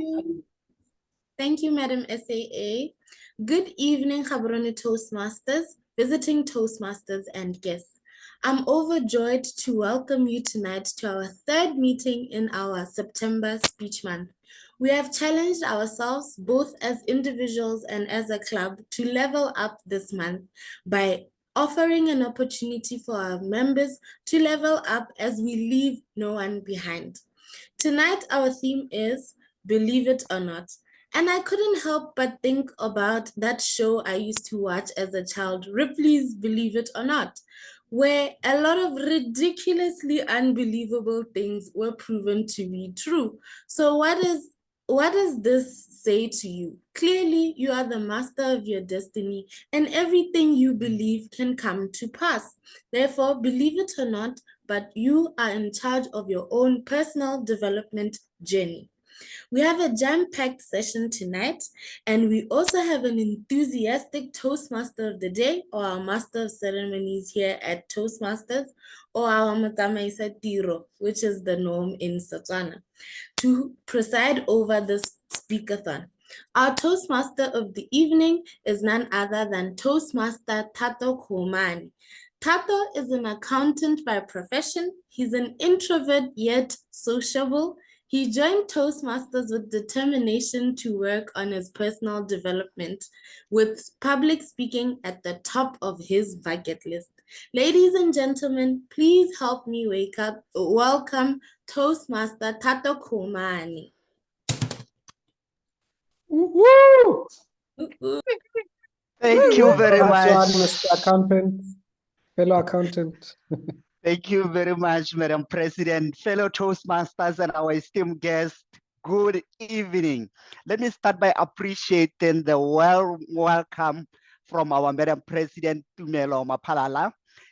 you. Thank you, Madam SAA. Good evening, Gaborone Toastmasters, visiting Toastmasters, and guests. I'm overjoyed to welcome you tonight to our third meeting in our September speech month. We have challenged ourselves both as individuals and as a club to level up this month by offering an opportunity for our members to level up as we leave no one behind. Tonight, our theme is Believe It or Not. And I couldn't help but think about that show I used to watch as a child, Ripley's Believe It or Not, where a lot of ridiculously unbelievable things were proven to be true. So what does this say to you? Clearly, you are the master of your destiny, and everything you believe can come to pass. Therefore, believe it or not, but you are in charge of your own personal development journey. We have a jam-packed session tonight, and we also have an enthusiastic Toastmaster of the Day, or our Master of Ceremonies here at Toastmasters, or our Matamaisa Tiro, which is the norm in Setswana, to preside over this Speak-A-Thon. Our Toastmaster of the evening is none other than Toastmaster Tato Komani. Tato is an accountant by profession. He's an introvert yet sociable. He joined Toastmasters with determination to work on his personal development, with public speaking at the top of his bucket list. Ladies and gentlemen, please help me welcome Toastmaster Tato Komani. Woo! Thank you very much. Mr. Accountant, fellow accountant. Thank you very much, Madam President, fellow Toastmasters, and our esteemed guests. Good evening. Let me start by appreciating the welcome from our Madam President, Tumelo Mapalala.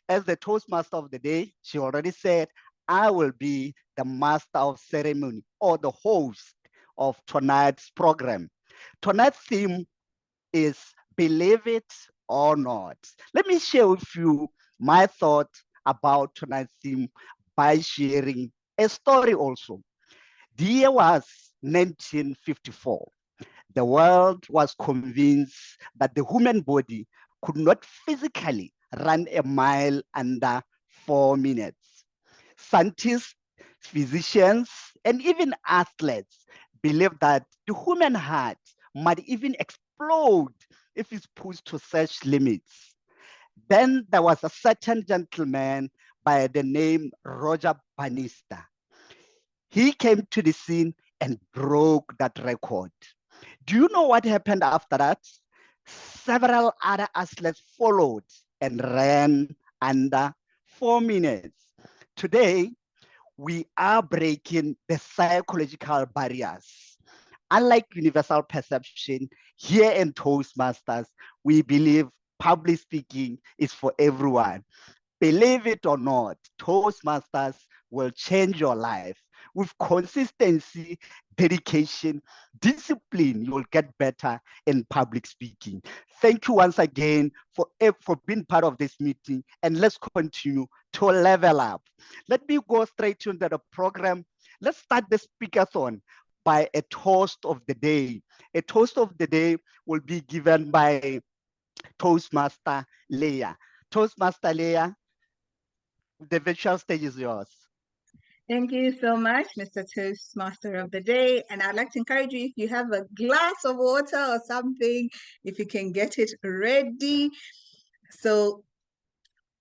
As the Toastmaster of the day, she already said, I will be the master of ceremony or the host of tonight's program. Tonight's theme is Believe It or Not. Let me share with you my thoughts about tonight's theme by sharing a story also. The year was 1954. The world was convinced that the human body could not physically run a mile under 4 minutes. Scientists, physicians, and even athletes believed that the human heart might even explode if it's pushed to such limits. Then there was a certain gentleman by the name Roger Bannister. He came to the scene and broke that record. Do you know what happened after that? Several other athletes followed and ran under 4 minutes. Today, we are breaking the psychological barriers. Unlike universal perception, here in Toastmasters, we believe public speaking is for everyone. Believe it or not, Toastmasters will change your life. With consistency, dedication, discipline, you will get better in public speaking. Thank you once again for being part of this meeting, and let's continue to level up. Let me go straight into the program. Let's start the Speak-A-Thon by a toast of the day. A toast of the day will be given by Toastmaster Leah. Toastmaster Leah, the virtual stage is yours. Thank you so much, Mr. Toastmaster of the Day. And I'd like to encourage you, if you have a glass of water or something, if you can get it ready. So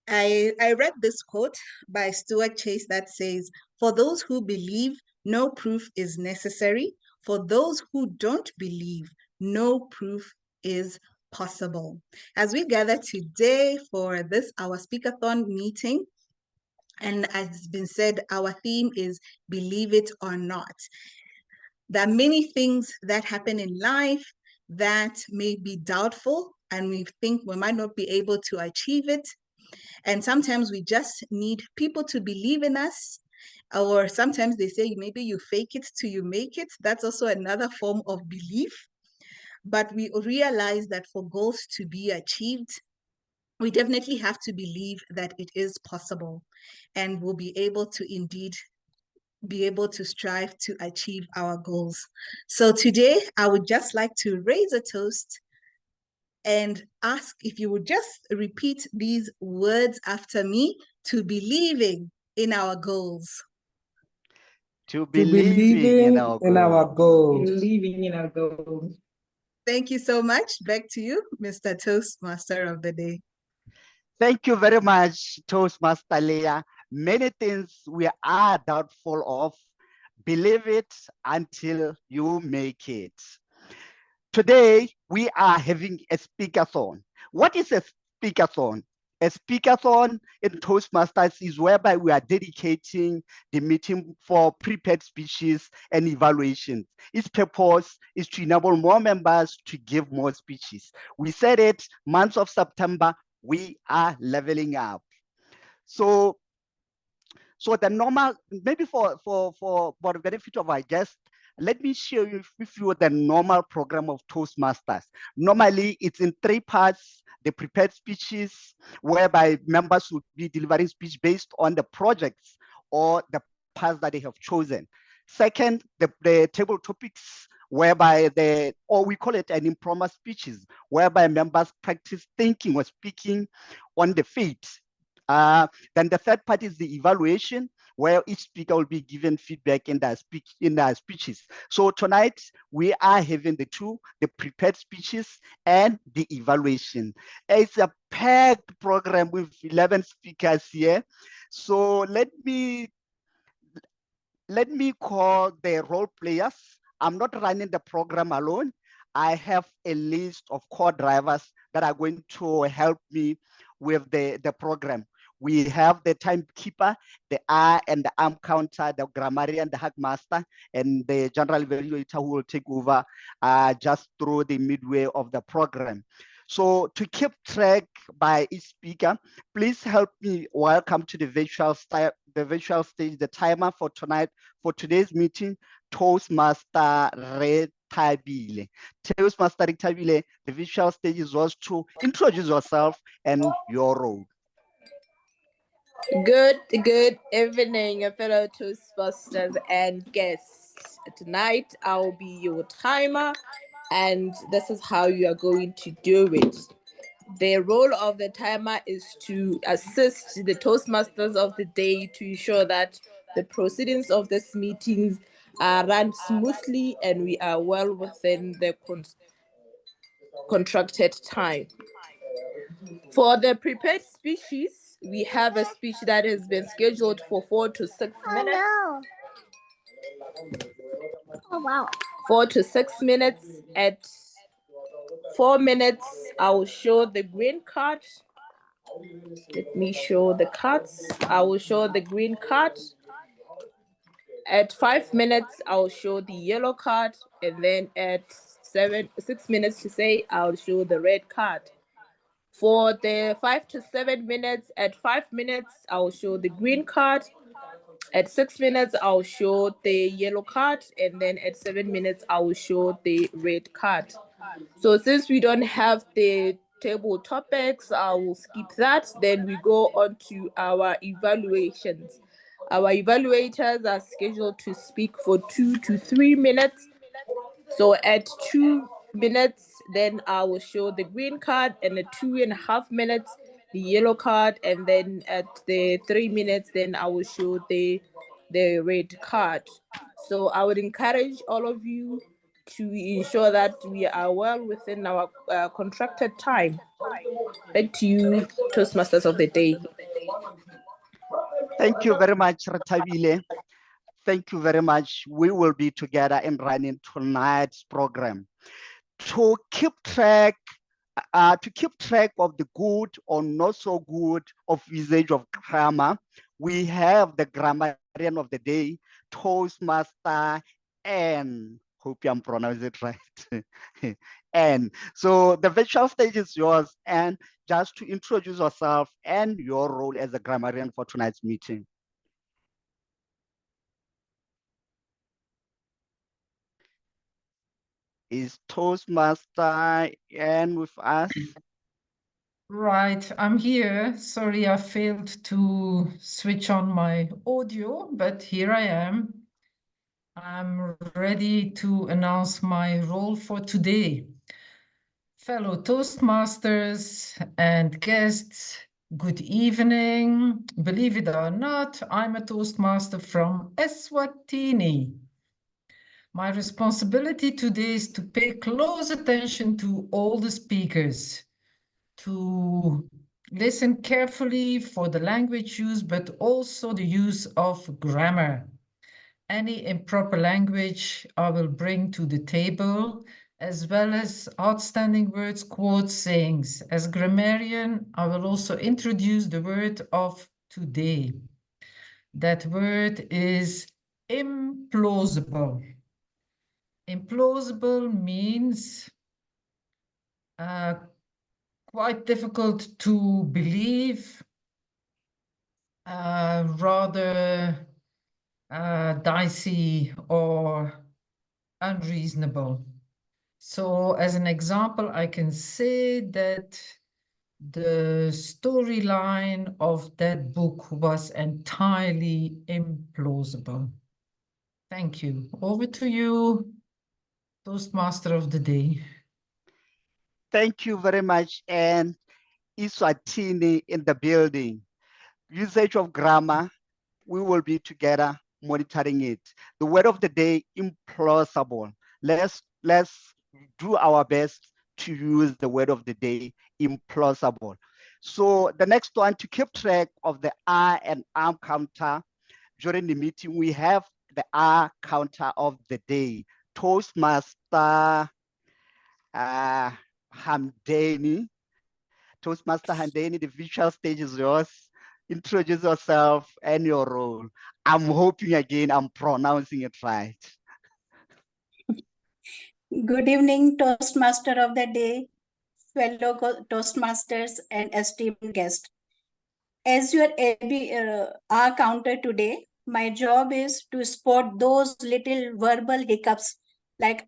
I read this quote by Stuart Chase that says, "For those who believe, no proof is necessary. For those who don't believe, no proof is possible." As we gather today for this, our Speak-A-Thon meeting, and as has been said, our theme is Believe It or Not. There are many things that happen in life that may be doubtful, and we think we might not be able to achieve it. And sometimes we just need people to believe in us. Or sometimes they say, maybe you fake it till you make it. That's also another form of belief. But we realize that for goals to be achieved, we definitely have to believe that it is possible, and we'll be able to indeed be able to strive to achieve our goals. So today, I would just like to raise a toast and ask if you would just repeat these words after me: to believing in our goals. To To believing in our in our goals. goals. Believing in our goals. Thank you so much. Back to you, Mr. Toastmaster of the day. Thank you very much, Toastmaster Leah. Many things we are doubtful of. Believe it until you make it. Today, we are having a speak-a-thon. What is a speak-a-thon? A speak-a-thon in Toastmasters is whereby we are dedicating the meeting for prepared speeches and evaluations. Its purpose is to enable more members to give more speeches. We said it, month of September, we are leveling up. So the normal, maybe for the benefit of our guests, let me share with you the normal program of Toastmasters. Normally, it's in 3 parts: the prepared speeches, whereby members will be delivering speech based on the projects or the parts that they have chosen. Second, the table topics, whereby or we call it an impromptu speeches, whereby members practice thinking or speaking on the feet. Then the third part is the evaluation, where each speaker will be given feedback in their speeches. So tonight we are having the two: the prepared speeches and the evaluation. It's a packed program with 11 speakers here. So let me call the role players. I'm not running the program alone. I have a list of co-drivers that are going to help me with the program. We have the timekeeper, the R and the arm counter, the grammarian, the hack master, and the general evaluator who will take over just through the midway of the program. So to keep track by each speaker, please help me welcome to the virtual stage, the timer for today's meeting, Toastmaster Retabile. Toastmaster Retabile, the visual stage is yours to introduce yourself and your role. Good evening, fellow Toastmasters and guests. Tonight, I'll be your timer, and this is how you are going to do it. The role of the timer is to assist the Toastmasters of the day to ensure that the proceedings of this meetings are run smoothly and we are well within the contracted time. For the prepared speeches, we have a speech that has been scheduled for 4 to 6 minutes. Oh, wow. 4 to 6 minutes. At 4 minutes, I will show the green card. Let me show the cards. I will show the green card. At 5 minutes, I'll show the yellow card. And then at 6 minutes to say, I'll show the red card. For the 5 to 7 minutes, at 5 minutes, I'll show the green card. At 6 minutes, I'll show the yellow card. And then at 7 minutes, I will show the red card. So since we don't have the table topics, I will skip that. Then we go on to our evaluations. Our evaluators are scheduled to speak for 2 to 3 minutes. So at 2 minutes, then I will show the green card, and at 2.5 minutes, the yellow card, and then at the 3 minutes, then I will show the red card. So I would encourage all of you to ensure that we are well within our contracted time. Back to you, Toastmasters of the day. Thank you very much, Retabile. Thank you very much. We will be together in running tonight's program. To keep track of the good or not so good of usage of grammar, we have the grammarian of the day, Toastmaster N. Hope I'm pronouncing it right. N. So the virtual stage is yours, and just to introduce yourself and your role as a grammarian for tonight's meeting. Is Toastmaster N with us? Right, I'm here. Sorry, I failed to switch on my audio, but here I am. I'm ready to announce my role for today. Fellow Toastmasters and guests, good evening. Believe it or not, I'm a Toastmaster from Eswatini. My responsibility today is to pay close attention to all the speakers, to listen carefully for the language use, but also the use of grammar. Any improper language I will bring to the table, as well as outstanding words, quotes, sayings. As grammarian, I will also introduce the word of today. That word is implausible. Implausible means quite difficult to believe, rather dicey or unreasonable. So as an example, I can say that the storyline of that book was entirely implausible. Thank you. Over to you, Toastmaster of the Day. Thank you very much. And Iswatini in the building. Usage of grammar, we will be together monitoring it. The word of the day, implausible. Let's do our best to use the word of the day, implausible. So the next one, to keep track of the R and arm counter during the meeting, we have the R counter of the day. Toastmaster Hamdani. Toastmaster Hamdani, the visual stage is yours. Introduce yourself and your role. I'm hoping again I'm pronouncing it right. Good evening, Toastmaster of the day, fellow Toastmasters and esteemed guests. As your R counter today, my job is to spot those little verbal hiccups like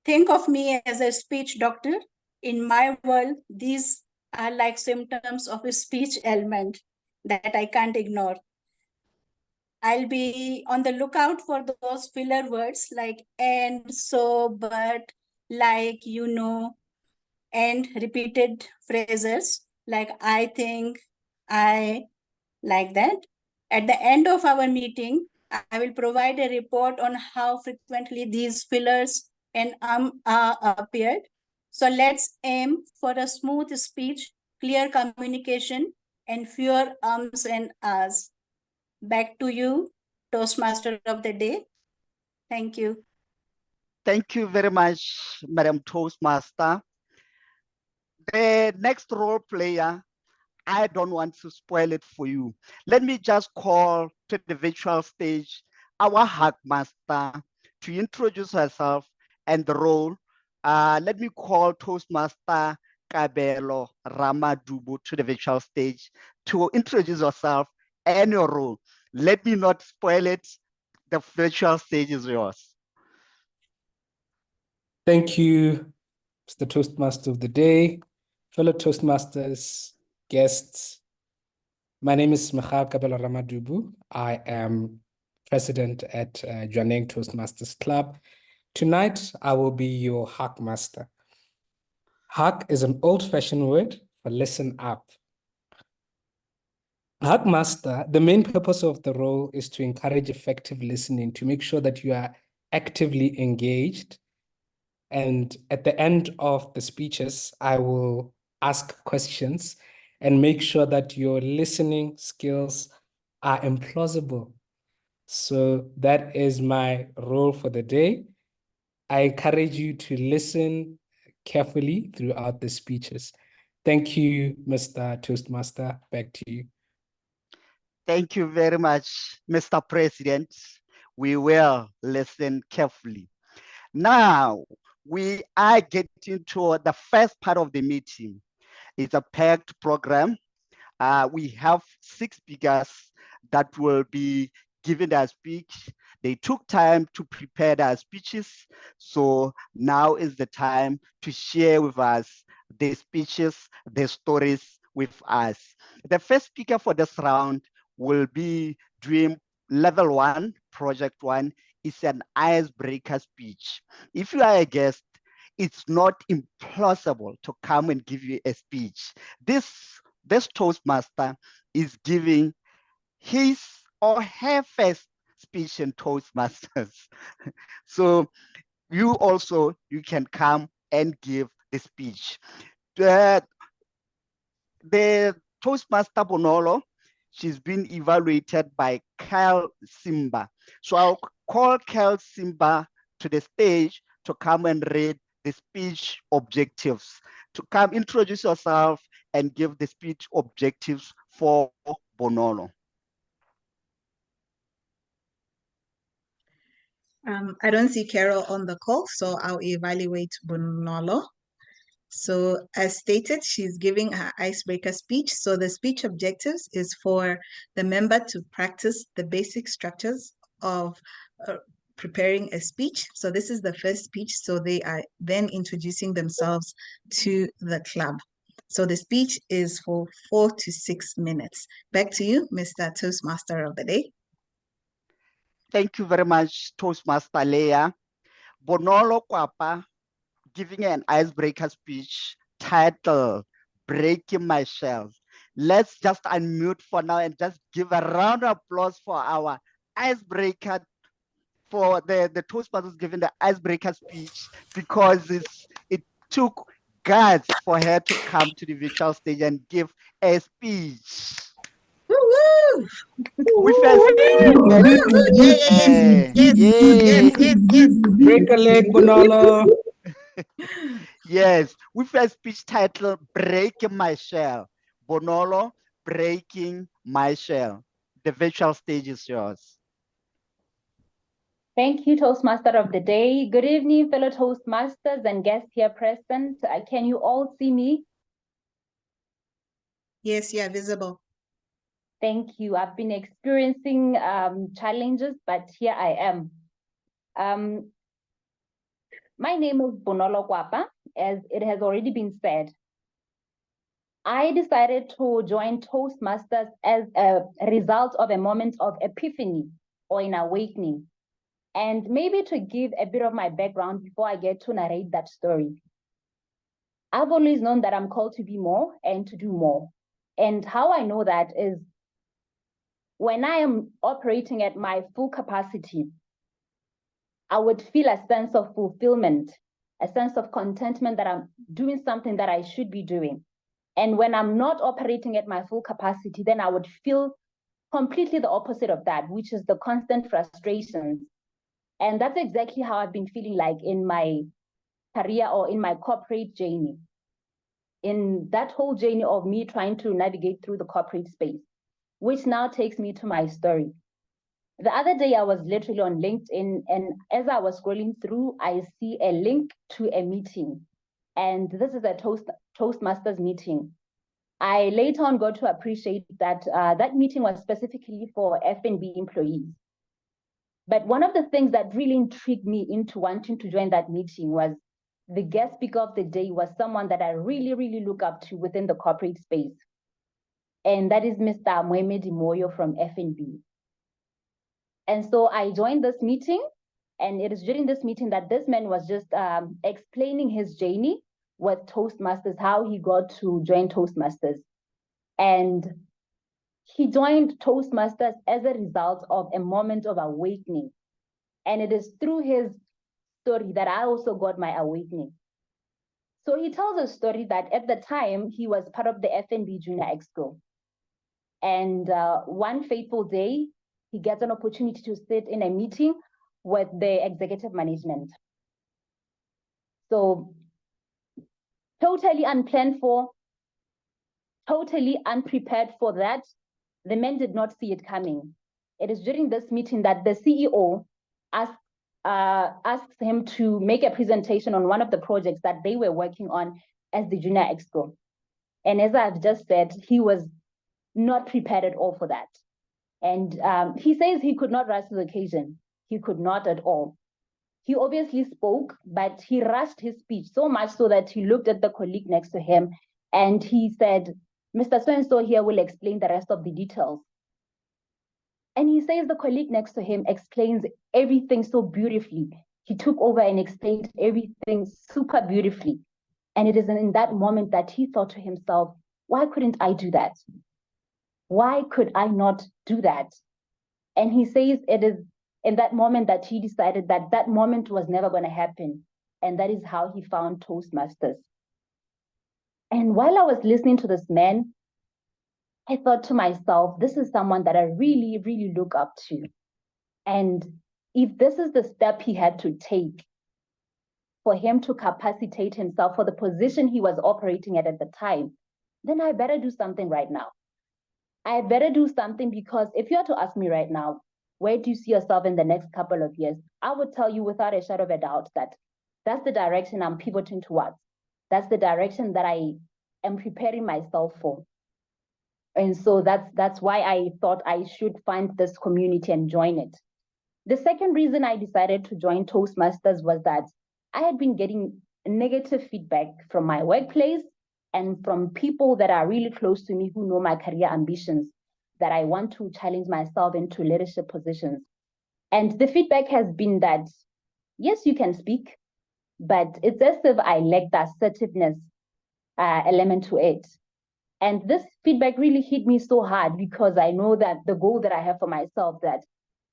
think of me as a speech doctor. In my world, these are like symptoms of a speech ailment that I can't ignore. I'll be on the lookout for those filler words like and, so, but, like, and repeated phrases like I think, I, like that. At the end of our meeting, I will provide a report on how frequently these fillers and appeared. So let's aim for a smooth speech, clear communication, and fewer ums and ahs. Back to you, Toastmaster of the day. Thank you. Thank you very much, Madam Toastmaster. The next role player, I don't want to spoil it for you. Let me just call to the virtual stage our hack master to introduce herself and the role. Let me call Toastmaster Kabelo Ramadubu to the virtual stage to introduce yourself and your role. Let me not spoil it. The virtual stage is yours. Thank you, Mr. Toastmaster of the Day, fellow Toastmasters, guests. My name is Mekha Kabelo Ramadubu. I am president at Jwaneng Toastmasters Club. Tonight, I will be your hack master. Hack is an old-fashioned word for listen up. Hack master, the main purpose of the role is to encourage effective listening, to make sure that you are actively engaged. And at the end of the speeches, I will ask questions and make sure that your listening skills are implausible. So that is my role for the day. I encourage you to listen carefully throughout the speeches. Thank you, Mr. Toastmaster. Back to you. Thank you very much, Mr. President. We will listen carefully. Now, we are getting to the first part of the meeting. It's a packed program. We have 6 speakers that will be giving their speech. They took time to prepare their speeches. So now is the time to share with us their speeches, their stories with us. The first speaker for this round will be doing level 1, project 1, is an icebreaker speech. If you are a guest, it's not impossible to come and give you a speech. This Toastmaster is giving his or her first speech in Toastmasters. So you can come and give the speech. The Toastmaster Bonolo, she's been evaluated by Kyle Simba. So I'll call Kyle Simba to the stage to come and read the speech objectives. To come introduce yourself and give the speech objectives for Bonolo. I don't see Carol on the call, so I'll evaluate Bonolo. So as stated, she's giving her icebreaker speech. So the speech objectives is for the member to practice the basic structures of preparing a speech. So this is the first speech. So they are then introducing themselves to the club. So the speech is for 4 to 6 minutes. Back to you, Mr. Toastmaster of the day. Thank you very much, Toastmaster Leah. Bonolo Kwapa giving an icebreaker speech titled Breaking My Shell. Let's just unmute for now and just give a round of applause for our icebreaker, for the Toastmasters giving the icebreaker speech, because it took guts for her to come to the virtual stage and give a speech. Woo-woo! We first, Yes. Break a leg, Bonolo. Yes, with a speech titled Breaking My Shell. Bonolo, Breaking My Shell. The virtual stage is yours. Thank you, Toastmaster of the day. Good evening, fellow Toastmasters and guests here present. Can you all see me? Yes, you are visible. Thank you. I've been experiencing challenges, but here I am. My name is Bonolo Kwapa, as it has already been said. I decided to join Toastmasters as a result of a moment of epiphany or an awakening. And maybe to give a bit of my background before I get to narrate that story. I've always known that I'm called to be more and to do more. And how I know that is when I am operating at my full capacity, I would feel a sense of fulfillment, a sense of contentment that I'm doing something that I should be doing. And when I'm not operating at my full capacity, then I would feel completely the opposite of that, which is the constant frustrations. And that's exactly how I've been feeling like in my career or in my corporate journey. In that whole journey of me trying to navigate through the corporate space, which now takes me to my story. The other day I was literally on LinkedIn, and as I was scrolling through, I see a link to a meeting. And this is a Toastmasters meeting. I later on got to appreciate that that meeting was specifically for F&B employees. But one of the things that really intrigued me into wanting to join that meeting was the guest speaker of the day was someone that I really, really look up to within the corporate space. And that is Mr. Moemedi Moyo from F&B. And so I joined this meeting, and it is during this meeting that this man was just explaining his journey with Toastmasters, how he got to join Toastmasters. And he joined Toastmasters as a result of a moment of awakening. And it is through his story that I also got my awakening. So he tells a story that at the time he was part of the F&B Junior Exco. And one fateful day, he gets an opportunity to sit in a meeting with the executive management. So totally unplanned for, totally unprepared for that. The man did not see it coming. It is during this meeting that the CEO asks him to make a presentation on one of the projects that they were working on as the Junior Exco. And as I've just said, he was not prepared at all for that. And he says he could not rise to the occasion. He could not at all. He obviously spoke, but he rushed his speech so much so that he looked at the colleague next to him and he said, Mr. So-and-so here will explain the rest of the details. And he says the colleague next to him explains everything so beautifully. He took over and explained everything super beautifully. And it is in that moment that he thought to himself, why couldn't I do that? Why could I not do that? And he says it is in that moment that he decided that that moment was never going to happen. And that is how he found Toastmasters. And while I was listening to this man, I thought to myself, this is someone that I really, really look up to. And if this is the step he had to take for him to capacitate himself for the position he was operating at the time, then I better do something right now. I better do something, because if you are to ask me right now, where do you see yourself in the next couple of years? I would tell you without a shadow of a doubt that that's the direction I'm pivoting towards. That's the direction that I am preparing myself for. And so that's why I thought I should find this community and join it. The second reason I decided to join Toastmasters was that I had been getting negative feedback from my workplace and from people that are really close to me who know my career ambitions, that I want to challenge myself into leadership positions. And the feedback has been that, yes, you can speak, but it's as if I lack the assertiveness element to it. And this feedback really hit me so hard, because I know that the goal that I have for myself, that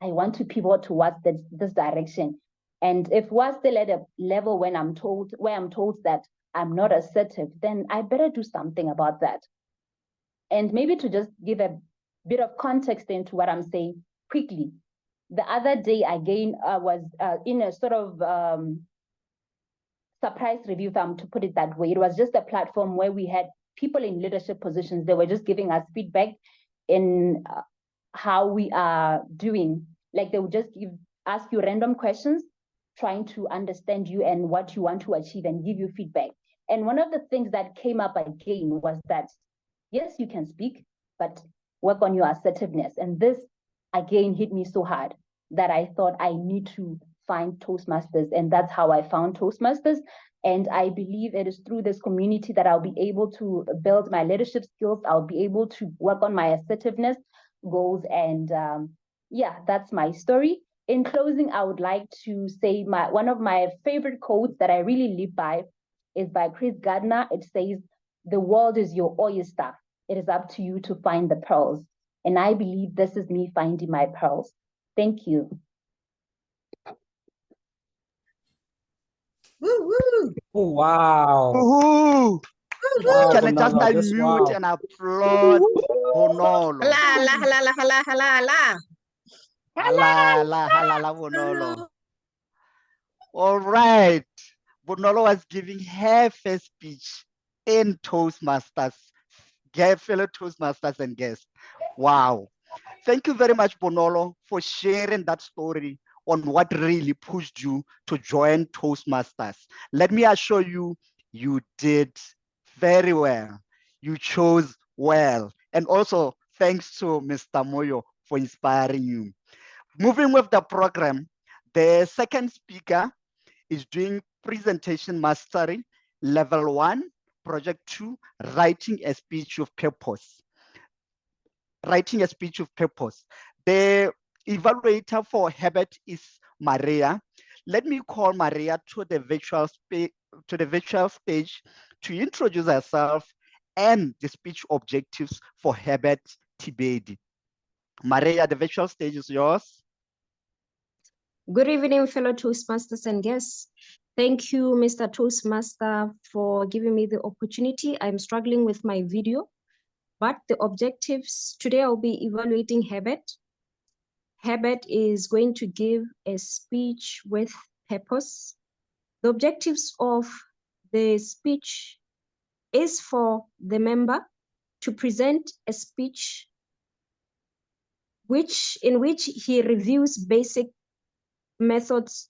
I want to pivot towards this direction. And if we're still at a level where I'm told that I'm not assertive, then I better do something about that. And maybe to just give a bit of context into what I'm saying quickly. The other day, again, I was in a sort of surprise review, if I'm to put it that way. It was just a platform where we had people in leadership positions. They were just giving us feedback in how we are doing. Like they would just ask you random questions, trying to understand you and what you want to achieve and give you feedback. And one of the things that came up again was that, yes, you can speak, but work on your assertiveness. And this again hit me so hard that I thought I need to find Toastmasters. And that's how I found Toastmasters. And I believe it is through this community that I'll be able to build my leadership skills. I'll be able to work on my assertiveness goals. And yeah, that's my story. In closing, I would like to say one of my favorite quotes that I really live by is by Chris Gardner. It says, "The world is your oyster. It is up to you to find the pearls." And I believe this is me finding my pearls. Thank you. Woo, woo. Oh, wow. Woohoo! Wow, Can I just Bonala, just unmute wow. and applaud Bonolo? Hala, hala, hala, hala, hala. Halala, halala, Bonolo. All right. Bonolo was giving her first speech in Toastmasters, fellow Toastmasters and guests. Wow. Thank you very much, Bonolo, for sharing that story on what really pushed you to join Toastmasters. Let me assure you, you did very well. You chose well. And also, thanks to Mr. Moyo for inspiring you. Moving with the program, the second speaker is doing presentation mastery, level 1, project 2, writing a speech with purpose. Writing a speech with purpose. The evaluator for Herbert is Maria. Let me call Maria to the virtual stage to introduce herself and the speech objectives for Herbert Tibedi. Maria, the virtual stage is yours. Good evening, fellow Toastmasters and guests. Thank you, Mr. Toastmaster, for giving me the opportunity. I'm struggling with my video, but the objectives today, I'll be evaluating Herbert. Herbert is going to give a speech with purpose. The objectives of the speech is for the member to present a speech in which he reviews basic methods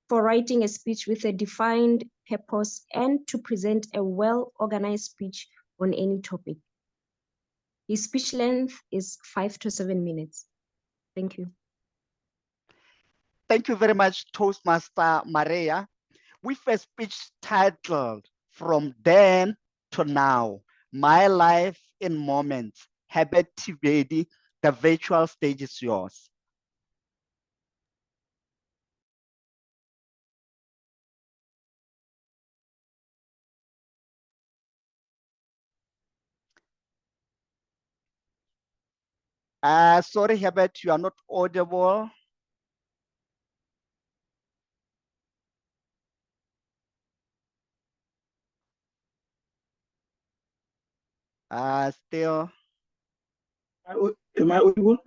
for writing a speech with a defined purpose and to present a well-organized speech on any topic. His speech length is 5 to 7 minutes. Thank you. Thank you very much, Toastmaster Maria. With a speech titled From Then to Now, My Life in Moments, Herbert Tivedi, the virtual stage is yours. Sorry, Herbert, you are not audible. Still. Am I audible?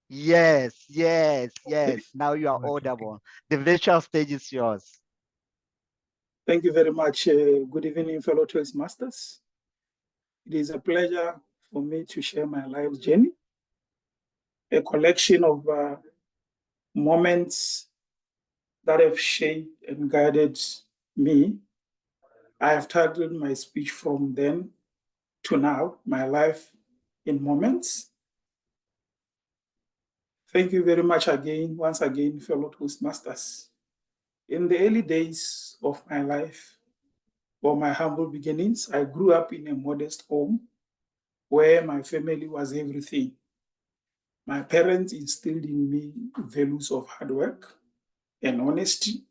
Yes, yes, yes. Now you are audible. The virtual stage is yours. Thank you very much. Good evening, fellow Toastmasters. It is a pleasure for me to share my life's journey, a collection of moments that have shaped and guided me. I have titled my speech From Then to Now, My Life in Moments. Thank you very much once again, fellow Toastmasters. In the early days of my life, or my humble beginnings, I grew up in a modest home where my family was everything. My parents instilled in me values of hard work and honesty.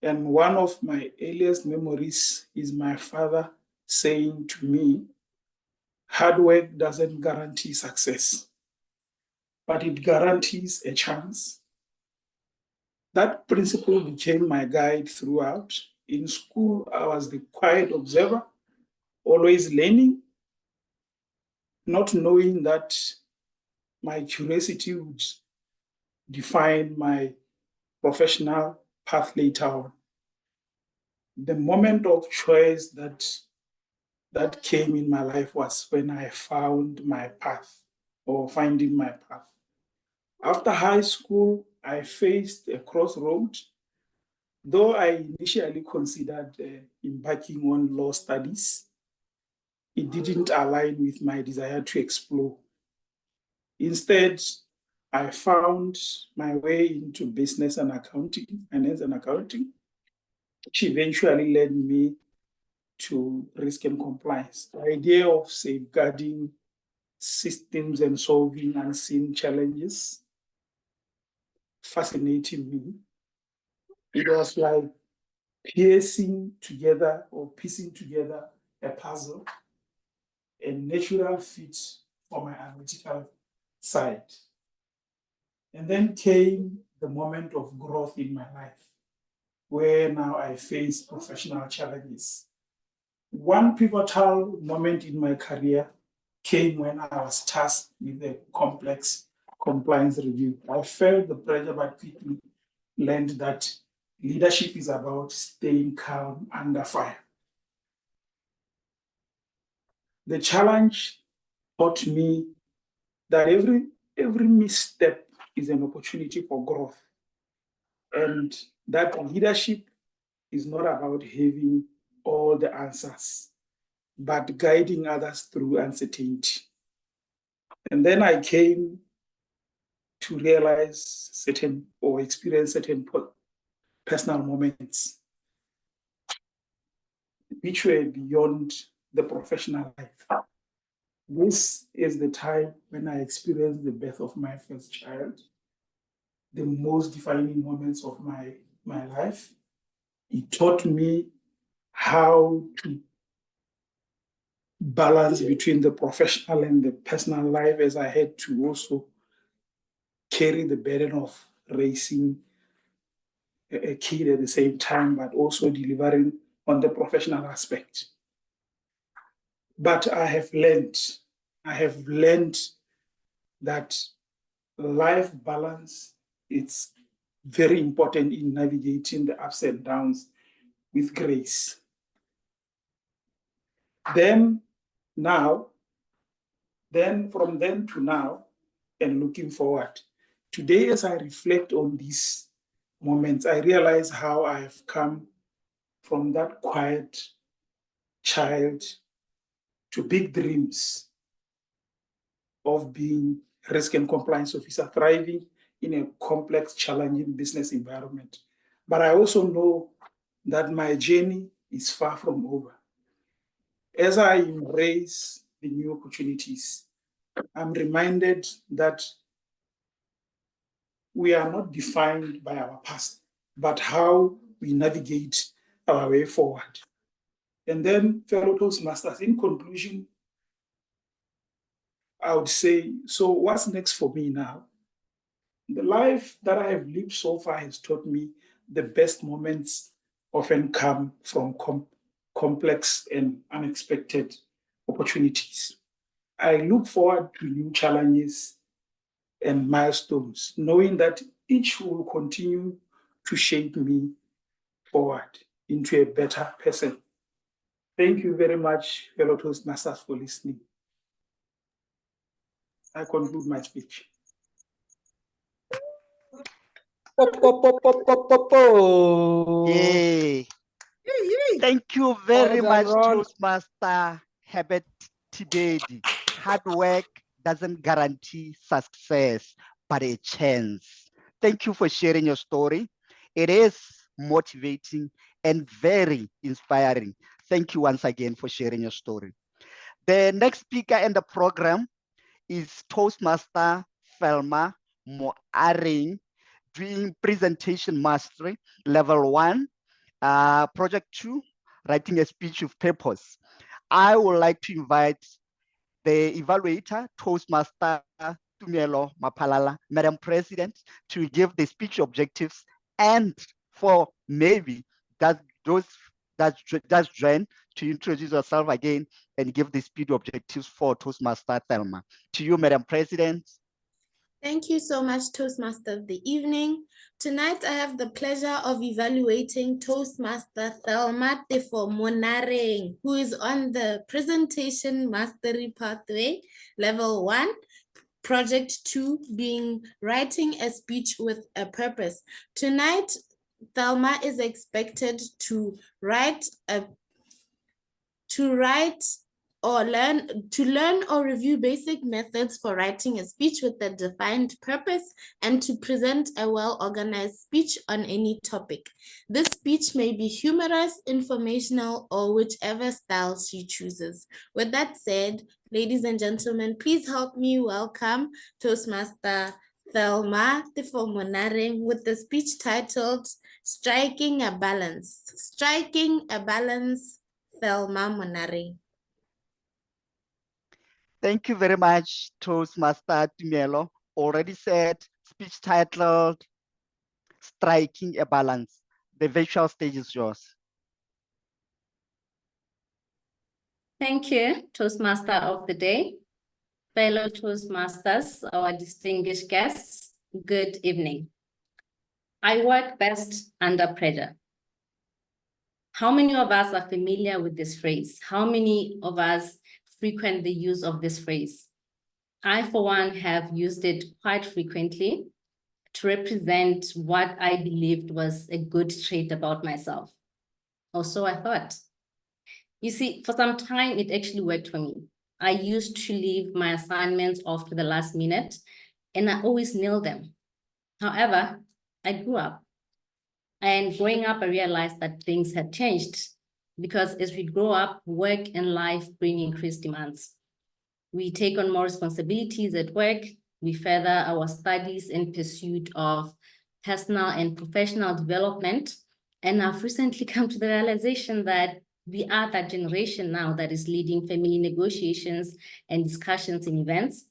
And one of my earliest memories is my father saying to me, hard work doesn't guarantee success, but it guarantees a chance. That principle became my guide throughout. In school, I was the quiet observer, always learning, not knowing that my curiosity would define my professional path later on. The moment of choice that came in my life was when I found my path, or finding my path. After high school, I faced a crossroad. Though I initially considered embarking on law studies, it didn't align with my desire to explore. Instead, I found my way into business and accounting, finance and accounting, which eventually led me to risk and compliance. The idea of safeguarding systems and solving unseen challenges fascinated me. It was like piecing together a puzzle, a natural fit for my analytical side. And then came the moment of growth in my life, where now I face professional challenges. One pivotal moment in my career came when I was tasked with a complex compliance review. I felt the pressure, but quickly learned that leadership is about staying calm under fire. The challenge taught me that every misstep is an opportunity for growth, and that leadership is not about having all the answers, but guiding others through uncertainty. And then I came to realize experience certain personal moments which were beyond the professional life. This is the time when I experienced the birth of my first child, the most defining moments of my life. It taught me how to balance between the professional and the personal life, as I had to also carry the burden of raising a kid at the same time, but also delivering on the professional aspect. But I have learned that life balance is very important in navigating the ups and downs with grace. Then from then to now, and looking forward, today as I reflect on these moments, I realize how I have come from that quiet child to big dreams of being risk and compliance officer, thriving in a complex, challenging business environment. But I also know that my journey is far from over. As I embrace the new opportunities, I'm reminded that we are not defined by our past, but how we navigate our way forward. And then, fellow Toastmasters, in conclusion, I would say, so what's next for me now? The life that I have lived so far has taught me the best moments often come from complex and unexpected opportunities. I look forward to new challenges and milestones, knowing that each will continue to shape me forward into a better person. Thank you very much, fellow Toastmasters, for listening. I conclude my speech. Yay. Thank you very much, Toastmaster Herbert Tibedi. Hard work doesn't guarantee success, but a chance. Thank you for sharing your story. It is motivating and very inspiring. Thank you once again for sharing your story. The next speaker in the program is Toastmaster Thelma Moaring, doing presentation mastery, level 1. Project 2, writing a speech with purpose. I would like to invite the evaluator, Toastmaster Tumelo Mapalala, Madam President, to give the speech objectives, and for maybe those that just join, to introduce yourself again and give the speech objectives for Toastmaster Thelma. To you, Madam President. Thank you so much, Toastmaster of the evening. Tonight, I have the pleasure of evaluating Toastmaster Thelma Monareng, who is on the presentation mastery pathway, level 1, project 2 being writing a speech with a purpose. Tonight, Thelma is expected to learn or review basic methods for writing a speech with a defined purpose, and to present a well-organized speech on any topic. This speech may be humorous, informational, or whichever style she chooses. With that said, ladies and gentlemen, please help me welcome Toastmaster Thelma Monareng with the speech titled Striking a Balance. Striking a Balance, Thelma Monareng. Thank you very much, Toastmaster Tumelo. Already said, speech titled Striking a Balance. The virtual stage is yours. Thank you, Toastmaster of the day. Fellow Toastmasters, our distinguished guests, good evening. I work best under pressure. How many of us are familiar with this phrase? How many of us frequent the use of this phrase? I, for one, have used it quite frequently to represent what I believed was a good trait about myself. Or so I thought. You see, for some time, it actually worked for me. I used to leave my assignments off to the last minute, and I always nailed them. However, I grew up. And growing up, I realized that things had changed, because as we grow up, work and life bring increased demands. We take on more responsibilities at work. We further our studies in pursuit of personal and professional development. And I've recently come to the realization that we are that generation now that is leading family negotiations and discussions in events.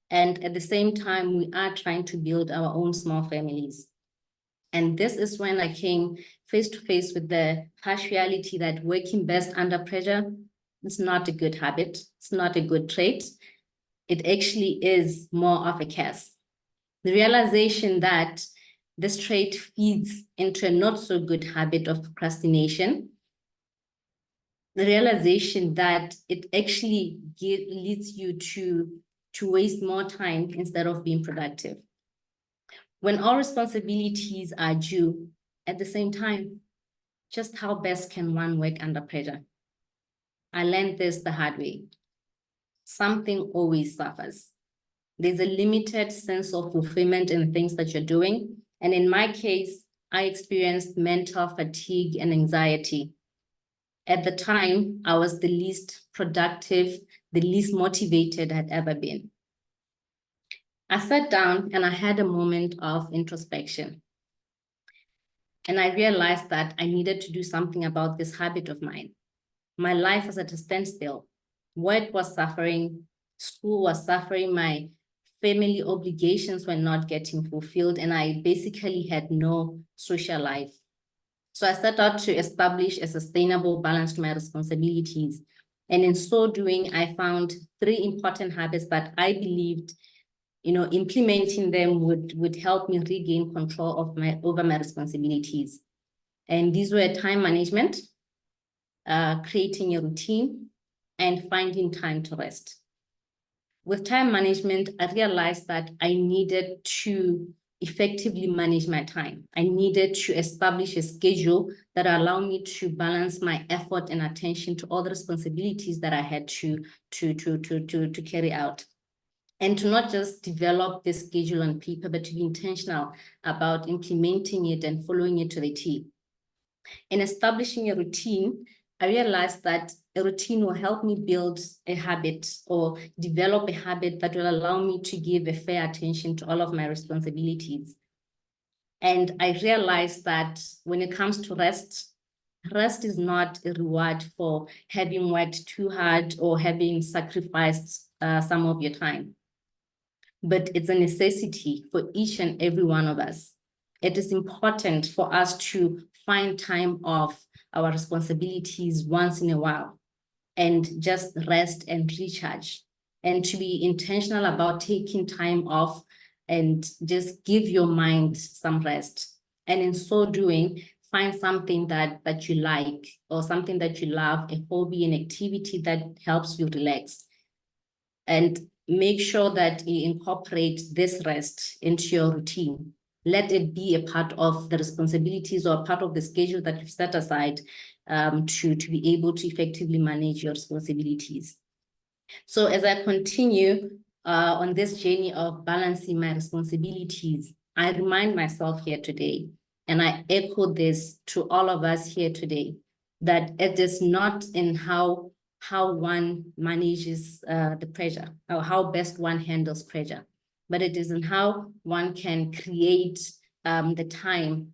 And at the same time, we are trying to build our own small families. And this is when I came face to face with the harsh reality that working best under pressure is not a good habit. It's not a good trait. It actually is more of a curse. The realization that this trait feeds into a not so good habit of procrastination. The realization that it actually leads you to waste more time instead of being productive. When all responsibilities are due, at the same time, just how best can one work under pressure? I learned this the hard way. Something always suffers. There's a limited sense of fulfillment in things that you're doing. And in my case, I experienced mental fatigue and anxiety. At the time, I was the least productive, the least motivated I had ever been. I sat down and I had a moment of introspection. And I realized that I needed to do something about this habit of mine. My life was at a standstill. Work was suffering, school was suffering, my family obligations were not getting fulfilled, and I basically had no social life. So I set out to establish a sustainable balance to my responsibilities. And in so doing, I found 3 important habits that I believed, implementing them would help me regain control of over my responsibilities. And these were time management, creating a routine, and finding time to rest. With time management, I realized that I needed to effectively manage my time. I needed to establish a schedule that allowed me to balance my effort and attention to all the responsibilities that I had to carry out. And to not just develop this schedule on paper, but to be intentional about implementing it and following it to the T. In establishing a routine, I realized that a routine will help me build a habit or develop a habit that will allow me to give a fair attention to all of my responsibilities. And I realized that when it comes to rest, rest is not a reward for having worked too hard or having sacrificed some of your time, but it's a necessity for each and every one of us. It is important for us to find time off our responsibilities once in a while and just rest and recharge, and to be intentional about taking time off and just give your mind some rest. And in so doing, find something that you like or something that you love, a hobby, an activity that helps you relax. And make sure that you incorporate this rest into your routine. Let it be a part of the responsibilities or a part of the schedule that you've set aside to be able to effectively manage your responsibilities. So as I continue on this journey of balancing my responsibilities, I remind myself here today, and I echo this to all of us here today, that it is not in how one manages the pressure or how best one handles pressure, but it is in how one can create the time,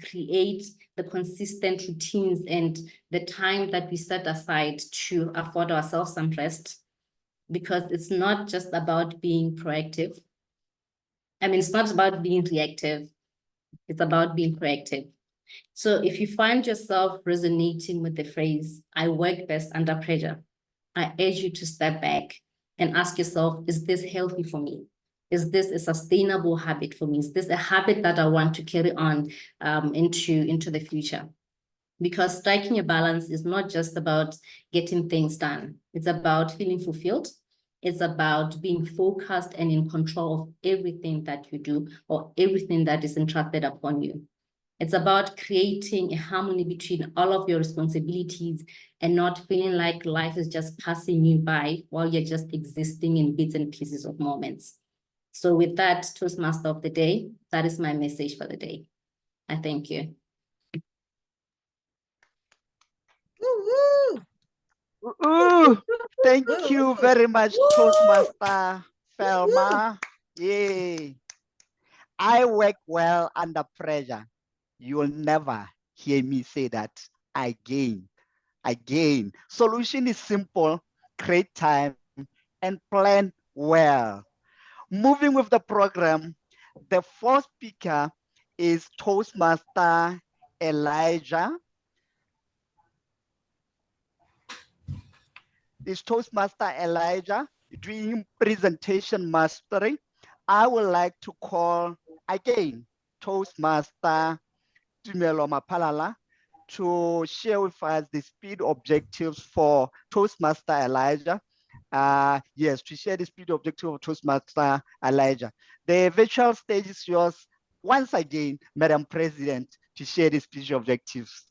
create the consistent routines and the time that we set aside to afford ourselves some rest, because it's not just about being proactive. I mean, it's not about being reactive, it's about being proactive. So if you find yourself resonating with the phrase, I work best under pressure, I urge you to step back and ask yourself, is this healthy for me? Is this a sustainable habit for me? Is this a habit that I want to carry on into the future? Because striking a balance is not just about getting things done. It's about feeling fulfilled. It's about being focused and in control of everything that you do or everything that is entrusted upon you. It's about creating a harmony between all of your responsibilities and not feeling like life is just passing you by while you're just existing in bits and pieces of moments. So with that, Toastmaster of the day, that is my message for the day. I thank you. Ooh, thank you very much, Toastmaster Felma. Yay. I work well under pressure. You'll never hear me say that again. Solution is simple: create time and plan well. Moving with the program, the first speaker is Toastmaster Elijah. Is Toastmaster Elijah doing presentation mastery? I would like to call again Toastmaster Tumelo Mapalala to share with us the speed objectives for Toastmaster Elijah. Yes, to share the speed objective of Toastmaster Elijah. The virtual stage is yours once again, Madam President, to share the speech objectives.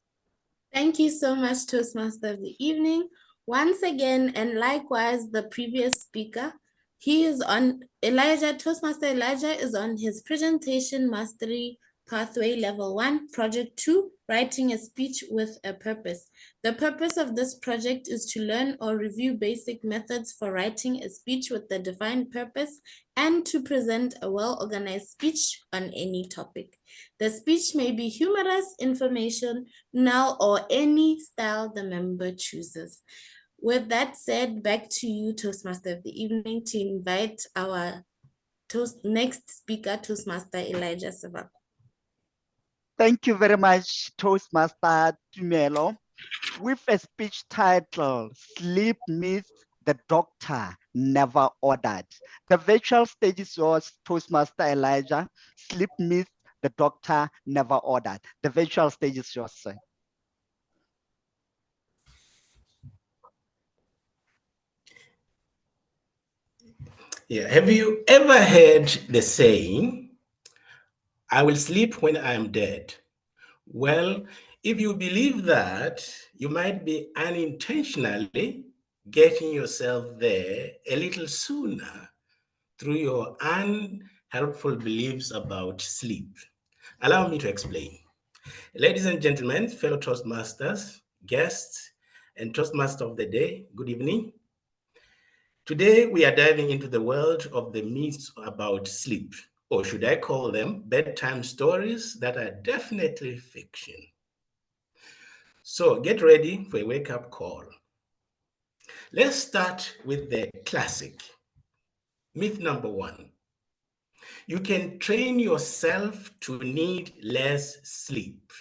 Thank you so much, Toastmaster of the evening. Once again, and likewise the previous speaker, Toastmaster Elijah is on his presentation mastery pathway level 1, project 2, writing a speech with a purpose. The purpose of this project is to learn or review basic methods for writing a speech with a defined purpose and to present a well-organized speech on any topic. The speech may be humorous, informational, or any style the member chooses. With that said, back to you, Toastmaster of the evening, to invite our next speaker, Toastmaster Elijah Savako. Thank you very much, Toastmaster Tumelo. With a speech title, Sleep Myth the Doctor Never Ordered. The virtual stage is yours, Toastmaster Elijah. Sleep Myth the Doctor Never Ordered. The virtual stage is yours, sir. Yeah. Have you ever heard the saying, I will sleep when I am dead? Well, if you believe that, you might be unintentionally getting yourself there a little sooner through your unhelpful beliefs about sleep. Allow me to explain. Ladies and gentlemen, fellow Toastmasters, guests, and Toastmaster of the day, good evening. Today, we are diving into the world of the myths about sleep, or should I call them bedtime stories that are definitely fiction. So get ready for a wake-up call. Let's start with the classic. Myth number 1. You can train yourself to need less sleep.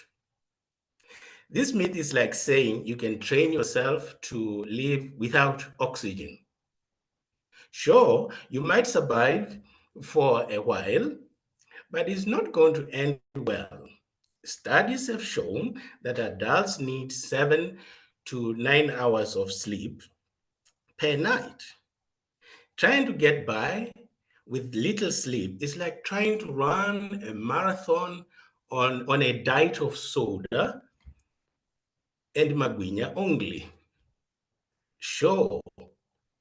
This myth is like saying you can train yourself to live without oxygen. Sure, you might survive for a while, but it's not going to end well. Studies have shown that adults need 7 to 9 hours of sleep per night. Trying to get by with little sleep is like trying to run a marathon on a diet of soda and magwinya only. Sure,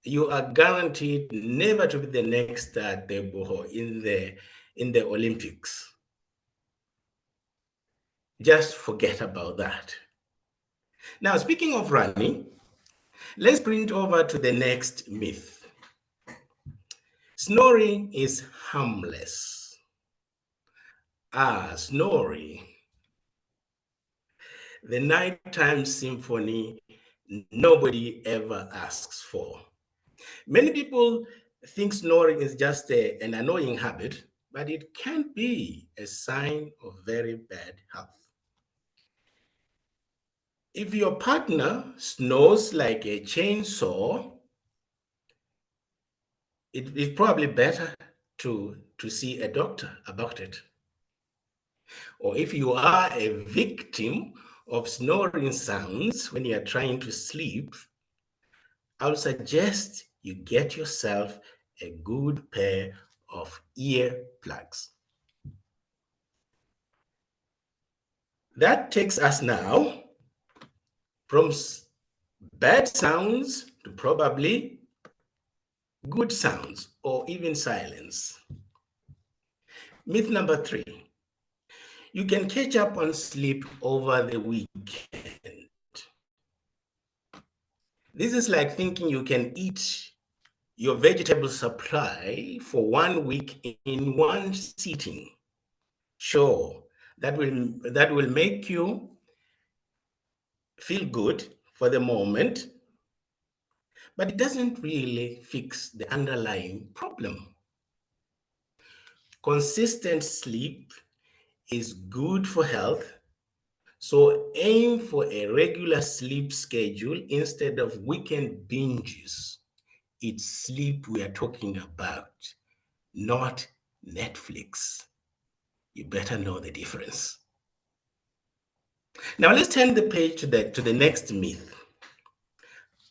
you are guaranteed never to be the next Teboho in the Olympics. Just forget about that. Now, speaking of running, let's bring it over to the next myth. Snoring is harmless. Snoring. The nighttime symphony nobody ever asks for. Many people think snoring is just an annoying habit, but it can be a sign of very bad health. If your partner snores like a chainsaw, it is probably better to see a doctor about it. Or if you are a victim of snoring sounds when you are trying to sleep, I would suggest you get yourself a good pair of ear plugs. That takes us now from bad sounds to probably good sounds or even silence. Myth number 3. You can catch up on sleep over the weekend. This is like thinking you can eat your vegetable supply for 1 week in one sitting. Sure, that will make you feel good for the moment, but it doesn't really fix the underlying problem. Consistent sleep is good for health, so aim for a regular sleep schedule instead of weekend binges. It's sleep we are talking about, not Netflix. You better know the difference. Now let's turn the page to the next myth.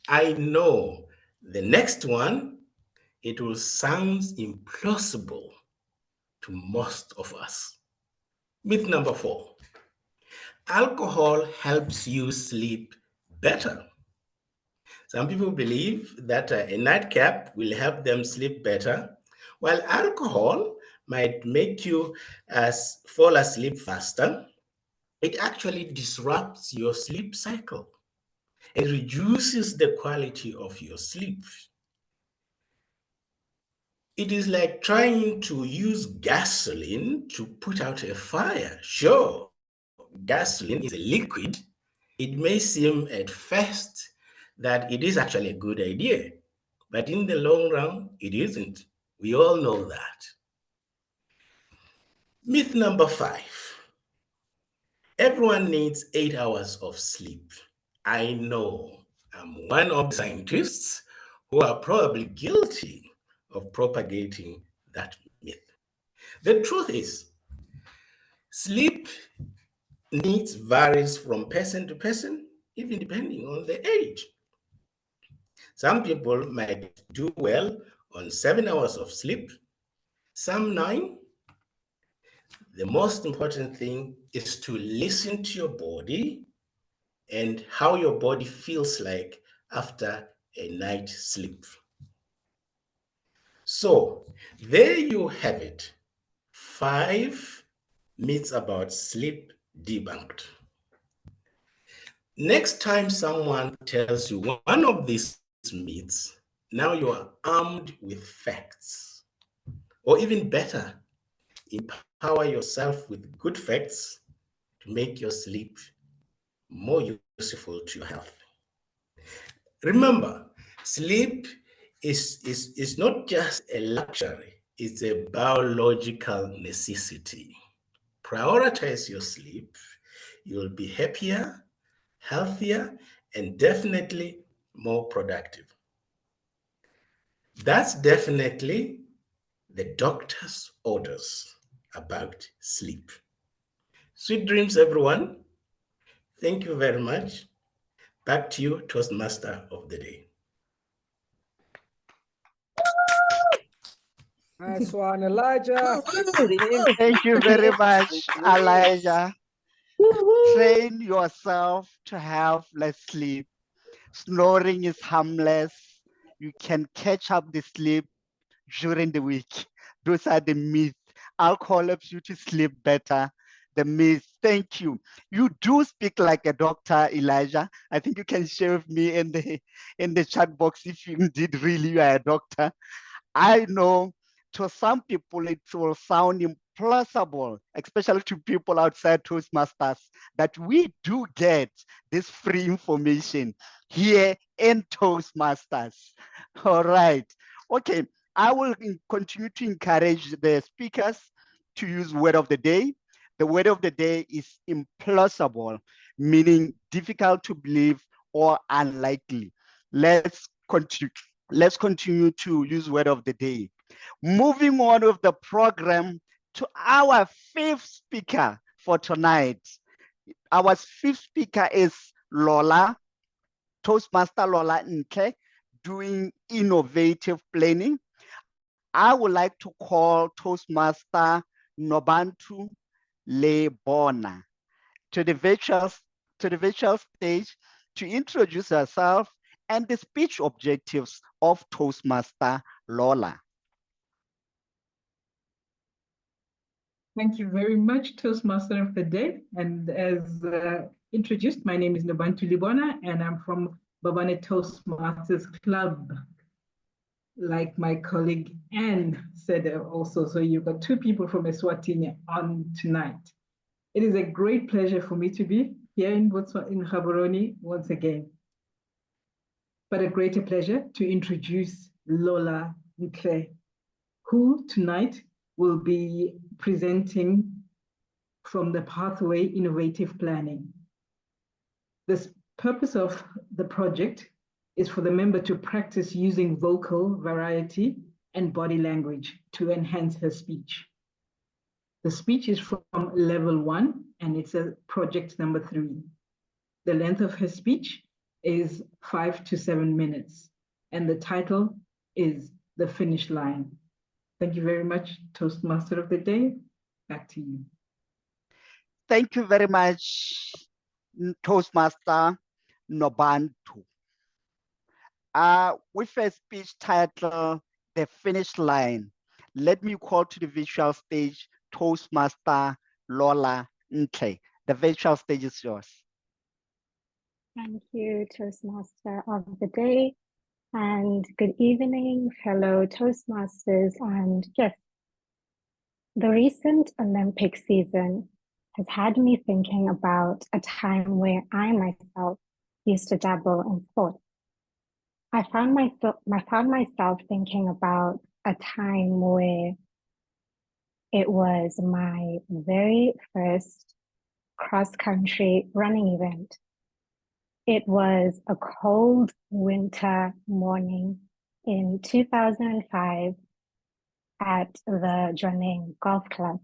I know the next one, it will sound implausible to most of us. Myth number 4. Alcohol helps you sleep better. Some people believe that a nightcap will help them sleep better, while alcohol might make you fall asleep faster. It actually disrupts your sleep cycle and reduces the quality of your sleep. It is like trying to use gasoline to put out a fire. Sure, gasoline is a liquid. It may seem at first that it is actually a good idea, but in the long run, it isn't. We all know that. Myth number 5. Everyone needs 8 hours of sleep. I know I'm one of the scientists who are probably guilty of propagating that myth. The truth is, sleep needs varies from person to person, even depending on the age. Some people might do well on 7 hours of sleep, some 9. The most important thing is to listen to your body and how your body feels like after a night's sleep. So there you have it. 5 myths about sleep debunked. Next time someone tells you one of these myths, now you are armed with facts. Or even better, empower yourself with good facts to make your sleep more useful to your health. Remember, sleep is not just a luxury, it's a biological necessity. Prioritize your sleep, you'll be happier, healthier, and definitely more productive. That's definitely the doctor's orders about sleep. Sweet dreams, everyone. Thank you very much. Back to you, Toastmaster of the Day. Nice one, Elijah. Thank you very much, Elijah. Train yourself to have less sleep. Snoring is harmless. You can catch up the sleep during the week. Those are the myths. Alcohol helps you to sleep better. The myth. Thank you. You do speak like a doctor, Elijah. I think you can share with me in the chat box if you indeed really you are a doctor. I know to some people it will sound implausible, especially to people outside Toastmasters, that we do get this free information here in Toastmasters. All right. Okay. I will continue to encourage the speakers to use word of the day. The word of the day is implausible, meaning difficult to believe or unlikely. Let's continue to use word of the day. Moving on with the program to our 5th speaker for tonight. Our 5th speaker is Lola, Toastmaster Lola Nke, doing innovative planning. I would like to call Toastmaster Nobantu Lebona to the virtual stage to introduce herself and the speech objectives of Toastmaster Lola. Thank you very much, Toastmaster of the Day. And as introduced, my name is Nobantu Lebona, and I'm from Babane Toastmasters Club, like my colleague Anne said also. So you've got 2 people from Eswatini on tonight. It is a great pleasure for me to be here in Gaborone once again. But a greater pleasure to introduce Lola Nke, who tonight will be presenting from the Pathway Innovative Planning. The purpose of the project is for the member to practice using vocal variety and body language to enhance her speech. The speech is from level 1 and it's a project number 3. The length of her speech is 5 to 7 minutes and the title is The Finish Line. Thank you very much, Toastmaster of the Day. Back to you. Thank you very much, Toastmaster Nobantu. With a speech titled The Finish Line, let me call to the virtual stage Toastmaster Lola Ntle. The virtual stage is yours. Thank you, Toastmaster of the day, and good evening, fellow Toastmasters and guests. The recent Olympic season has had me thinking about a time where I myself used to dabble in sports. I found myself thinking about a time where it was my very first cross-country running event. It was a cold winter morning in 2005 at the Jwaneng Golf Club.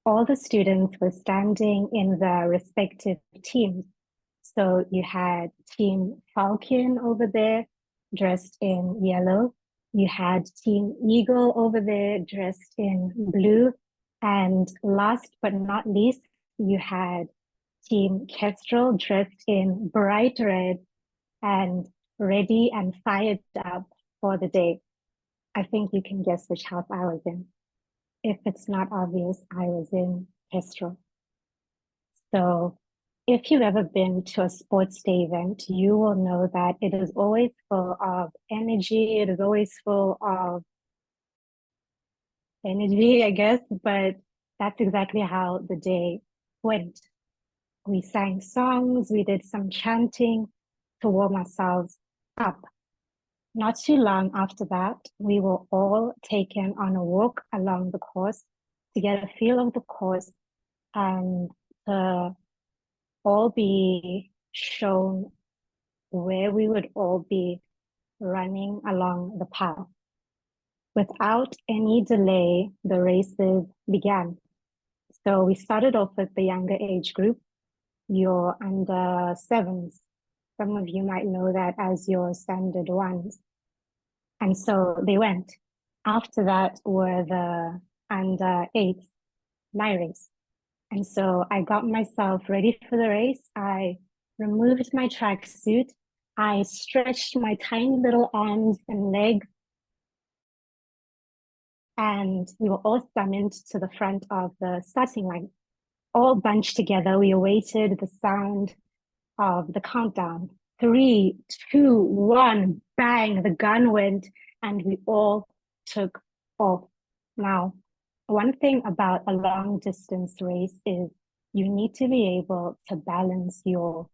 All the students were standing in their respective teams. So you had Team Falcon over there, dressed in yellow. You had Team Eagle over there, dressed in blue. And last but not least, you had Team Kestrel, dressed in bright red and ready and fired up for the day. I think you can guess which house I was in. If it's not obvious, I was in Kestrel. So if you've ever been to a sports day event, you will know that it is always full of energy. It is always full of energy, I guess, but that's exactly how the day went. We sang songs, we did some chanting to warm ourselves up. Not too long after that, we were all taken on a walk along the course to get a feel of the course and to all be shown where we would all be running along the path. Without any delay, the races began. So we started off with the younger age group, your under sevens. Some of you might know that as your standard ones. And so they went. After that were the under eights, my race. And so I got myself ready for the race. I removed my tracksuit. I stretched my tiny little arms and legs. And we were all summoned to the front of the starting line. All bunched together, we awaited the sound of the countdown. 3, 2, 1, bang, the gun went, and we all took off. Now, one thing about a long distance race is you need to be able to balance your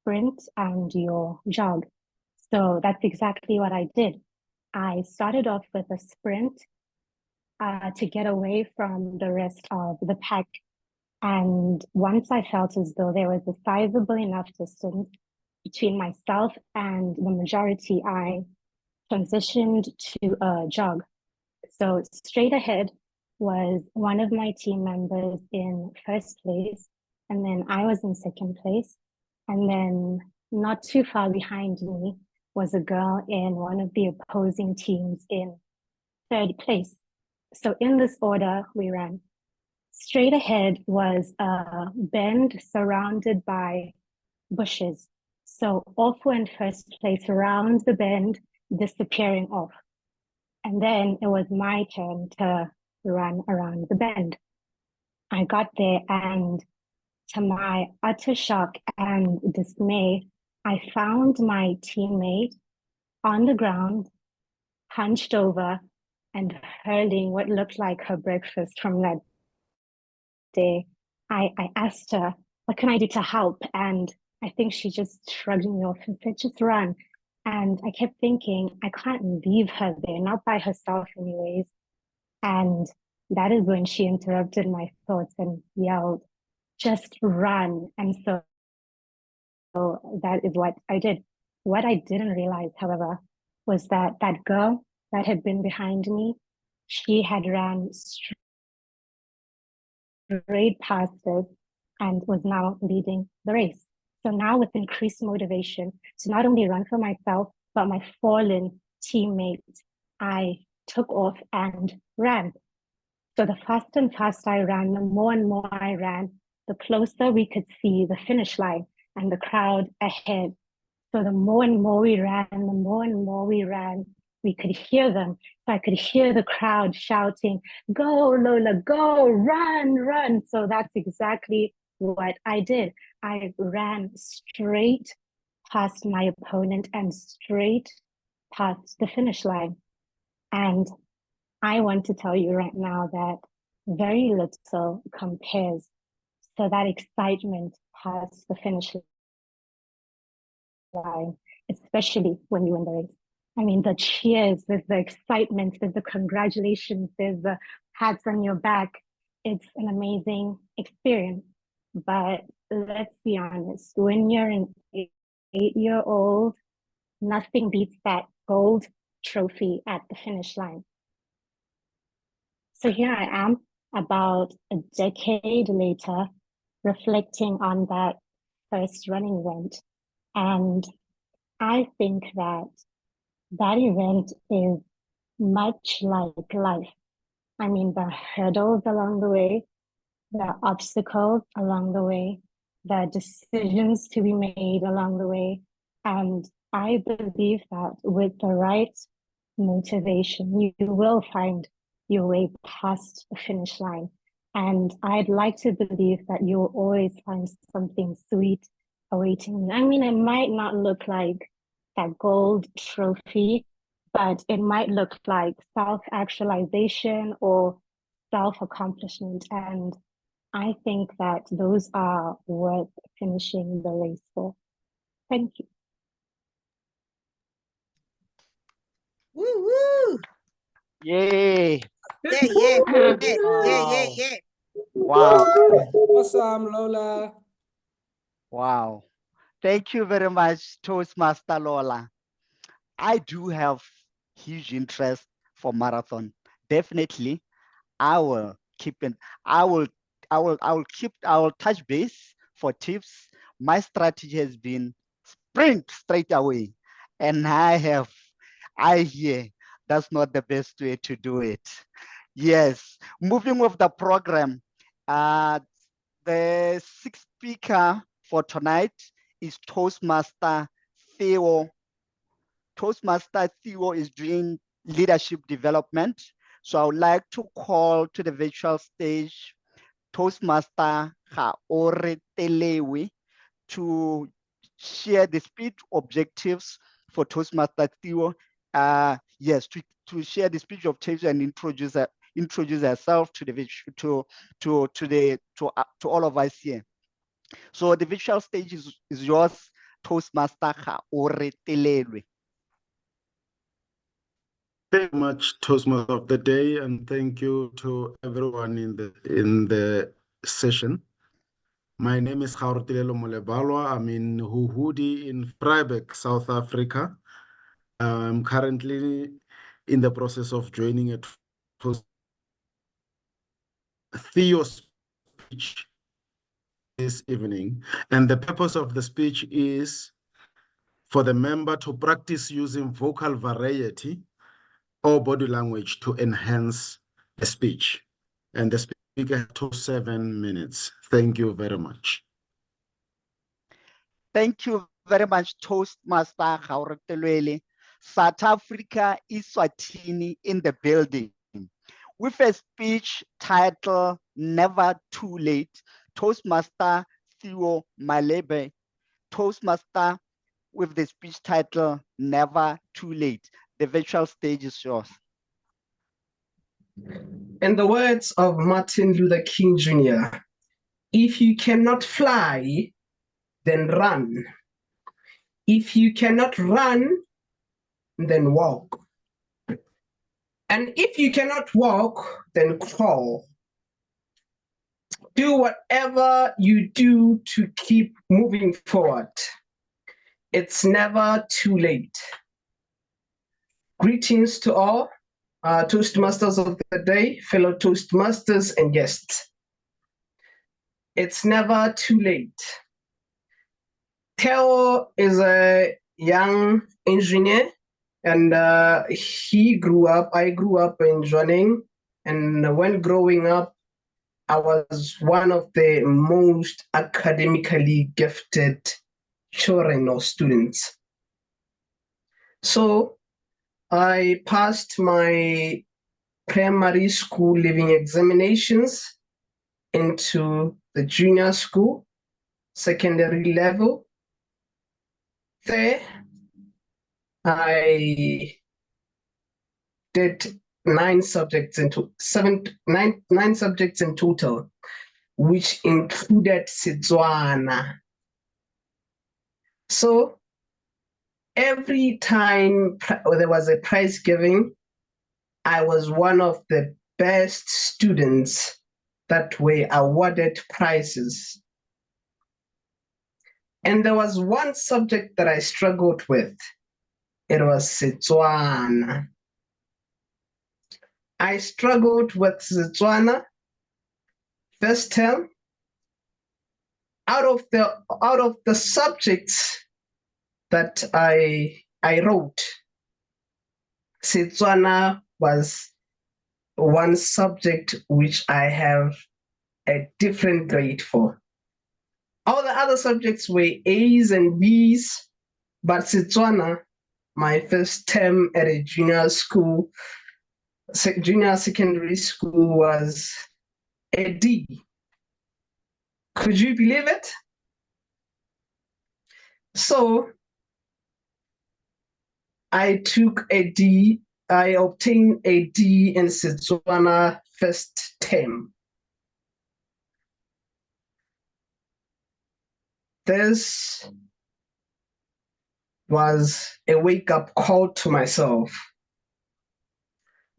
sprint and your jog. So that's exactly what I did. I started off with a sprint to get away from the rest of the pack. And once I felt as though there was a sizable enough distance between myself and the majority, I transitioned to a jog. So straight ahead was one of my team members in first place, and then I was in second place. And then not too far behind me was a girl in one of the opposing teams in third place. So in this order, we ran. Straight ahead was a bend surrounded by bushes. So off went first place around the bend, disappearing off. And then it was my turn to run around the bend. I got there, and to my utter shock and dismay, I found my teammate on the ground, hunched over and hurling what looked like her breakfast from that day. I asked her, what can I do to help? And I think she just shrugged me off and said, just run. And I kept thinking, I can't leave her there, not by herself anyways. And that is when she interrupted my thoughts and yelled, just run. And so that is what I did. What I didn't realize, however, was that that girl that had been behind me, she had ran straight past us and was now leading the race. So now with increased motivation to not only run for myself, but my fallen teammate, I took off and ran. So the faster and faster I ran, the more and more I ran, the closer we could see the finish line and the crowd ahead. So the more and more we ran, the more and more we ran, we could hear them. So I could hear the crowd shouting, "Go, Lola, go, run, run." So that's exactly what I did. I ran straight past my opponent and straight past the finish line. And I want to tell you right now that very little compares to that excitement past the finish line, especially when you win the race. I mean, the cheers, there's the excitement, there's the congratulations, there's the pats on your back. It's an amazing experience. But let's be honest, when you're an 8-year-old, nothing beats that gold trophy at the finish line. So here I am, about a decade later, reflecting on that first running event. And I think that that event is much like life. I mean, the hurdles along the way, the obstacles along the way, the decisions to be made along the way. And I believe that with the right motivation, you will find your way past the finish line. And I'd like to believe that you'll always find something sweet awaiting you. I mean, it might not look like that gold trophy, but it might look like self-actualization or self-accomplishment. And I think that those are worth finishing the race for. Thank you. Woo woo! Yay! Yeah. Wow. Awesome, Lola. Wow. Thank you very much, Toastmaster Lola. I do have huge interest for marathon. Definitely, I will keep it. I will touch base for tips. My strategy has been sprint straight away. And I hear that's not the best way to do it. Yes, moving with the program, the sixth speaker for tonight is Toastmaster Theo. Toastmaster Theo is doing leadership development. So I would like to call to the virtual stage Toastmaster Gaore Telewi to share the speech objectives for Toastmaster Theo. Yes, to share the speech objectives and introduce herself to the to all of us here. So the virtual stage is yours, Toastmaster Gaore Telewi. Very much, Toastmaster of the day, and thank you to everyone in the session. My name is Gaurtilelo Molebalwa. I'm in Huhudi in Vryburg, South Africa. I'm currently in the process of joining a Theo speech this evening, and the purpose of the speech is for the member to practice using vocal variety or body language to enhance the speech. And the speaker has 7 minutes. Thank you very much. Thank you very much, Toastmaster Gaure Telewi. South Africa is Swatini in the building. With a speech title, Never Too Late, Toastmaster Theo Malebe, Toastmaster with the speech title, Never Too Late. The virtual stage is yours. In the words of Martin Luther King Jr., if you cannot fly, then run. If you cannot run, then walk. And if you cannot walk, then crawl. Do whatever you do to keep moving forward. It's never too late. Greetings to all Toastmasters of the day, fellow Toastmasters and guests. It's never too late. Theo is a young engineer, and I grew up in Zwaneng, and when growing up, I was one of the most academically gifted children or students. So I passed my primary school leaving examinations into the junior school, secondary level. There, I did nine subjects in total, which included Setswana. So every time there was a prize giving, I was one of the best students that were awarded prizes. And there was one subject that I struggled with. It was Setswana. I struggled with Setswana first term. Out of the subjects that I wrote, Setswana was one subject which I have a different grade for. All the other subjects were A's and B's, but Setswana, my first term at a junior secondary school, was a D. Could you believe it? So I took a D. I obtained a D in Setswana first term. This was a wake-up call to myself.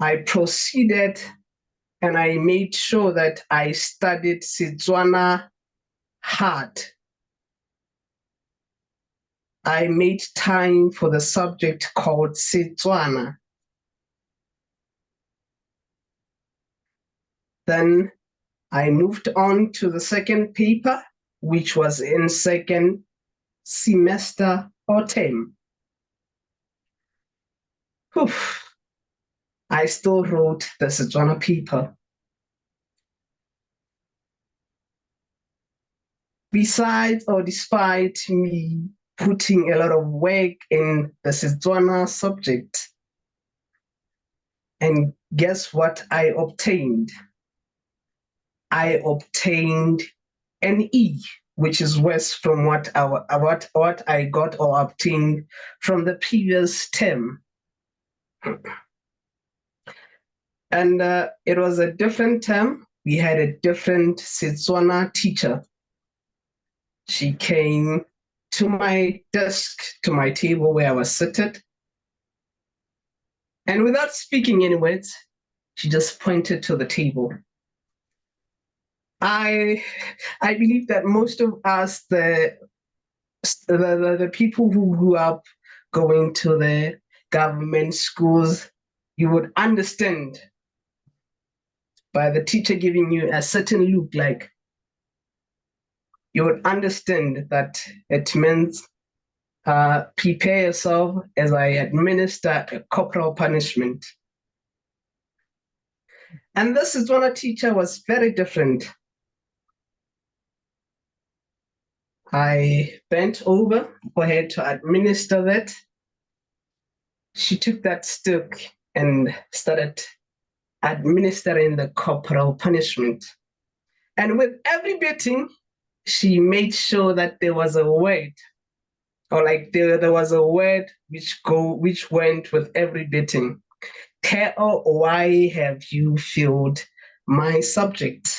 I proceeded and I made sure that I studied Setswana hard. I made time for the subject called Setswana. Then I moved on to the second paper, which was in second semester or term. I still wrote the Setswana paper. Besides or despite me putting a lot of work in the Setswana subject, and guess what I obtained? I obtained an E, which is worse from what I got or obtained from the previous term. And it was a different term. We had a different Setswana teacher. She came to my desk, to my table where I was seated. And without speaking any words, she just pointed to the table. I believe that most of us, the people who grew up going to the government schools, you would understand by the teacher giving you a certain look, like you would understand that it means prepare yourself as I administer a corporal punishment. And this is when a teacher was very different. I bent over for her to administer that. She took that stick and started administering the corporal punishment. And with every beating, she made sure that there was a word, or like there was a word which went with every beating. Tell, why have you failed my subject?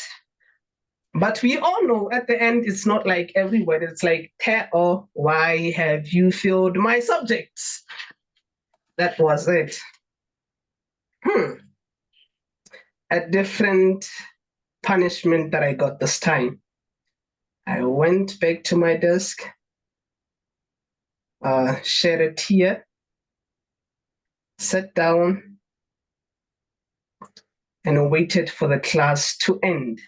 But we all know at the end, it's not like every word, it's like, tell, why have you failed my subjects? That was it. A different punishment that I got this time. I went back to my desk, shed a tear, sat down, and waited for the class to end.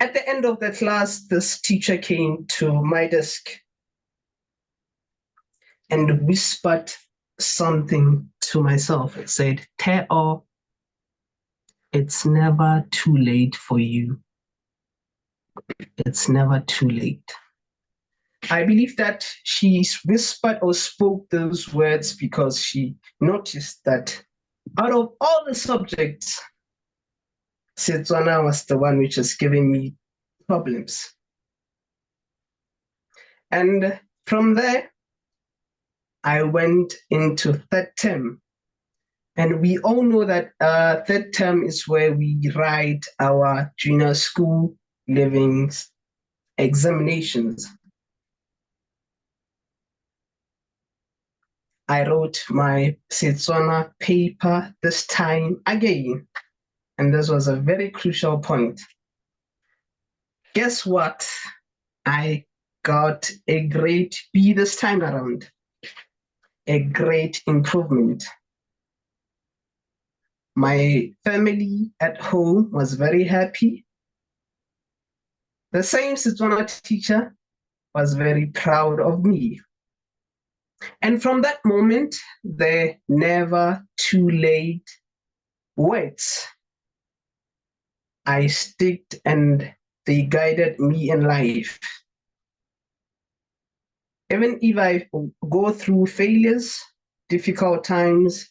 At the end of the class, this teacher came to my desk and whispered something to myself. It said, Teo, it's never too late for you. It's never too late. I believe that she whispered or spoke those words because she noticed that out of all the subjects, Setswana was the one which was giving me problems. And from there, I went into third term. And we all know that third term is where we write our junior school living examinations. I wrote my Setswana paper this time again, and this was a very crucial point. Guess what? I got a grade B this time around, a great improvement. My family at home was very happy. The same Setswana teacher was very proud of me. And from that moment, the never too late words I sticked and they guided me in life. Even if I go through failures, difficult times,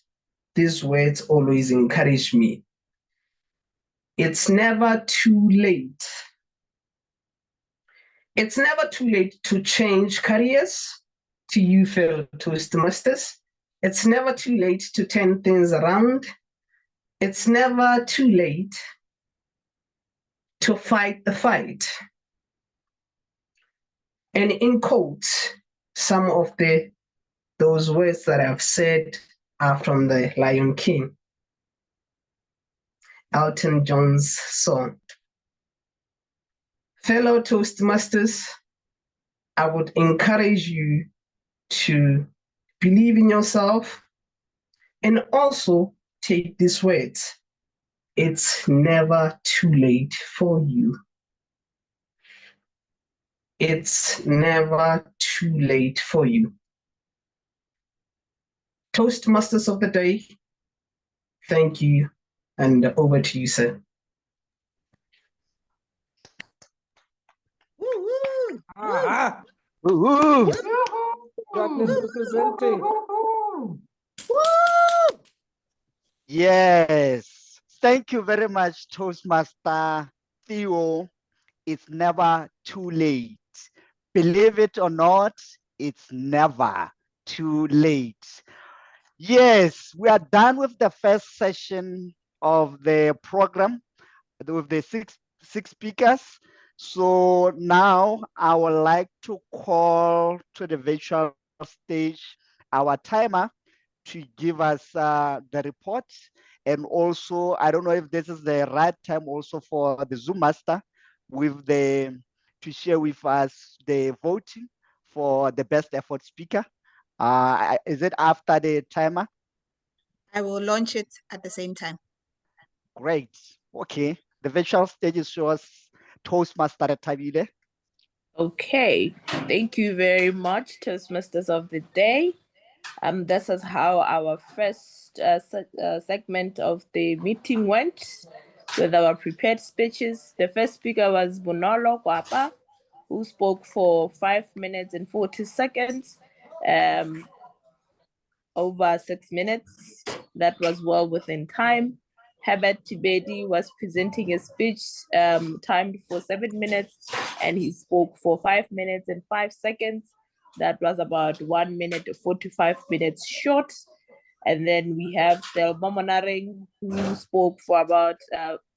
these words always encourage me. It's never too late. It's never too late to change careers. To you, fellow Toastmasters, it's never too late to turn things around. It's never too late to fight the fight. And in quotes, some of those words that I've said are from the Lion King, Elton John's song. Fellow Toastmasters, I would encourage you to believe in yourself and also take these words. It's never too late for you. It's never too late for you. Toastmasters of the day, thank you, and over to you, sir. Ah, Woo-hoo. Darkness representing. Yes. Thank you very much, Toastmaster Theo. It's never too late. Believe it or not, it's never too late. Yes, we are done with the first session of the program with the six speakers. So now I would like to call to the virtual stage our timer to give us the report. And also, I don't know if this is the right time also for the Zoom master to share with us the voting for the best effort speaker. Is it after the timer? I will launch it at the same time. Great. Okay. The virtual stage is yours, Toastmaster Tabile. Okay, thank you very much, Toastmasters of the day. This is how our first segment of the meeting went with our prepared speeches. The first speaker was Bonolo Kwapa, who spoke for 5 minutes and 40 seconds, over 6 minutes. That was well within time. Herbert Tibedi was presenting a speech timed for 7 minutes, and he spoke for 5 minutes and 5 seconds. That was about 1 minute 45 minutes short. And then we have Thelma Monaring, who spoke for about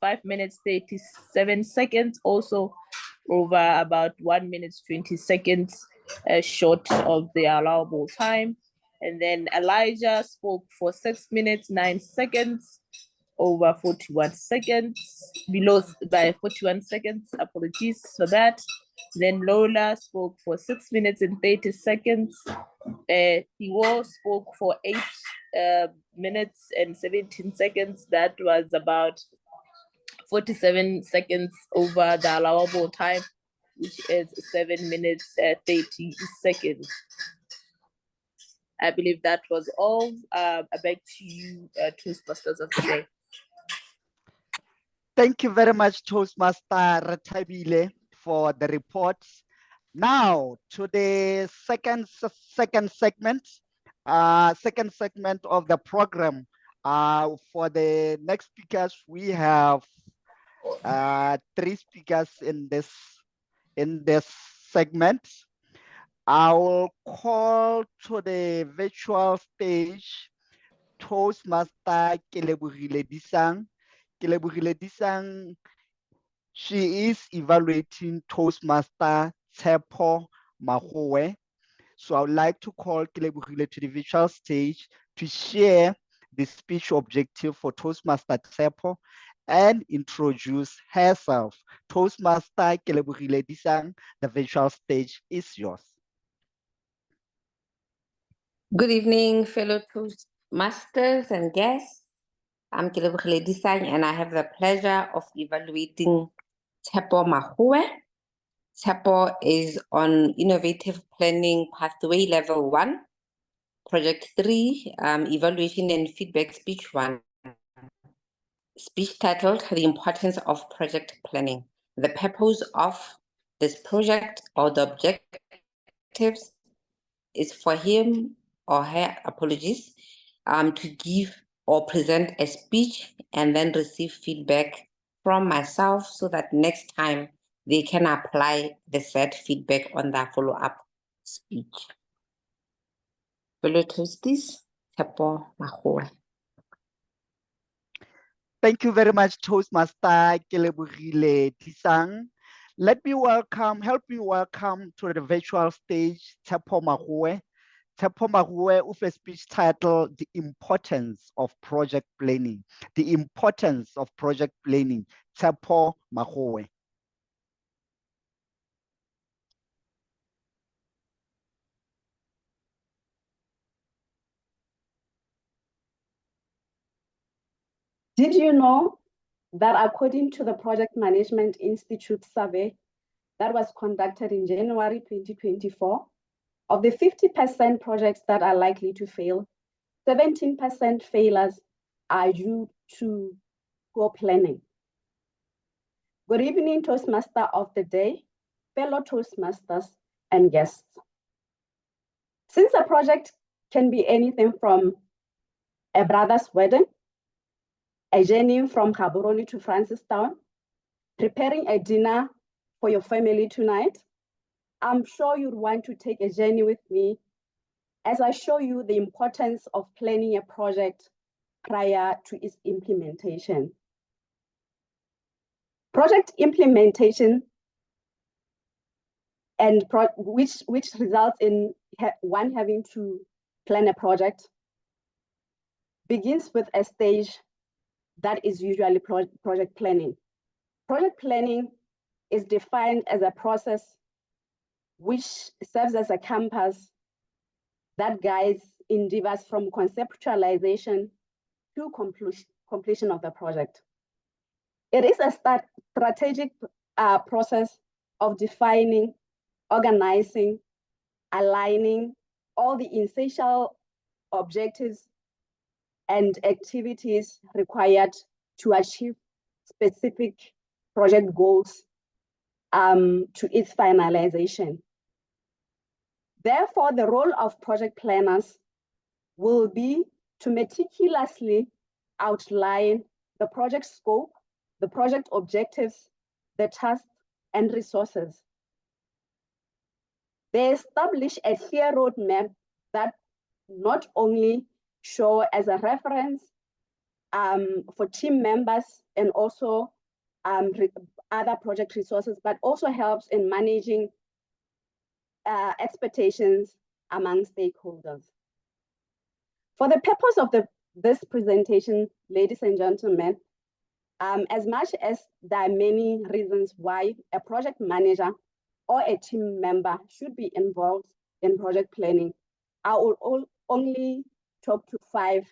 5 minutes 37 seconds, also over about 1 minute 20 seconds short of the allowable time. And then Elijah spoke for 6 minutes 9 seconds, over 41 seconds, below by 41 seconds. Apologies for that. Then Lola spoke for 6 minutes and 30 seconds. Tiwo spoke for 8 minutes and 17 seconds. That was about 47 seconds over the allowable time, which is 7 minutes 30 seconds. I believe that was all. Back to you, Toastmasters of the day. Thank you very much, Toastmaster Retabile, for the reports. Now to the second segment of the program. For the next speakers, we have 3 speakers in this segment. I will call to the virtual stage Toastmaster Kelebogile Disang. Kelebogile Disang, she is evaluating Toastmaster Tshepo Magoe. So I would like to call Kelebogile to the virtual stage to share the speech objective for Toastmaster Tshepo and introduce herself. Toastmaster Kelebogile Disang, the virtual stage is yours. Good evening, fellow Toastmasters and guests. I'm Kelebogile Disang, and I have the pleasure of evaluating Tshepo Magoe. Tshepo is on Innovative Planning Pathway Level 1, Project 3, Evaluation and Feedback Speech 1. Speech titled The Importance of Project Planning. The purpose of this project or the objectives is for him or her, apologies, to give or present a speech and then receive feedback from myself so that next time they can apply the said feedback on their follow-up speech. Fellow Toasties, Tshepo Magoe. Thank you very much, Toastmaster Kelebogile Disang. Help me welcome to the virtual stage Tshepo Magoe. Tshepo Magoe with a speech title, The Importance of Project Planning. The Importance of Project Planning. Tshepo Magoe. Did you know that according to the Project Management Institute survey that was conducted in January 2024, of the 50% projects that are likely to fail, 17% failures are due to poor planning? Good evening, Toastmaster of the day, fellow Toastmasters and guests. Since a project can be anything from a brother's wedding, a journey from Gaborone to Francistown, preparing a dinner for your family tonight, I'm sure you'd want to take a journey with me as I show you the importance of planning a project prior to its implementation. Project implementation and which results in one having to plan a project begins with a stage that is usually project planning. Project planning is defined as a process which serves as a compass that guides endeavors from conceptualization to completion of the project. It is a strategic process of defining, organizing, aligning all the essential objectives and activities required to achieve specific project goals to its finalization. Therefore, the role of project planners will be to meticulously outline the project scope, the project objectives, the tasks, and resources. They establish a clear roadmap that not only show as a reference for team members and also other project resources, but also helps in managing expectations among stakeholders. For the purpose of this presentation, ladies and gentlemen, as much as there are many reasons why a project manager or a team member should be involved in project planning, I will only talk to 5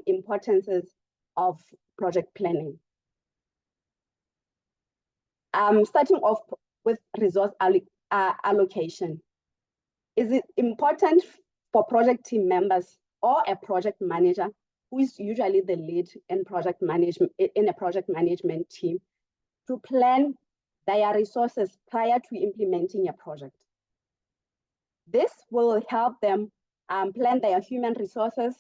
importances of project planning. Starting off with resource allocation. Is it important for project team members or a project manager, who is usually the lead in project management in a project management team, to plan their resources prior to implementing a project. This will help them plan their human resources,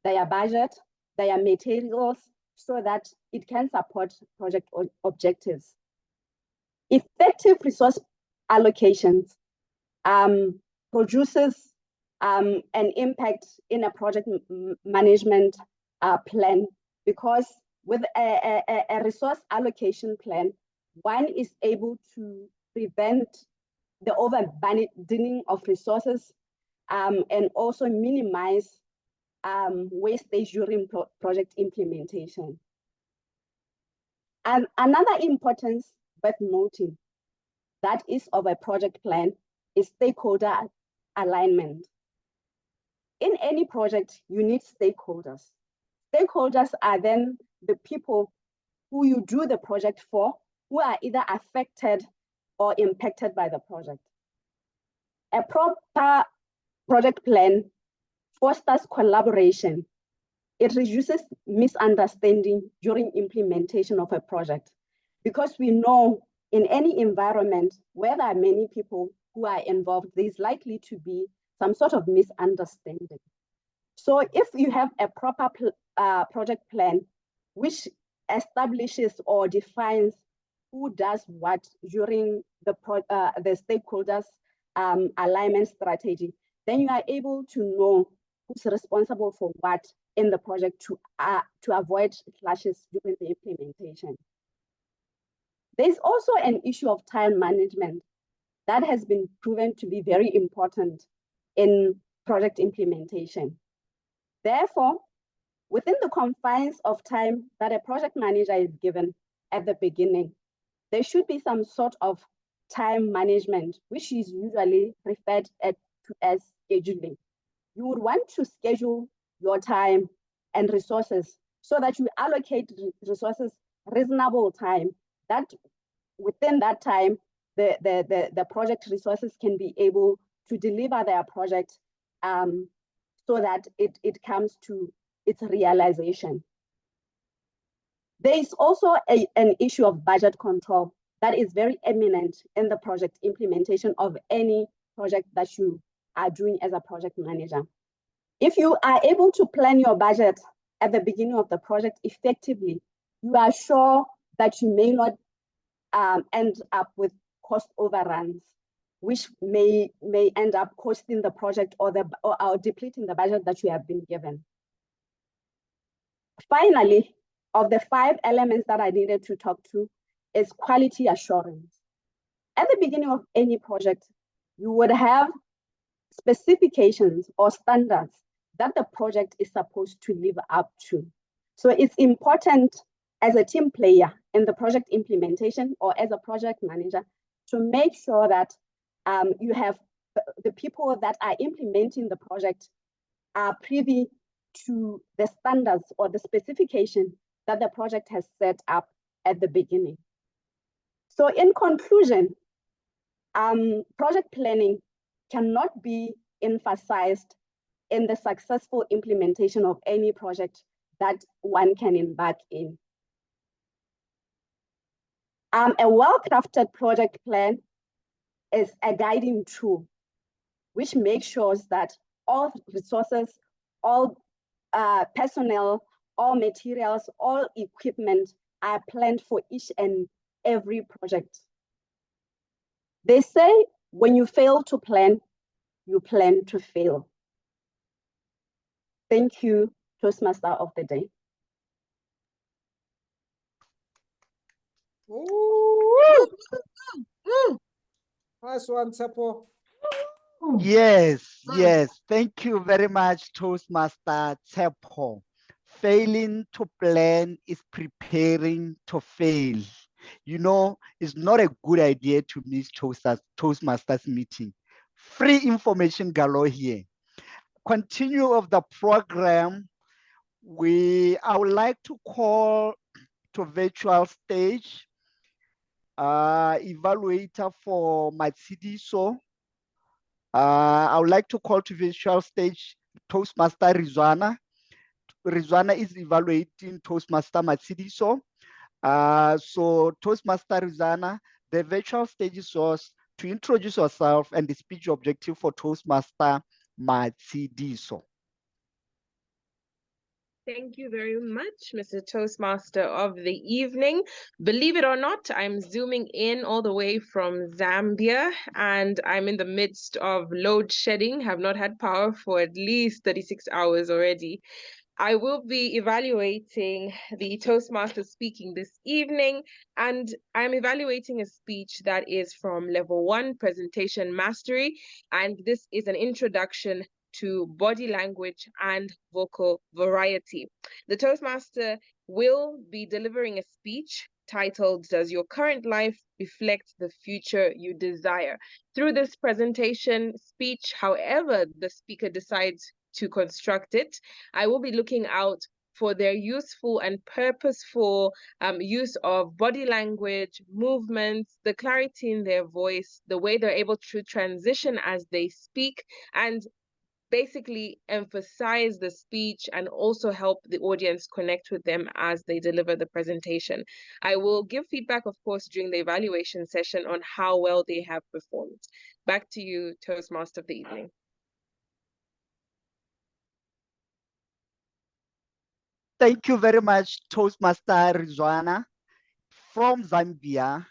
their budget, their materials, so that it can support project objectives. Effective resource allocations produces an impact in a project management plan, because with a resource allocation plan, one is able to prevent the overburdening of resources and also minimize wastage during project implementation. And another importance worth noting that is of a project plan is stakeholder alignment. In any project, you need stakeholders. Stakeholders are then the people who you do the project for, who are either affected or impacted by the project. A proper project plan fosters collaboration. It reduces misunderstanding during implementation of a project, because we know in any environment where there are many people who are involved, there's likely to be some sort of misunderstanding. So if you have a proper project plan, which establishes or defines who does what during the stakeholders alignment strategy, then you are able to know who's responsible for what in the project to avoid clashes during the implementation. There's also an issue of time management that has been proven to be very important in project implementation. Therefore, within the confines of time that a project manager is given at the beginning, there should be some sort of time management, which is usually referred to as scheduling. You would want to schedule your time and resources so that you allocate resources reasonable time, that within that time, the project resources can be able to deliver their project so that it comes to its realization. There is also an issue of budget control that is very eminent in the project implementation of any project that you are doing as a project manager. If you are able to plan your budget at the beginning of the project effectively, you are sure that you may not end up with cost overruns, which may end up costing the project or depleting the budget that you have been given. Finally, of the 5 elements that I needed to talk to is quality assurance. At the beginning of any project, you would have specifications or standards that the project is supposed to live up to. So it's important as a team player in the project implementation or as a project manager to make sure that you have the people that are implementing the project are privy to the standards or the specification that the project has set up at the beginning. So in conclusion, project planning cannot be emphasized in the successful implementation of any project that one can embark in. A well-crafted project plan is a guiding tool which makes sure that all resources, all personnel, all materials, all equipment are planned for each and every project. They say when you fail to plan, you plan to fail. Thank you, Toastmaster of the Day. Nice one, Tsepo. Yes, yes. Thank you very much, Toastmaster Tsepo. Failing to plan is preparing to fail. You know, it's not a good idea to miss Toastmasters meeting. Free information galore here. Continue of the program. I would like to call to virtual stage evaluator for Matsidiso. I would like to call to virtual stage Toastmaster Rizwana. Rizwana is evaluating Toastmaster Matsidiso. So Toastmaster Rizwana, The virtual stage is yours to introduce yourself and the speech objective for Toastmaster Matsidiso. Thank you very much, Mr. Toastmaster of the evening. Believe it or not, I'm zooming in all the way from Zambia, and I'm in the midst of load shedding, have not had power for at least 36 hours already. I will be evaluating the Toastmaster speaking this evening, and I'm evaluating a speech that is from level 1, presentation mastery, and this is an introduction to body language and vocal variety. The Toastmaster will be delivering a speech titled, "Does Your Current Life Reflect the Future You Desire?" Through this presentation speech, however the speaker decides to construct it, I will be looking out for their useful and purposeful use of body language, movements, the clarity in their voice, the way they're able to transition as they speak, and basically emphasize the speech and also help the audience connect with them as they deliver the presentation. I will give feedback, of course, during the evaluation session on how well they have performed. Back to you, Toastmaster of the evening. Thank you very much, Toastmaster Rizwana from Zambia.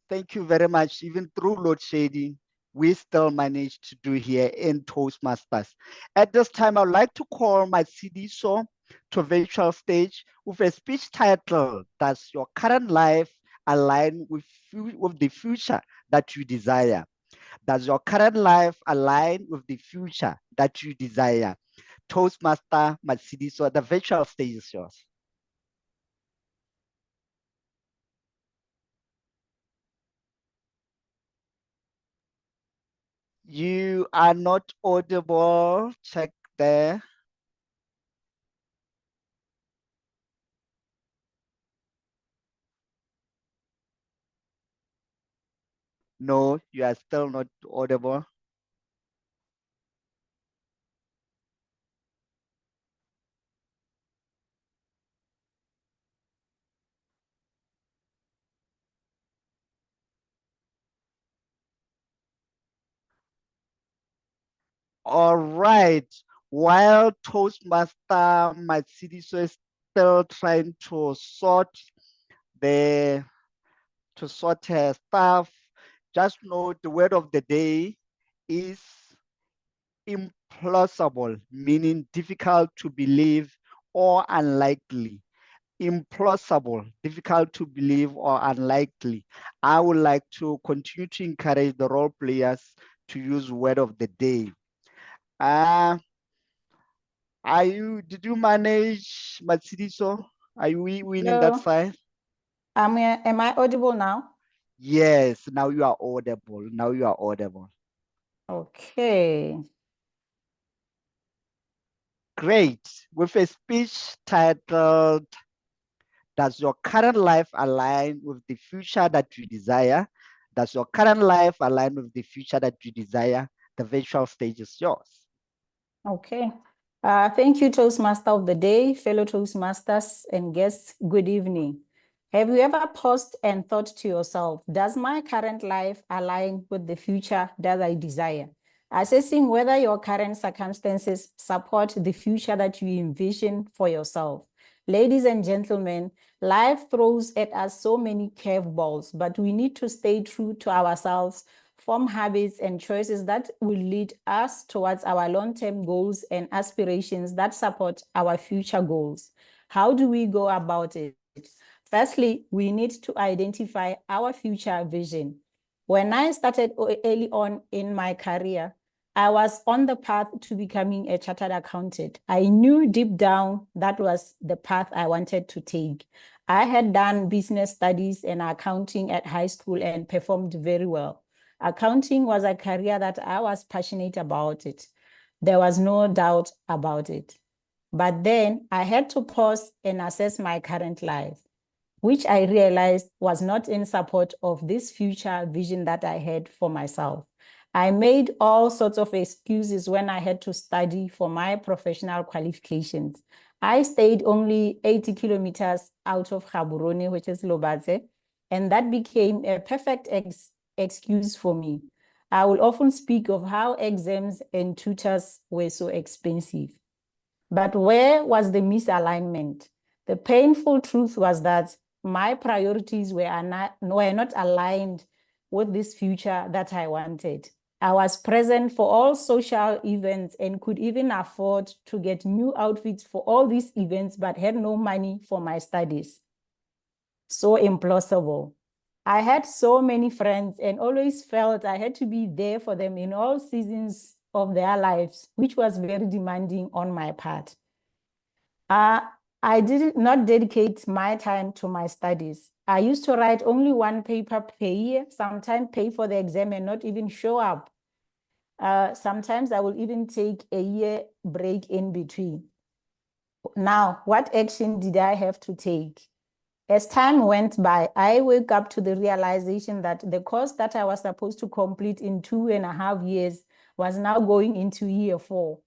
Thank you very much. Even through load shedding, we still managed to do here in Toastmasters. At this time, I would like to call my CDSO to virtual stage with a speech title, "Does Your Current Life Align with the Future That You Desire?" Does your current life align with the future that you desire? Toastmaster Matsidiso, the virtual stage is yours. You are not audible. Check there. No, you are still not audible. All right. While Toastmaster Matsidiso is still trying to sort her stuff, just know the word of the day is implausible, meaning difficult to believe or unlikely. Implausible, difficult to believe or unlikely. I would like to continue to encourage the role players to use word of the day. Did you manage, Matsidiso? Are you winning that side? Am I audible now? Yes, now you are audible. Now you are audible. Okay. Great. With a speech titled, "Does your current life align with the future that you desire?" Does your current life align with the future that you desire? The virtual stage is yours. Okay. Thank you, Toastmaster of the day, fellow Toastmasters and guests. Good evening. Have you ever paused and thought to yourself, does my current life align with the future that I desire? Assessing whether your current circumstances support the future that you envision for yourself. Ladies and gentlemen, life throws at us so many curveballs, but we need to stay true to ourselves, form habits and choices that will lead us towards our long-term goals and aspirations that support our future goals. How do we go about it? Firstly, we need to identify our future vision. When I started early on in my career, I was on the path to becoming a chartered accountant. I knew deep down that was the path I wanted to take. I had done business studies and accounting at high school and performed very well. Accounting was a career that I was passionate about it. There was no doubt about it. But then I had to pause and assess my current life, which I realized was not in support of this future vision that I had for myself. I made all sorts of excuses when I had to study for my professional qualifications. I stayed only 80 kilometers out of Gaborone, which is Lobatse, and that became a perfect excuse for me. I will often speak of how exams and tutors were so expensive. But where was the misalignment? The painful truth was that my priorities were not aligned with this future that I wanted. I was present for all social events and could even afford to get new outfits for all these events, but had no money for my studies. So implausible. I had so many friends and always felt I had to be there for them in all seasons of their lives, which was very demanding on my part. I did not dedicate my time to my studies. I used to write only one paper per year, sometimes pay for the exam and not even show up. Sometimes I will even take a year break in between. Now, what action did I have to take? As time went by, I woke up to the realization that the course that I was supposed to complete in 2.5 years was now going into year 4.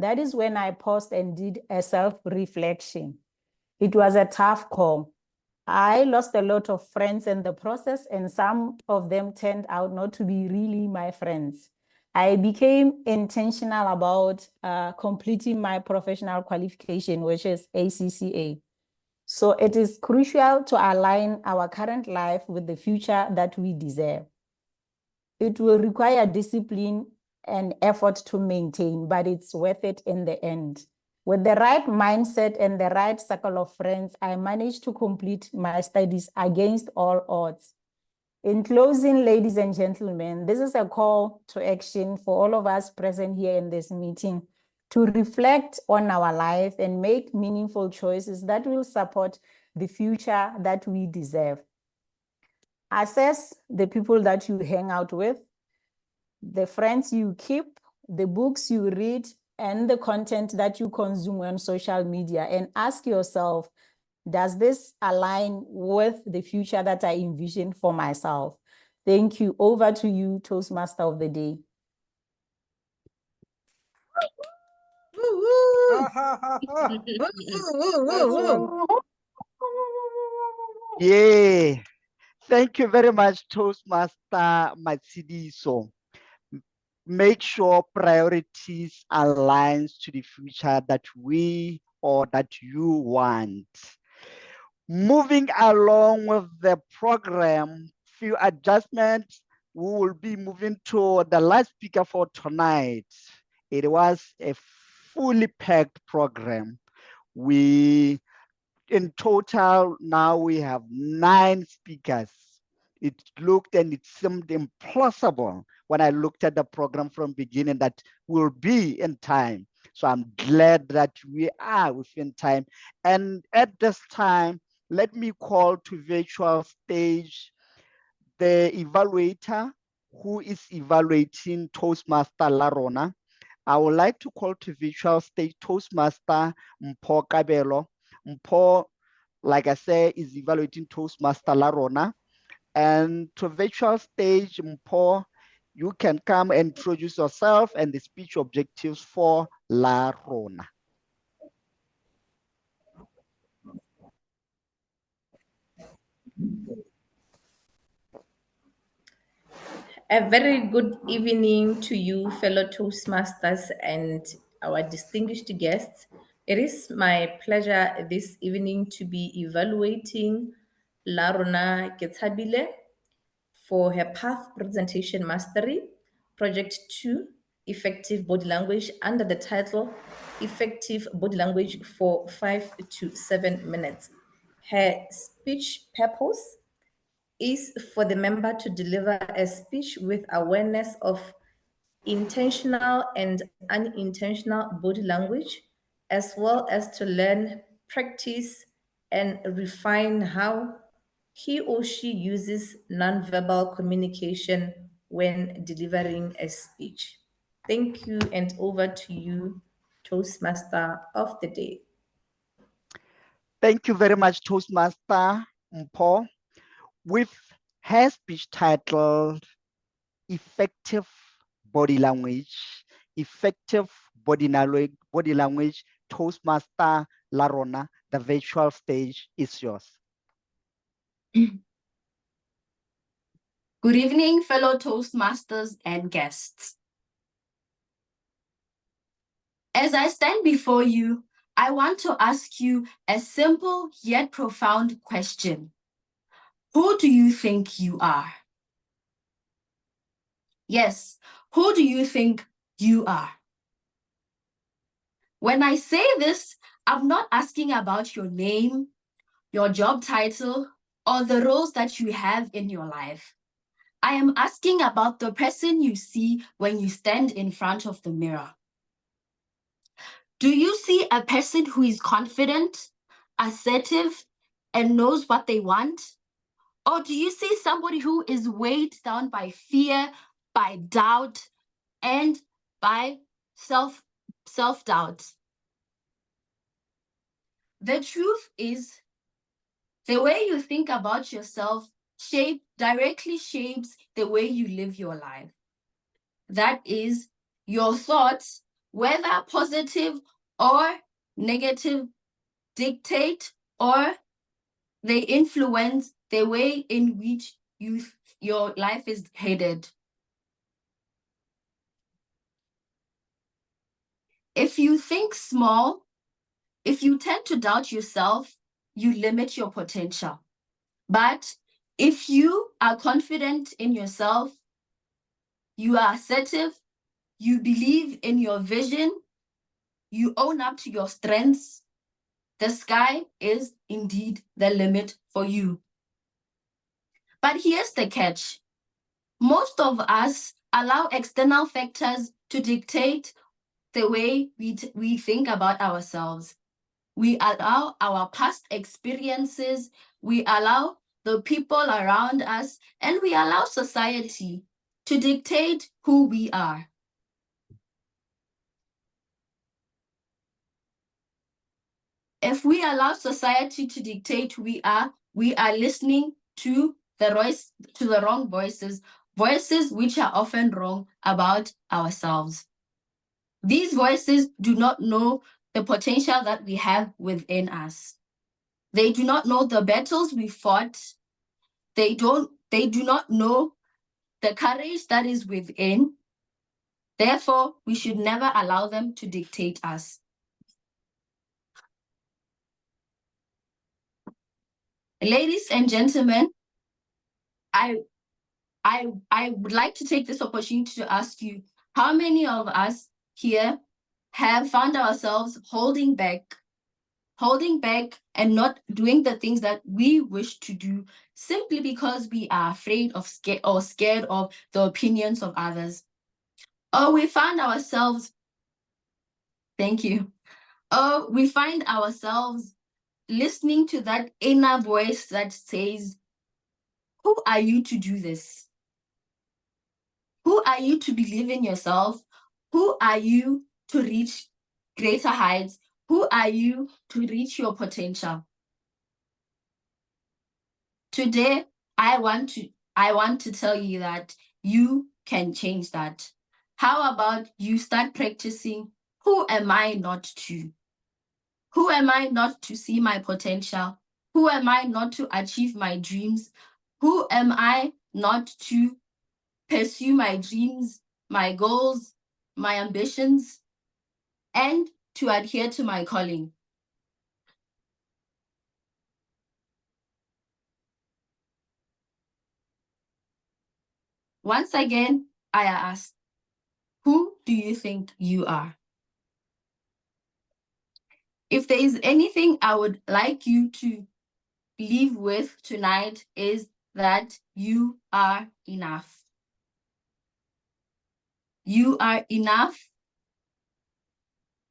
That is when I paused and did a self-reflection. It was a tough call. I lost a lot of friends in the process, and some of them turned out not to be really my friends. I became intentional about completing my professional qualification, which is ACCA. So it is crucial to align our current life with the future that we deserve. It will require discipline and effort to maintain, but it's worth it in the end. With the right mindset and the right circle of friends, I managed to complete my studies against all odds. In closing, ladies and gentlemen, this is a call to action for all of us present here in this meeting to reflect on our life and make meaningful choices that will support the future that we deserve. Assess the people that you hang out with, the friends you keep, the books you read, and the content that you consume on social media, and ask yourself, does this align with the future that I envision for myself? Thank you. Over to you, Toastmaster of the Day. Yeah. Thank you very much, Toastmaster Matsidiso. Make sure priorities aligns to the future that we or that you want. Moving along with the program, few adjustments. We will be moving to the last speaker for tonight. It was a fully packed program. In total, now we have 9 speakers. It looked and it seemed impossible when I looked at the program from beginning that we'll be in time. So I'm glad that we are within time. And at this time, let me call to virtual stage the evaluator who is evaluating Toastmaster Larona. I would like to call to virtual stage Toastmaster Mpho Kabelo. Mpho, like I said, is evaluating Toastmaster Larona. And to virtual stage, Mpho, you can come and introduce yourself and the speech objectives for Larona. A very good evening to you, fellow Toastmasters and our distinguished guests. It is my pleasure this evening to be evaluating Larona Ketabile for her Path Presentation Mastery, Project 2, Effective Body Language, under the title Effective Body Language for 5 to 7 minutes. Her speech purpose is for the member to deliver a speech with awareness of intentional and unintentional body language, as well as to learn, practice, and refine how he or she uses nonverbal communication when delivering a speech. Thank you, and over to you, Toastmaster of the Day. Thank you very much, Toastmaster Mpho. With her speech titled Effective Body Language, Effective Body Language, Toastmaster Larona, the virtual stage is yours. Good evening, fellow Toastmasters and guests. As I stand before you, I want to ask you a simple yet profound question. Who do you think you are? Yes, who do you think you are? When I say this, I'm not asking about your name, your job title, or the roles that you have in your life. I am asking about the person you see when you stand in front of the mirror. Do you see a person who is confident, assertive, and knows what they want? Or do you see somebody who is weighed down by fear, by doubt, and by self-doubt? The truth is, the way you think about yourself directly shapes the way you live your life. That is, your thoughts, whether positive or negative, dictate or they influence the way in which your life is headed. If you think small, if you tend to doubt yourself, you limit your potential. But if you are confident in yourself, you are assertive, you believe in your vision, you own up to your strengths, the sky is indeed the limit for you. But here's the catch. Most of us allow external factors to dictate the way we think about ourselves. We allow our past experiences, we allow the people around us, and we allow society to dictate who we are. If we allow society to dictate who we are listening to the wrong voices which are often wrong about ourselves. These voices do not know the potential that we have within us. They do not know the battles we fought. They do not know the courage that is within. Therefore, we should never allow them to dictate us. Ladies and gentlemen, I would like to take this opportunity to ask you, how many of us here have found ourselves holding back and not doing the things that we wish to do simply because we are afraid of scared of the opinions of others? Or we find ourselves, thank you, or we find ourselves listening to that inner voice that says, who are you to do this? Who are you to believe in yourself? Who are you to reach greater heights? Who are you to reach your potential? Today, I want to tell you that you can change that. How about you start practicing, who am I not to? Who am I not to see my potential? Who am I not to achieve my dreams? Who am I not to pursue my dreams, my goals, my ambitions, and to adhere to my calling? Once again, I ask, who do you think you are? If there is anything I would like you to leave with tonight, is that you are enough. You are enough.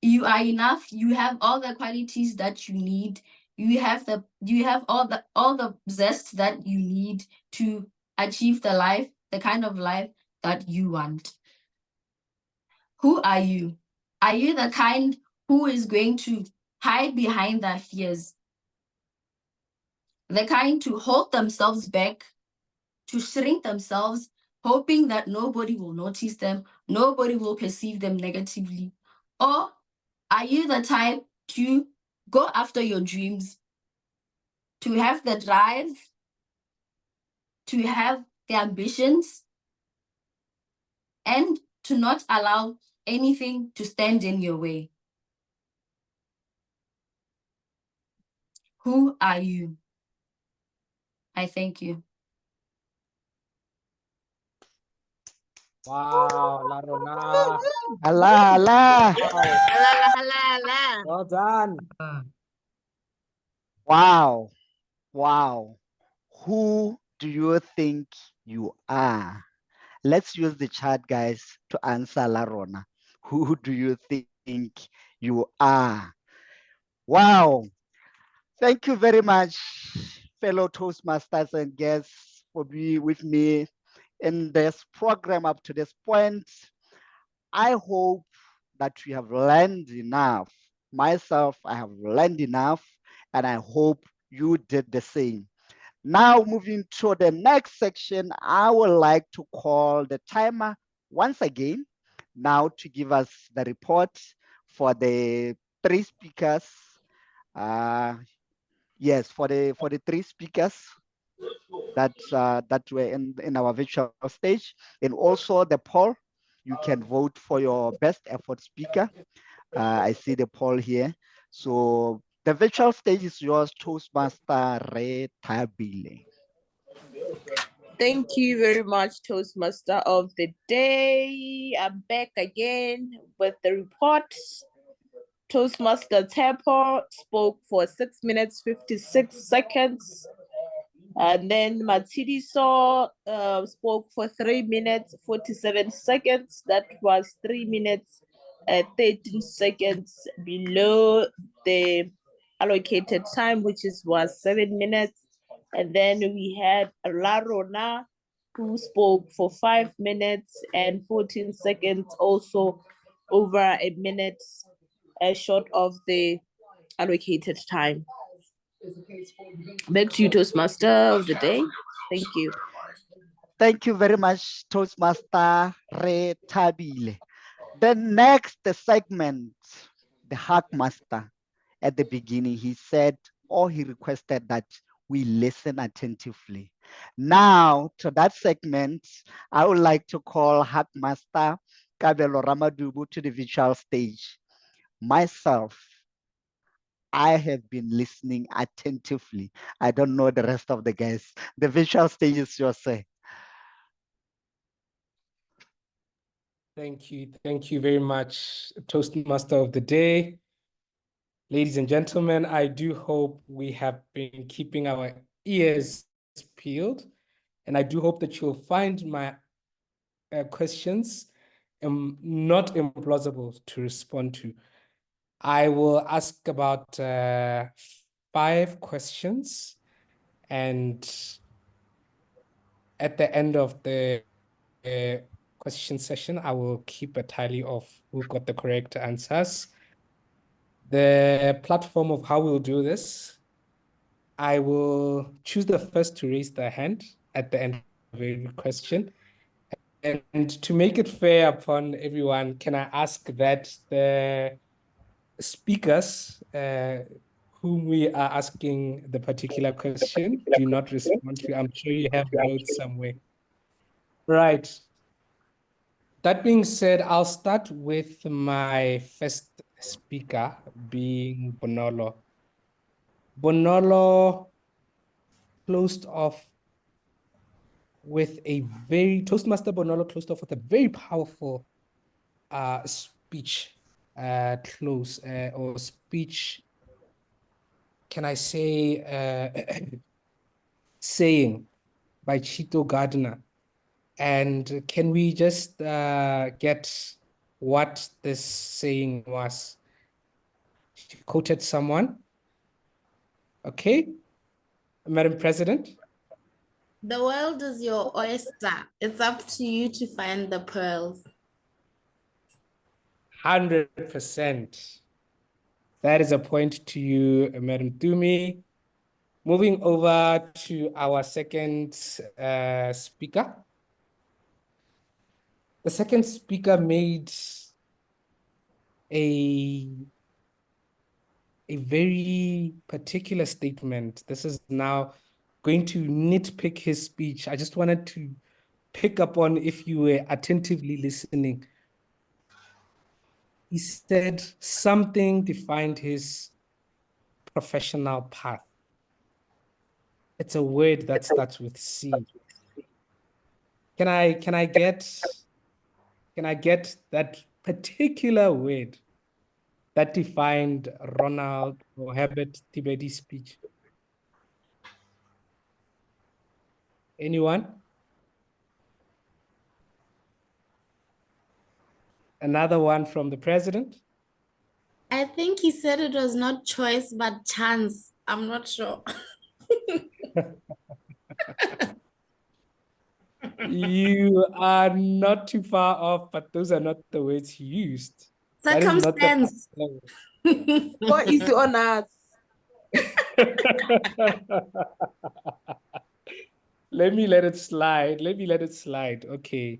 You are enough. You have all the qualities that you need. You have all the zest that you need to achieve the kind of life that you want. Who are you? Are you the kind who is going to hide behind their fears? The kind to hold themselves back, to shrink themselves, hoping that nobody will notice them, nobody will perceive them negatively? Or are you the type to go after your dreams, to have the drive, to have their ambitions, and to not allow anything to stand in your way. Who are you? I thank you. Wow, La Rona. Allah, Allah. Wow. Well done. Wow. Wow. Who do you think you are? Let's use the chat, guys, to answer Larona. Who do you think you are? Wow. Thank you very much, fellow Toastmasters and guests, for being with me in this program up to this point. I hope that we have learned enough. Myself, I have learned enough, and I hope you did the same. Now, moving to the next section, I would like to call the timer once again, now to give us the report for the three speakers. Yes, for the three speakers that were in our virtual stage, and also the poll. You can vote for your best effort speaker. I see the poll here. So the virtual stage is yours, Toastmaster Re Tabile. Thank you very much, Toastmaster of the day. I'm back again with the report. Toastmaster Tepo spoke for 6 minutes, 56 seconds. And then Matsidiso spoke for 3 minutes, 47 seconds. That was 3 minutes, 13 seconds below the allocated time, which was 7 minutes. And then we had La Rona, who spoke for 5 minutes and 14 seconds, also over a minute short of the allocated time. Back to you, Toastmaster of the day. Thank you. Thank you very much, Toastmaster Re Tabile. The next segment, the Hackmaster, at the beginning, he said, or he requested that we listen attentively. Now, to that segment, I would like to call Hackmaster Kabelo Ramadubu to the virtual stage. Myself, I have been listening attentively. I don't know the rest of the guys. The virtual stage is yours, sir. Thank you. Thank you very much, Toastmaster of the day. Ladies and gentlemen, I do hope we have been keeping our ears peeled, and I do hope that you'll find my questions not implausible to respond to. I will ask about 5 questions, and at the end of the question session, I will keep a tally of who got the correct answers. The platform of how we'll do this, I will choose the first to raise their hand at the end of every question. And to make it fair upon everyone, can I ask that the speakers whom we are asking the particular question do not respond to? I'm sure you have notes somewhere. Right. That being said, I'll start with my first speaker being Bonolo. Bonolo closed off with a Toastmaster Bonolo closed off with a very powerful speech close or speech, can I say, saying by Chito Gardner. And can we just get what this saying was? She quoted someone. Okay, Madam President. The world is your oyster. It's up to you to find the pearls. 100%. That is a point to you, Madam Dumi. Moving over to our second speaker. The second speaker made a very particular statement. This is now going to nitpick his speech. I just wanted to pick up on if you were attentively listening. He said something defined his professional path. It's a word that starts with C. Can I get that particular word that defined Ronald or Herbert Tibedi's speech? Anyone? Another one from the president? I think he said it was not choice, but chance. I'm not sure. You are not too far off, but those are not the words he used. That is not the Circumstance. What is on us? Let me let it slide. Let me let it slide. Okay.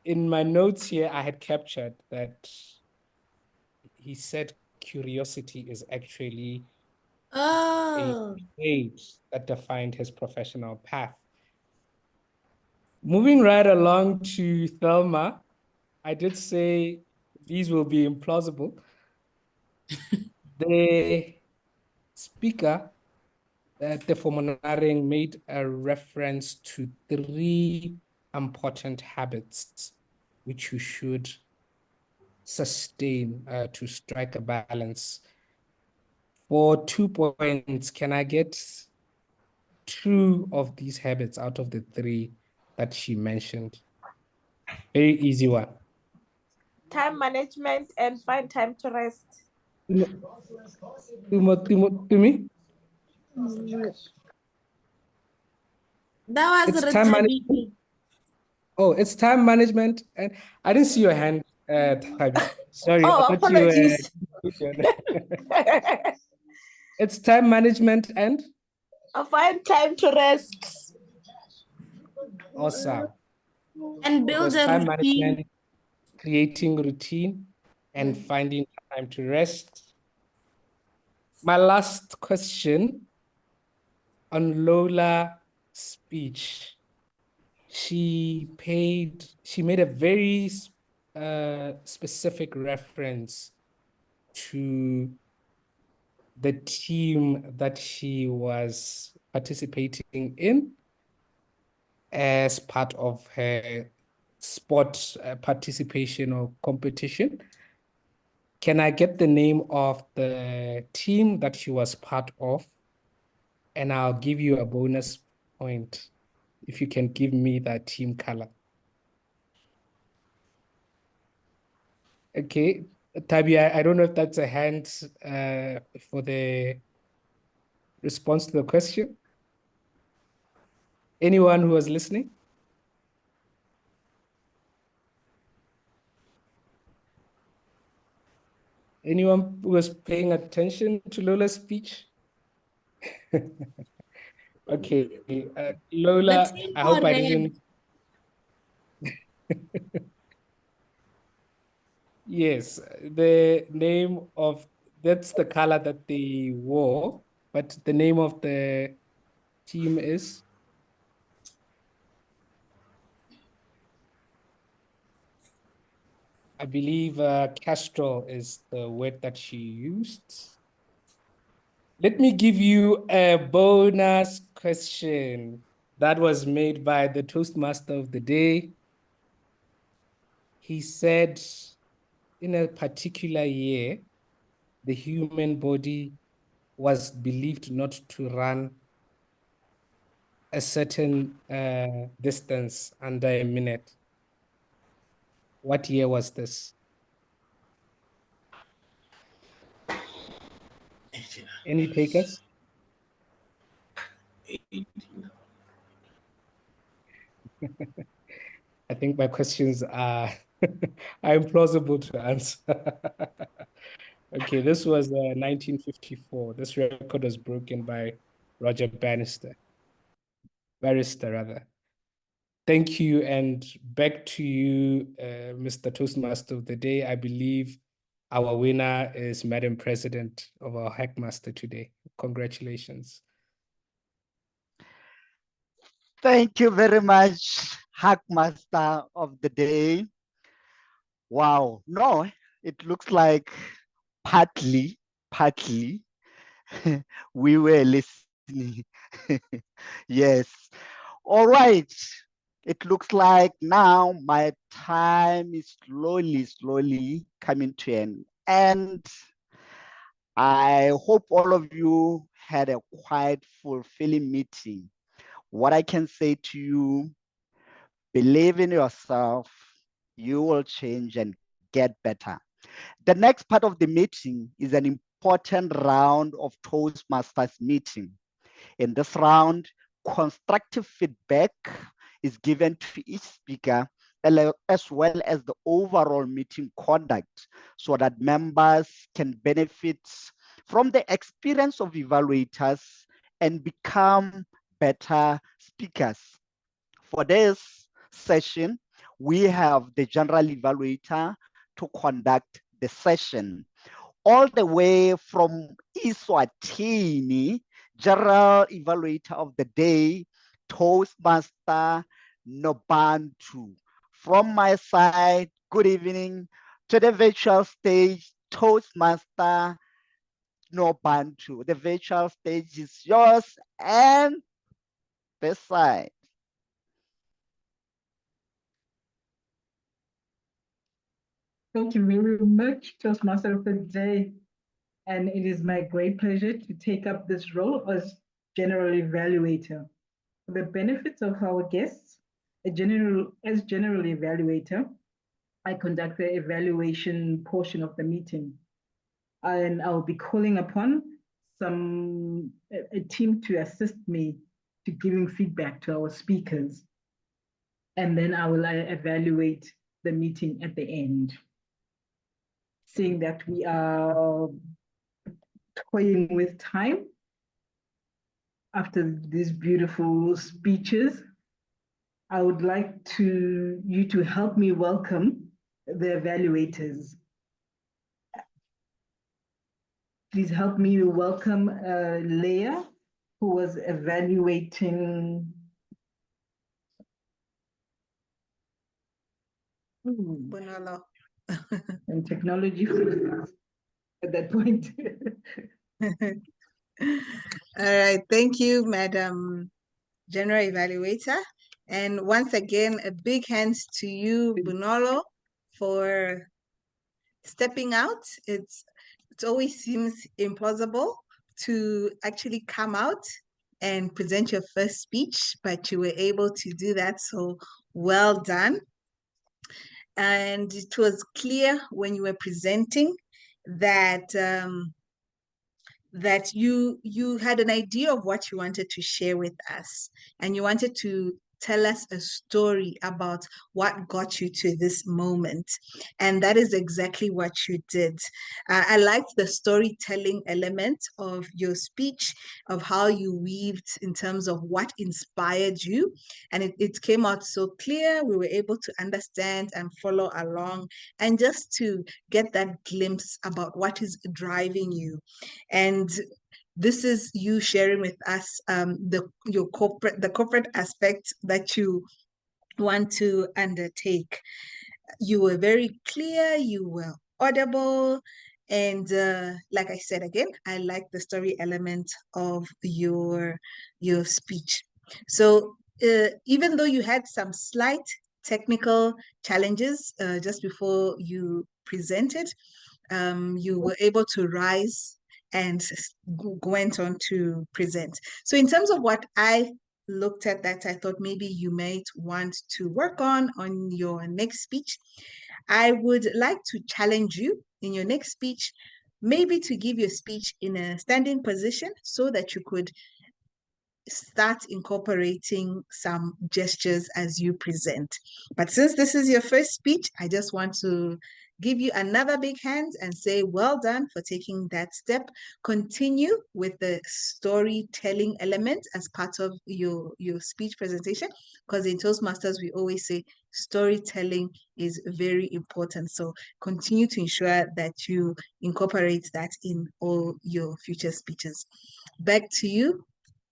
In my notes here, I had captured that he said curiosity is actually a trait that defined his professional path. Moving right along to Thelma, I did say these will be implausible. The speaker, Tefomonaring, made a reference to 3 important habits which you should sustain to strike a balance. For 2 points, can I get 2 of these habits out of the 3 that she mentioned? Very easy one. Time management and find time to rest. To me? That was It's time management. Oh, it's time management. And I didn't see your hand, Tabi. Sorry, I Oh, thought you were. apologies. It's time management and? I find time to rest. Awesome. And build Because a time routine. management, creating routine, and finding time to rest. My last question on Lola's speech. She made a very specific reference to the team that she was participating in as part of her sport participation or competition. Can I get the name of the team that she was part of? And I'll give you a bonus point if you can give me that team color. Okay, Tabi, I don't know if that's a hand for the response to the question. Anyone who was listening? Anyone who was paying attention to Lola's speech? Okay, Lola, I hope I didn't. Yes, the name of, that's the color that they wore, but the name of the team is? I believe Castro is the word that she used. Let me give you a bonus question that was made by the Toastmaster of the day. He said, in a particular year, the human body was believed not to run a certain distance under a minute. What year was this? Any takers? I think my questions are implausible to answer. Okay, this was 1954. This record was broken by Roger Bannister. Barrister, rather. Thank you, and back to you, Mr. Toastmaster of the day. I believe our winner is Madam President of our Hackmaster today. Congratulations. Thank you very much, Hackmaster of the day. Wow, no, it looks like partly we were listening. Yes. All right. It looks like now my time is slowly coming to an end. I hope all of you had a quite fulfilling meeting. What I can say to you, believe in yourself, you will change and get better. The next part of the meeting is an important round of Toastmasters meeting. In this round, constructive feedback is given to each speaker as well as the overall meeting conduct so that members can benefit from the experience of evaluators and become better speakers. For this session, we have the general evaluator to conduct the session. All the way from Iswatini, general evaluator of the day, Toastmaster Nobantu. From my side, good evening to the virtual stage, Toastmaster Nobantu. The virtual stage is yours and this side. Thank you very much, Toastmaster of the day. And it is my great pleasure to take up this role as general evaluator. For the benefits of our guests, as general evaluator, I conduct the evaluation portion of the meeting. And I'll be calling upon a team to assist me to giving feedback to our speakers. And then I will evaluate the meeting at the end. Seeing that we are toying with time after these beautiful speeches, I would like you to help me welcome the evaluators. Please help me welcome Leah, who was evaluating Bonolo. and technology at that point. All right, thank you, Madam General Evaluator. And once again, a big hands to you, Bonolo, for stepping out. It always seems impossible to actually come out and present your first speech, but you were able to do that, so well done. And it was clear when you were presenting that that you had an idea of what you wanted to share with us, and you wanted to tell us a story about what got you to this moment. And that is exactly what you did. I liked the storytelling element of your speech, of how you weaved in terms of what inspired you. And it came out so clear. We were able to understand and follow along, and just to get that glimpse about what is driving you. And this is you sharing with us the corporate aspect that you want to undertake. You were very clear, you were audible, and like I said again, I like the story element of your speech. So even though you had some slight technical challenges just before you presented, you were able to rise and went on to present. So in terms of what I looked at, that I thought maybe you might want to work on your next speech, I would like to challenge you in your next speech, maybe to give your speech in a standing position so that you could start incorporating some gestures as you present. But since this is your first speech, I just want to give you another big hand and say well done for taking that step. Continue with the storytelling element as part of your speech presentation, because in Toastmasters, we always say storytelling is very important. So continue to ensure that you incorporate that in all your future speeches. Back to you,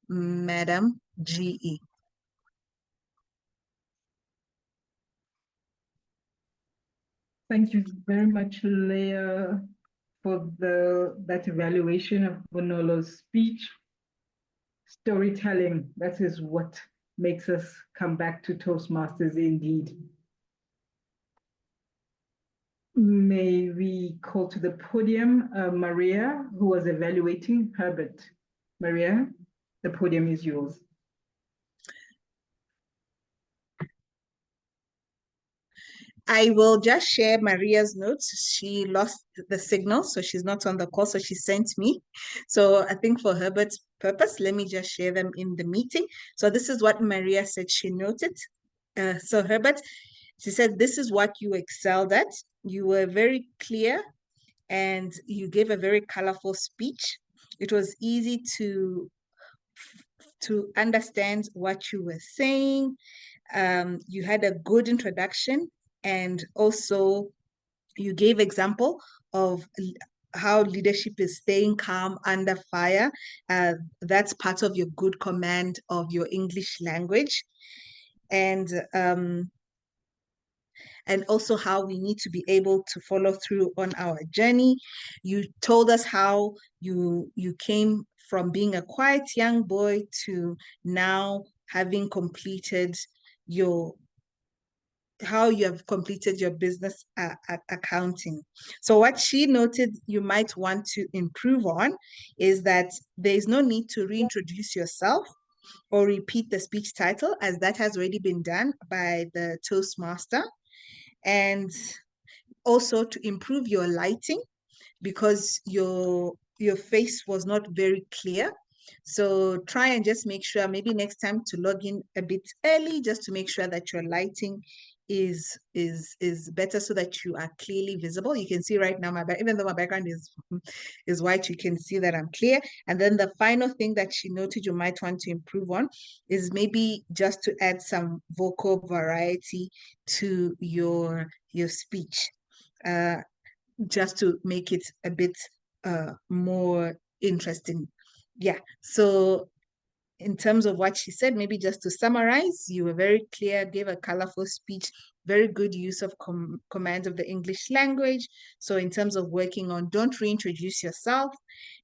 Madam GE. Thank you very much, Leah, for that evaluation of Bonolo's speech. Storytelling, that is what makes us come back to Toastmasters indeed. May we call to the podium Maria, who was evaluating Herbert. Maria, the podium is yours. I will just share Maria's notes. She lost the signal, so she's not on the call, so she sent me. So I think for Herbert's purpose, let me just share them in the meeting. So this is what Maria said she noted. So Herbert, she said, this is what you excelled at. You were very clear and you gave a very colorful speech. It was easy to understand what you were saying. You had a good introduction, and also you gave example of how leadership is staying calm under fire. That's part of your good command of your English language. And also how we need to be able to follow through on our journey. You told us how you came from being a quiet young boy to now having completed how you have completed your business accounting. So what she noted you might want to improve on is that there is no need to reintroduce yourself or repeat the speech title, as that has already been done by the Toastmaster. And also to improve your lighting, because your face was not very clear. So try and just make sure, maybe next time, to log in a bit early, just to make sure that your lighting is better, so that you are clearly visible. You can see right now even though my background is white, you can see that I'm clear. And then the final thing that she noted you might want to improve on is maybe just to add some vocal variety to your speech, just to make it a bit more interesting. Yeah, so in terms of what she said, maybe just to summarize, you were very clear, gave a colorful speech, very good use of command of the English language. So in terms of working on, don't reintroduce yourself,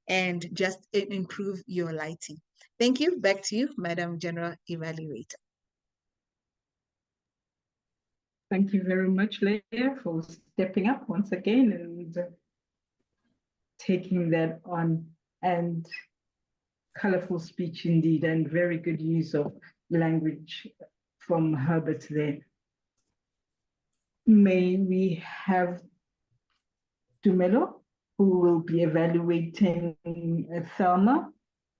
and just improve your lighting. Thank you. Back to you, Madam General Evaluator. Thank you very much, Leah, for stepping up once again and taking that on. And colorful speech indeed, and very good use of language from Herbert there. May we have Dumelo, who will be evaluating Thelma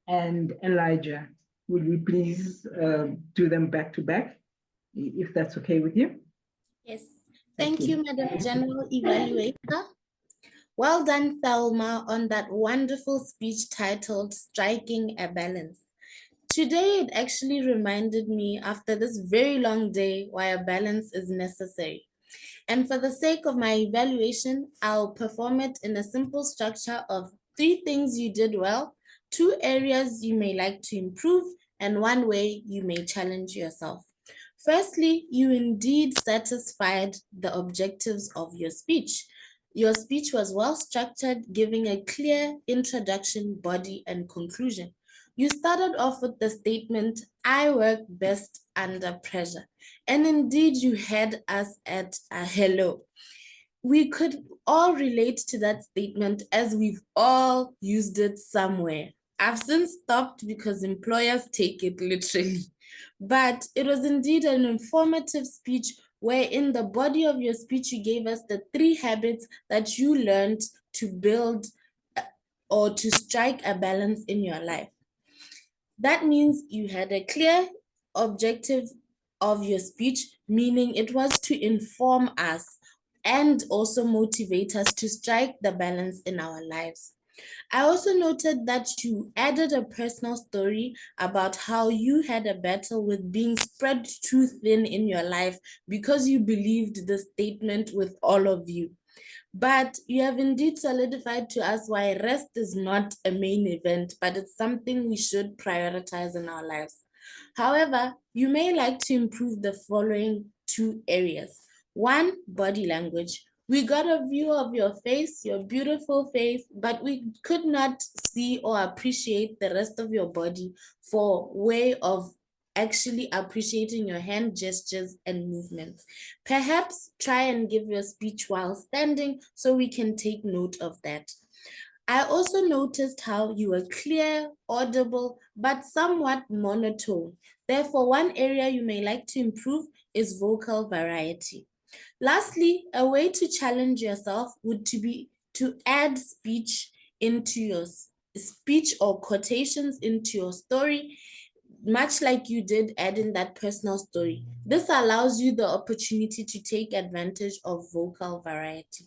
and Elijah. Would we please do them back to back, if that's okay with you? Yes. Thank you, Madam General Evaluator. Well done, Thelma, on that wonderful speech titled Striking a Balance. Today, it actually reminded me, after this very long day, why a balance is necessary. And for the sake of my evaluation, I'll perform it in a simple structure of 3 things you did well, 2 areas you may like to improve, and 1 way you may challenge yourself. Firstly, you indeed satisfied the objectives of your speech. Your speech was well structured, giving a clear introduction, body, and conclusion. You started off with the statement, I work best under pressure. And indeed, you had us at a hello. We could all relate to that statement, as we've all used it somewhere. I've since stopped because employers take it literally. But it was indeed an informative speech, where in the body of your speech, you gave us the 3 habits that you learned to build or to strike a balance in your life. That means you had a clear objective of your speech, meaning it was to inform us and also motivate us to strike the balance in our lives. I also noted that you added a personal story about how you had a battle with being spread too thin in your life because you believed the statement with all of you. But you have indeed solidified to us why rest is not a main event, but it's something we should prioritize in our lives. However, you may like to improve the following 2 areas. 1, body language. We got a view of your face, your beautiful face, but we could not see or appreciate the rest of your body for way of actually appreciating your hand gestures and movements. Perhaps try and give your speech while standing so we can take note of that. I also noticed how you were clear, audible, but somewhat monotone. Therefore, one area you may like to improve is vocal variety. Lastly, a way to challenge yourself would be to add speech into your speech or quotations into your story, much like you did adding that personal story. This allows you the opportunity to take advantage of vocal variety.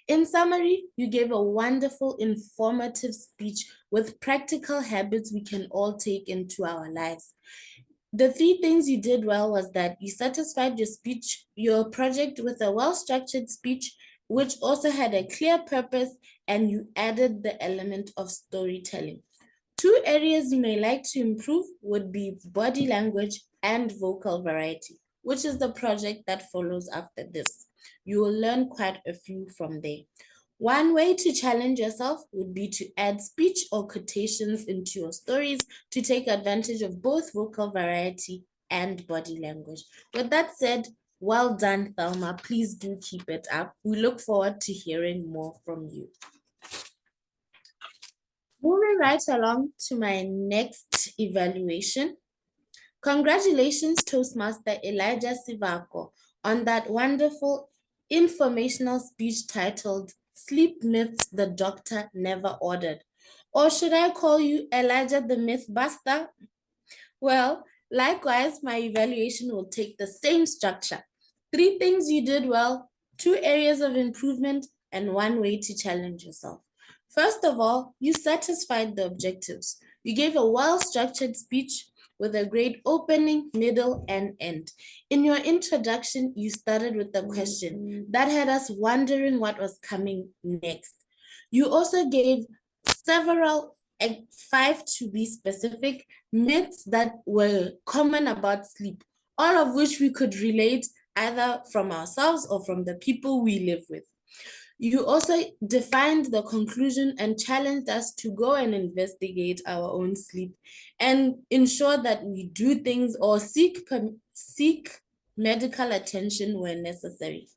In summary, you gave a wonderful, informative speech with practical habits we can all take into our lives. The 3 things you did well was that you satisfied your project with a well-structured speech, which also had a clear purpose, and you added the element of storytelling. 2 areas you may like to improve would be body language and vocal variety, which is the project that follows after this. You will learn quite a few from there. One way to challenge yourself would be to add speech or quotations into your stories to take advantage of both vocal variety and body language. With that said, well done, Thelma. Please do keep it up. We look forward to hearing more from you. Moving right along to my next evaluation. Congratulations, Toastmaster Elijah Sivako, on that wonderful informational speech titled Sleep Myths the Doctor Never Ordered. Or should I call you Elijah the Mythbuster? Well, likewise, my evaluation will take the same structure. 3 things you did well, 2 areas of improvement, and 1 way to challenge yourself. First of all, you satisfied the objectives. You gave a well-structured speech with a great opening, middle, and end. In your introduction, you started with a question that had us wondering what was coming next. You also gave several, 5 to be specific, myths that were common about sleep, all of which we could relate either from ourselves or from the people we live with. You also defined the conclusion and challenged us to go and investigate our own sleep and ensure that we do things or seek medical attention when necessary.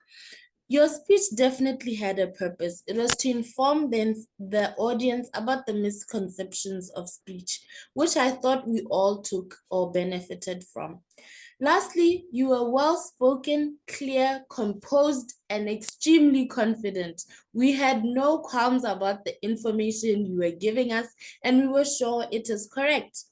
Your speech definitely had a purpose. It was to inform the audience about the misconceptions of speech, which I thought we all took or benefited from. Lastly, you were well-spoken, clear, composed, and extremely confident. We had no qualms about the information you were giving us, and we were sure it is correct.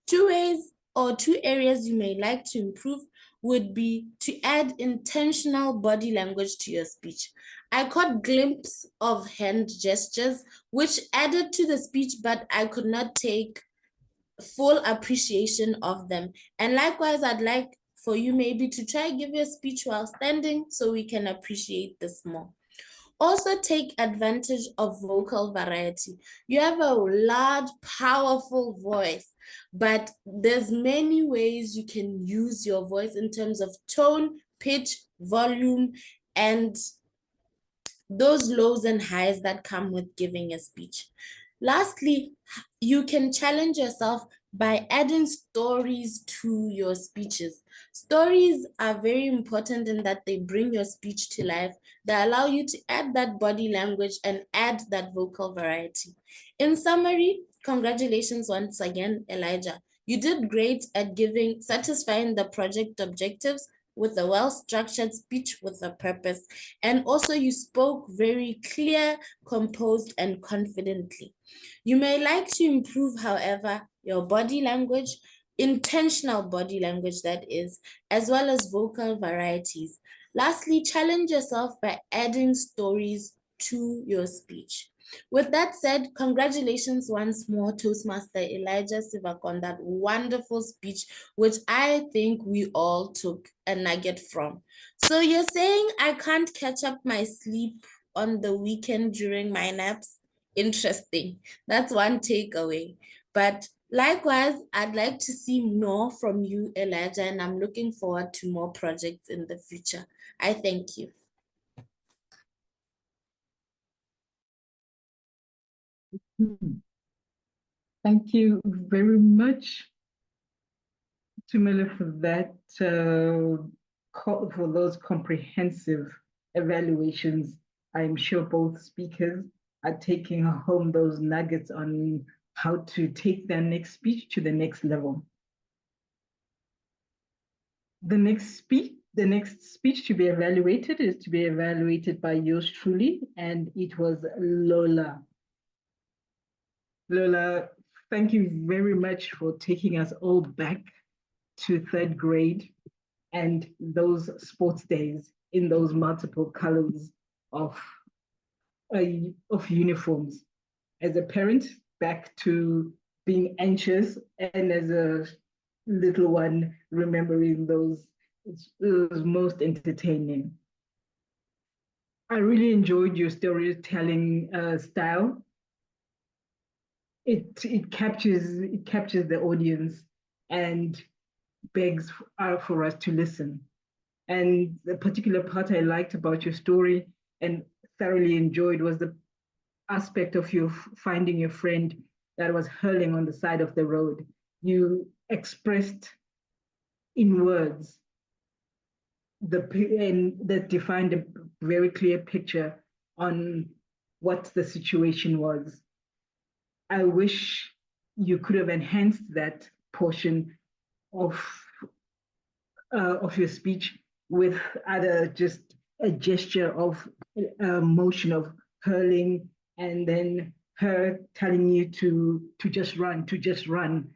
2 ways or 2 areas you may like to improve would be to add intentional body language to your speech. I caught glimpses of hand gestures, which added to the speech, but I could not take full appreciation of them. And likewise, I'd like for you maybe to try give your speech while standing so we can appreciate this more. Also take advantage of vocal variety. You have a large, powerful voice, but there's many ways you can use your voice in terms of tone, pitch, volume, and those lows and highs that come with giving a speech. Lastly, you can challenge yourself by adding stories to your speeches. Stories are very important in that they bring your speech to life. They allow you to add that body language and add that vocal variety. In summary, congratulations once again, Elijah. You did great at satisfying the project objectives with a well-structured speech with a purpose. And also you spoke very clear, composed, and confidently. You may like to improve, however, your body language, intentional body language that is, as well as vocal varieties. Lastly, challenge yourself by adding stories to your speech. With that said, congratulations once more, Toastmaster Elijah Sivak, on that wonderful speech, which I think we all took a nugget from. So you're saying I can't catch up my sleep on the weekend during my naps? Interesting. That's one takeaway. But likewise, I'd like to see more from you, Elijah, and I'm looking forward to more projects in the future. I thank you. Thank you very much, Tumela, for that, for those comprehensive evaluations. I'm sure both speakers are taking home those nuggets on how to take their next speech to the next level. The next speech to be evaluated is to be evaluated by yours truly, and it was Lola. Lola, thank you very much for taking us all back to third grade and those sports days in those multiple colors of uniforms. As a parent, back to being anxious, and as a little one, remembering those, it was most entertaining. I really enjoyed your storytelling style. It captures the audience and begs for us to listen. And the particular part I liked about your story and thoroughly enjoyed was the aspect of you finding your friend that was hurling on the side of the road. You expressed in words that defined a very clear picture on what the situation was. I wish you could have enhanced that portion of your speech with either just a gesture of motion of hurling, and then her telling you to just run, to just run.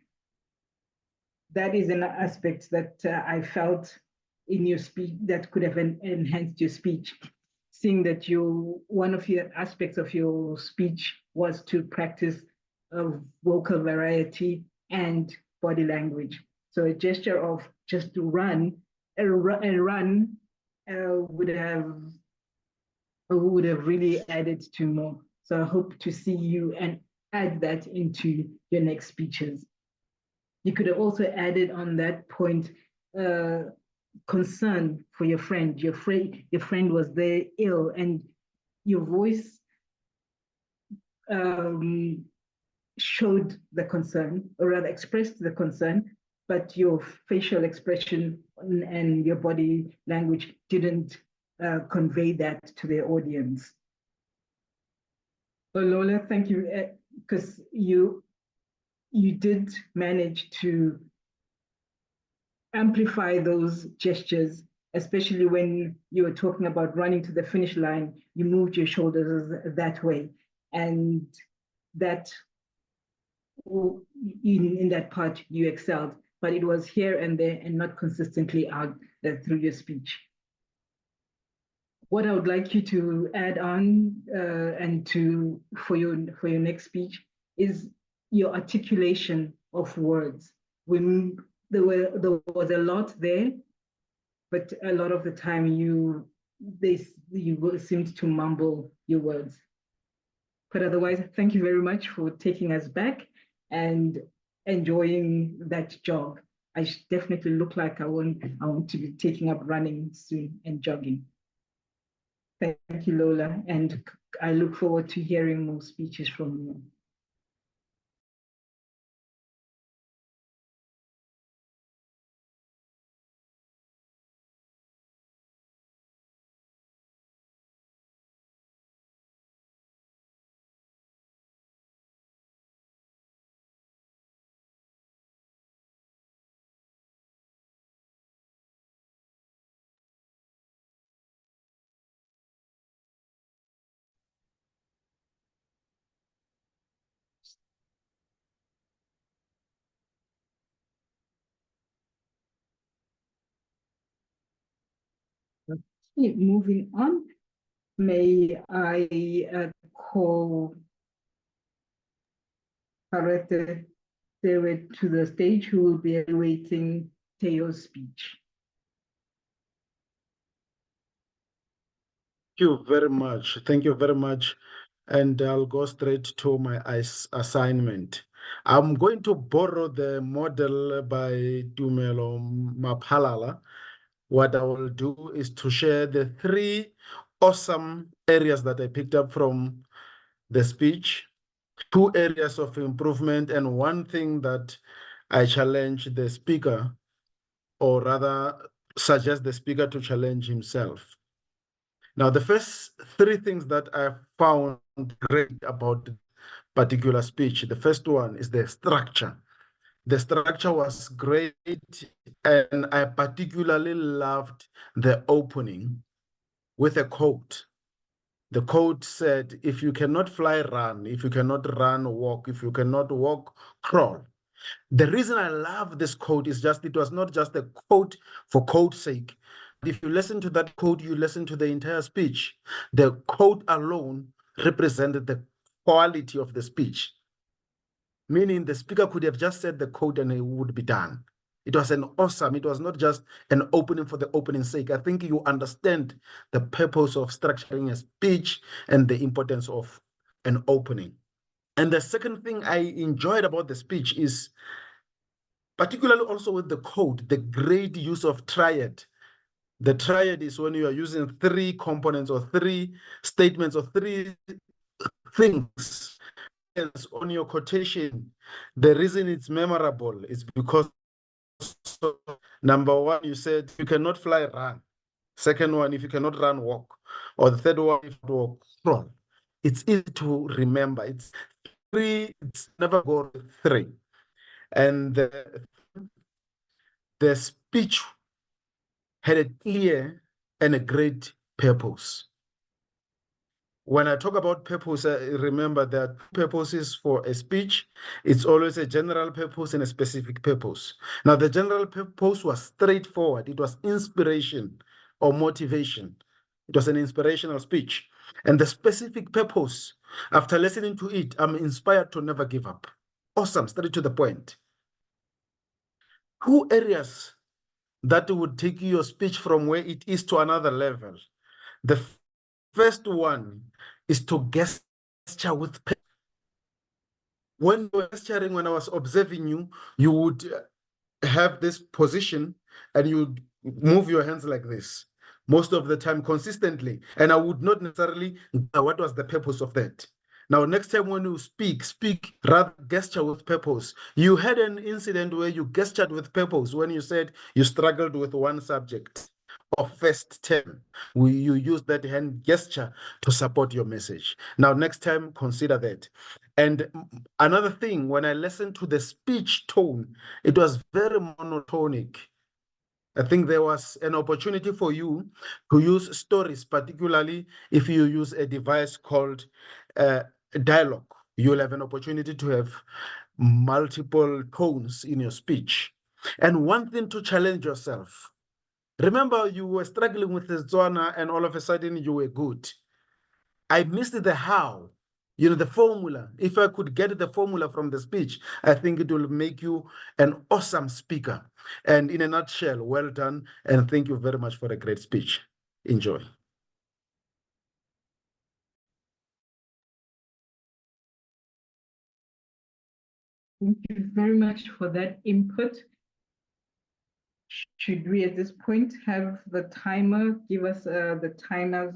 That is an aspect that I felt in your speech that could have enhanced your speech. Seeing that one of your aspects of your speech was to practice vocal variety and body language. So a gesture of just to run, a run would have really added to more. So I hope to see you and add that into your next speeches. You could have also added on that point concern for your friend. Your friend was there ill, and your voice showed the concern, or rather expressed the concern, but your facial expression and your body language didn't convey that to the audience. Well, Lola, thank you, because you did manage to amplify those gestures, especially when you were talking about running to the finish line. You moved your shoulders that way, and that in that part you excelled, but it was here and there and not consistently out through your speech. What I would like you to add on and for your next speech is your articulation of words. When there was a lot there, but a lot of the time you seemed to mumble your words. But otherwise, thank you very much for taking us back and enjoying that jog. I definitely look like I want to be taking up running soon and jogging. Thank you, Lola, and I look forward to hearing more speeches from you. Moving on, may I call Harete Tewe to the stage, who will be awaiting Teo's speech. Thank you very much. Thank you very much. And I'll go straight to my assignment. I'm going to borrow the model by Tumelo Maphalala. What I will do is to share the 3 awesome areas that I picked up from the speech. 2 areas of improvement, and one thing that I challenge the speaker, or rather suggest the speaker to challenge himself. Now, the first 3 things that I found great about particular speech, the first one is the structure. The structure was great, and I particularly loved the opening with a quote. The quote said, if you cannot fly, run. If you cannot run, walk. If you cannot walk, crawl. The reason I love this quote is just, it was not just a quote for quote's sake. If you listen to that quote, you listen to the entire speech. The quote alone represented the quality of the speech, meaning the speaker could have just said the quote and it would be done. It was an awesome, it was not just an opening for the opening's sake. I think you understand the purpose of structuring a speech and the importance of an opening. And the second thing I enjoyed about the speech is, particularly also with the quote, the great use of triad. The triad is when you are using 3 components or 3 statements or 3 things on your quotation. The reason it's memorable is because, number 1, you said you cannot fly, run. Second one, if you cannot run, walk. Or the third one, if you walk, crawl. It's easy to remember. It's 3, it's never go 3. And the speech had a clear and a great purpose. When I talk about purpose, remember that purposes for a speech, it's always a general purpose and a specific purpose. Now, the general purpose was straightforward. It was inspiration or motivation. It was an inspirational speech. And the specific purpose, after listening to it, I'm inspired to never give up. Awesome, straight to the point. 2 areas that would take your speech from where it is to another level. The first one is to gesture with. When you were gesturing, when I was observing you, you would have this position and you would move your hands like this most of the time consistently. And I would not necessarily know what was the purpose of that. Now, next time when you speak rather gesture with purpose. You had an incident where you gestured with purpose when you said you struggled with one subject of first term. You use that hand gesture to support your message. Now, next time, consider that. And another thing, when I listened to the speech tone, it was very monotonic. I think there was an opportunity for you to use stories, particularly if you use a device called dialogue. You'll have an opportunity to have multiple tones in your speech. And one thing to challenge yourself. Remember, you were struggling with the Zwana and all of a sudden you were good. I missed the how, the formula. If I could get the formula from the speech, I think it will make you an awesome speaker. And in a nutshell, well done. And thank you very much for a great speech. Enjoy. Thank you very much for that input. Should we at this point have the timer give us the timer's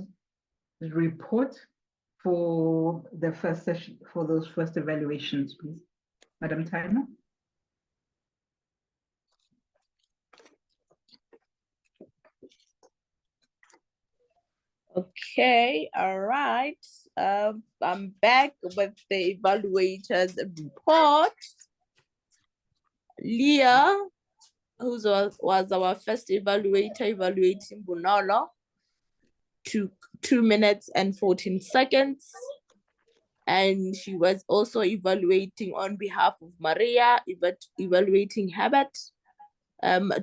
report for the first session, for those first evaluations, please? Madam Timer. Okay, all right. I'm back with the evaluators report. Leah, who was our first evaluator, evaluating Bunolo, took 2 minutes and 14 seconds. And she was also evaluating on behalf of Maria, evaluating Habit,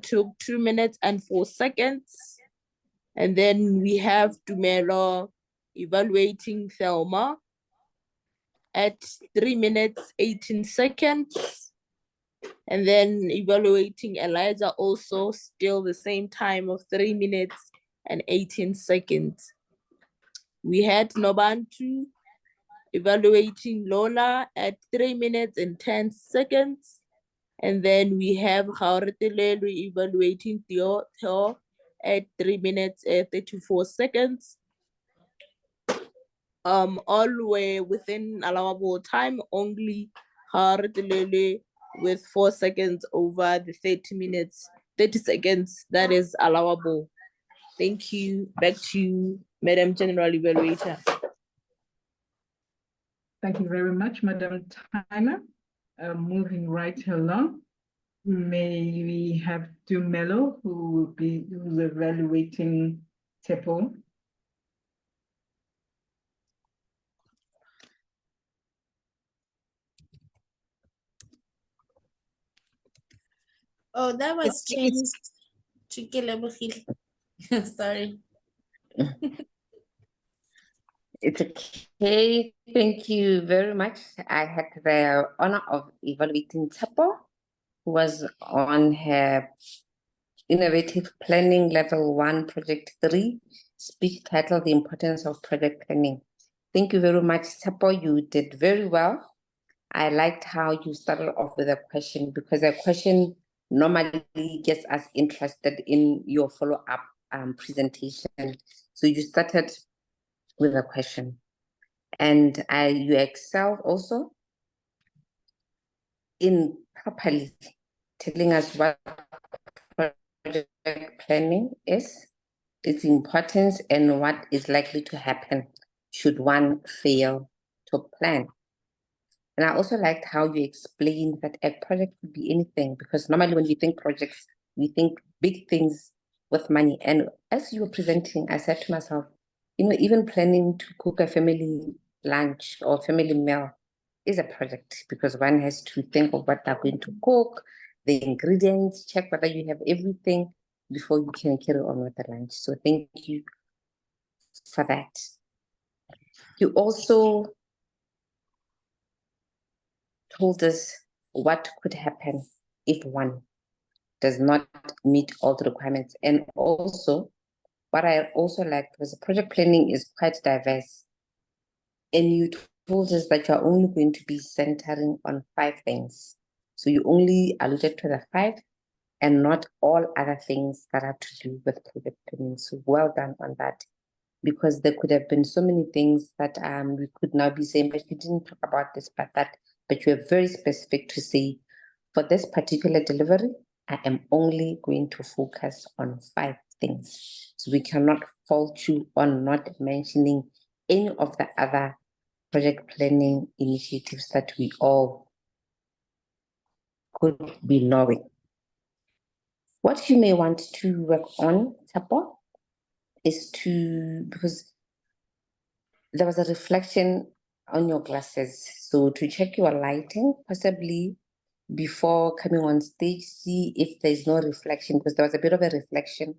took 2 minutes and 4 seconds. And then we have Dumelo evaluating Thelma at 3 minutes, 18 seconds. And then evaluating Eliza also still the same time of 3 minutes and 18 seconds. We had Nobantu evaluating Lola at 3 minutes and 10 seconds. And then we have Hauretelelu evaluating Theo at 3 minutes and 34 seconds. all were within allowable time, only Hartlele with 4 seconds over the 30 minutes, 30 seconds that is allowable. Thank you. Back to you, Madam General Evaluator. Thank you very much, Madam Tyler. Moving right along, may we have Dumelo, who's evaluating Tepo. Oh, that was changed to Kelebogile. Sorry. It's okay. Thank you very much. I had the honor of evaluating Tapo, who was on her Innovative Planning Level 1, Project 3, speech titled The Importance of Project Planning. Thank you very much, Tapo. You did very well. I liked how you started off with a question, because a question normally gets us interested in your follow-up presentation. So you started with a question. And you excelled also in properly telling us what project planning is, its importance, and what is likely to happen should one fail to plan. And I also liked how you explained that a project could be anything, because normally when we think projects, we think big things with money. And as you were presenting, I said to myself, you know, even planning to cook a family lunch or family meal is a project, because one has to think of what they're going to cook, the ingredients, check whether you have everything before you can carry on with the lunch. So thank you for that. You also told us what could happen if one does not meet all the requirements. And also, what I also liked was the project planning is quite diverse. And you told us that you're only going to be centering on 5 things. So you only alluded to the 5 and not all other things that have to do with project planning. So well done on that, because there could have been so many things that we could now be saying, but you didn't talk about this, but you are very specific to say, for this particular delivery, I am only going to focus on 5 things. So we cannot fault you on not mentioning any of the other project planning initiatives that we all could be knowing. What you may want to work on, Tapo, is because there was a reflection on your glasses. So to check your lighting, possibly before coming on stage, see if there's no reflection, because there was a bit of a reflection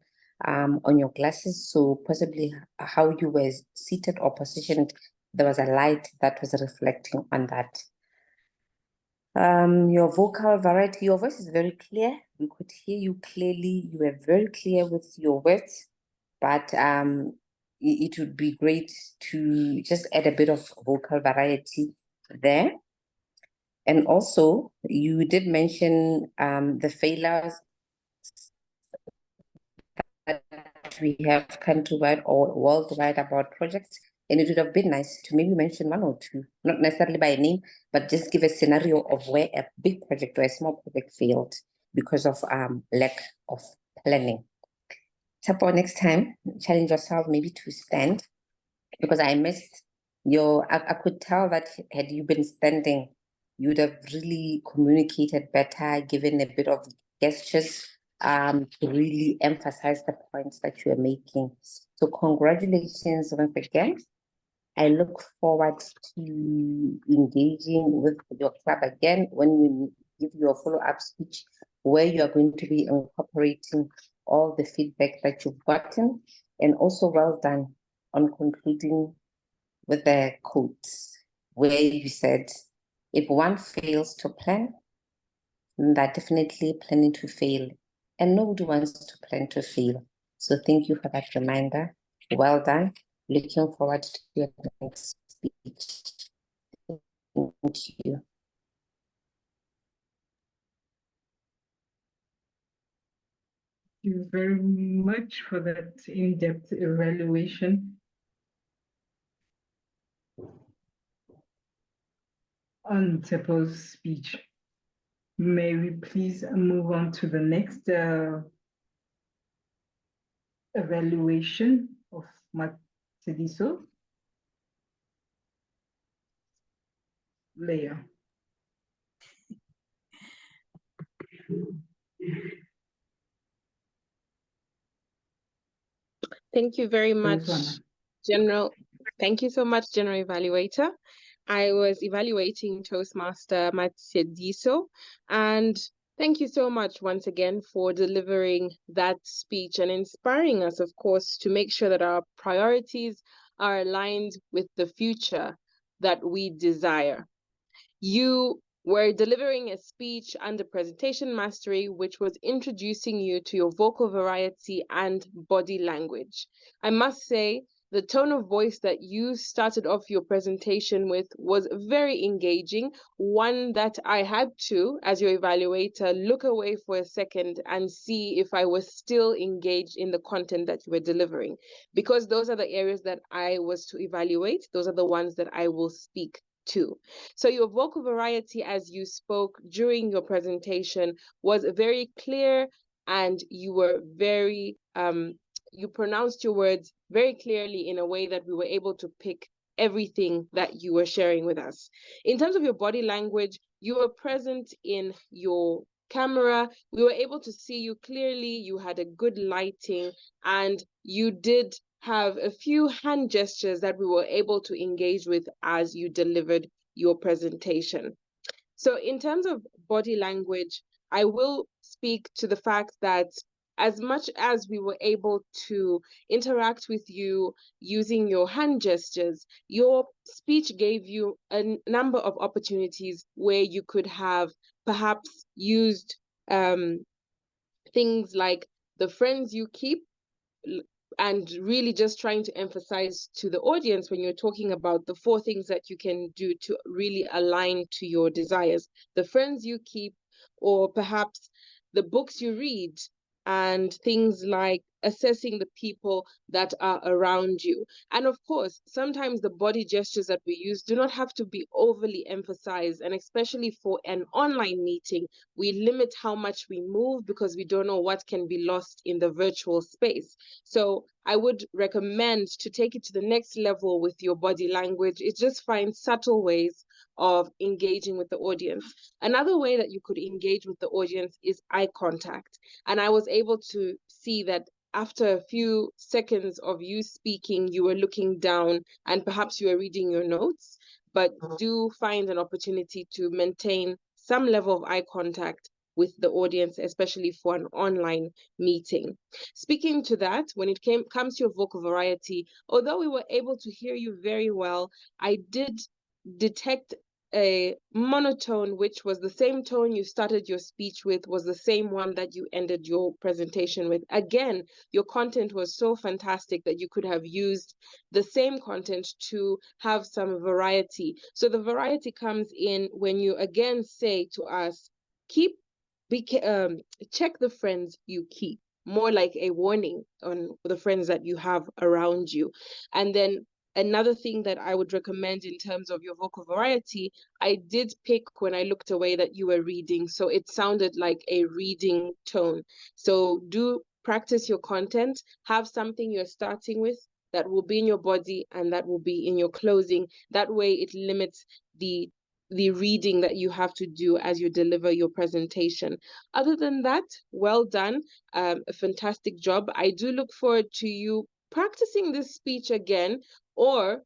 on your glasses. So possibly how you were seated or positioned, there was a light that was reflecting on that. Your vocal variety, your voice is very clear. We could hear you clearly. You were very clear with your words, but it would be great to just add a bit of vocal variety there. And also, you did mention the failures that we have countrywide or worldwide about projects. And it would have been nice to maybe mention 1 or 2, not necessarily by name, but just give a scenario of where a big project or a small project failed because of lack of planning. Tapo, next time, challenge yourself maybe to stand, because I missed I could tell that had you been standing, you would have really communicated better, given a bit of gestures to really emphasize the points that you are making. So congratulations once again. I look forward to engaging with your club again when we give you a follow-up speech where you are going to be incorporating all the feedback that you've gotten. And also well done on concluding with the quotes where you said, if one fails to plan, they're definitely planning to fail. And nobody wants to plan to fail. So thank you for that reminder. Well done. Looking forward to your next speech. Thank you. Thank you very much for that in-depth evaluation. on Tepo's speech. May we please move on to the next evaluation of Matsediso? Leah. Thank you very much, Rosanna. General. Thank you so much, General Evaluator. I was evaluating Toastmaster Matsediso, and thank you so much once again for delivering that speech and inspiring us, of course, to make sure that our priorities are aligned with the future that we desire. You were delivering a speech under presentation mastery, which was introducing you to your vocal variety and body language. I must say, the tone of voice that you started off your presentation with was very engaging, one that I had to, as your evaluator, look away for a second and see if I was still engaged in the content that you were delivering. Because those are the areas that I was to evaluate, those are the ones that I will speak to. So your vocal variety as you spoke during your presentation was very clear, and you were very, you pronounced your words very clearly in a way that we were able to pick everything that you were sharing with us. In terms of your body language, you were present in your camera. We were able to see you clearly. You had a good lighting, and you did have a few hand gestures that we were able to engage with as you delivered your presentation. So in terms of body language, I will speak to the fact that as much as we were able to interact with you using your hand gestures, your speech gave you a number of opportunities where you could have perhaps used things like the friends you keep, and really just trying to emphasize to the audience when you're talking about the 4 things that you can do to really align to your desires: the friends you keep, or perhaps the books you read, and things like assessing the people that are around you. And of course, sometimes the body gestures that we use do not have to be overly emphasized, and especially for an online meeting, we limit how much we move because we don't know what can be lost in the virtual space. So I would recommend to take it to the next level with your body language. It's just find subtle ways of engaging with the audience. Another way that you could engage with the audience is eye contact. And I was able to see that after a few seconds of you speaking, you were looking down and perhaps you were reading your notes, but do find an opportunity to maintain some level of eye contact with the audience, especially for an online meeting. Speaking to that, when it comes to your vocal variety, although we were able to hear you very well, I did detect a monotone, which was the same tone you started your speech with, was the same one that you ended your presentation with. Again, your content was so fantastic that you could have used the same content to have some variety. So the variety comes in when you again say to us, check the friends you keep, more like a warning on the friends that you have around you. And then another thing that I would recommend in terms of your vocal variety, I did pick when I looked away that you were reading, so it sounded like a reading tone. So do practice your content, have something you're starting with that will be in your body and that will be in your closing. That way it limits the reading that you have to do as you deliver your presentation. Other than that, well done, a fantastic job. I do look forward to you practicing this speech again, or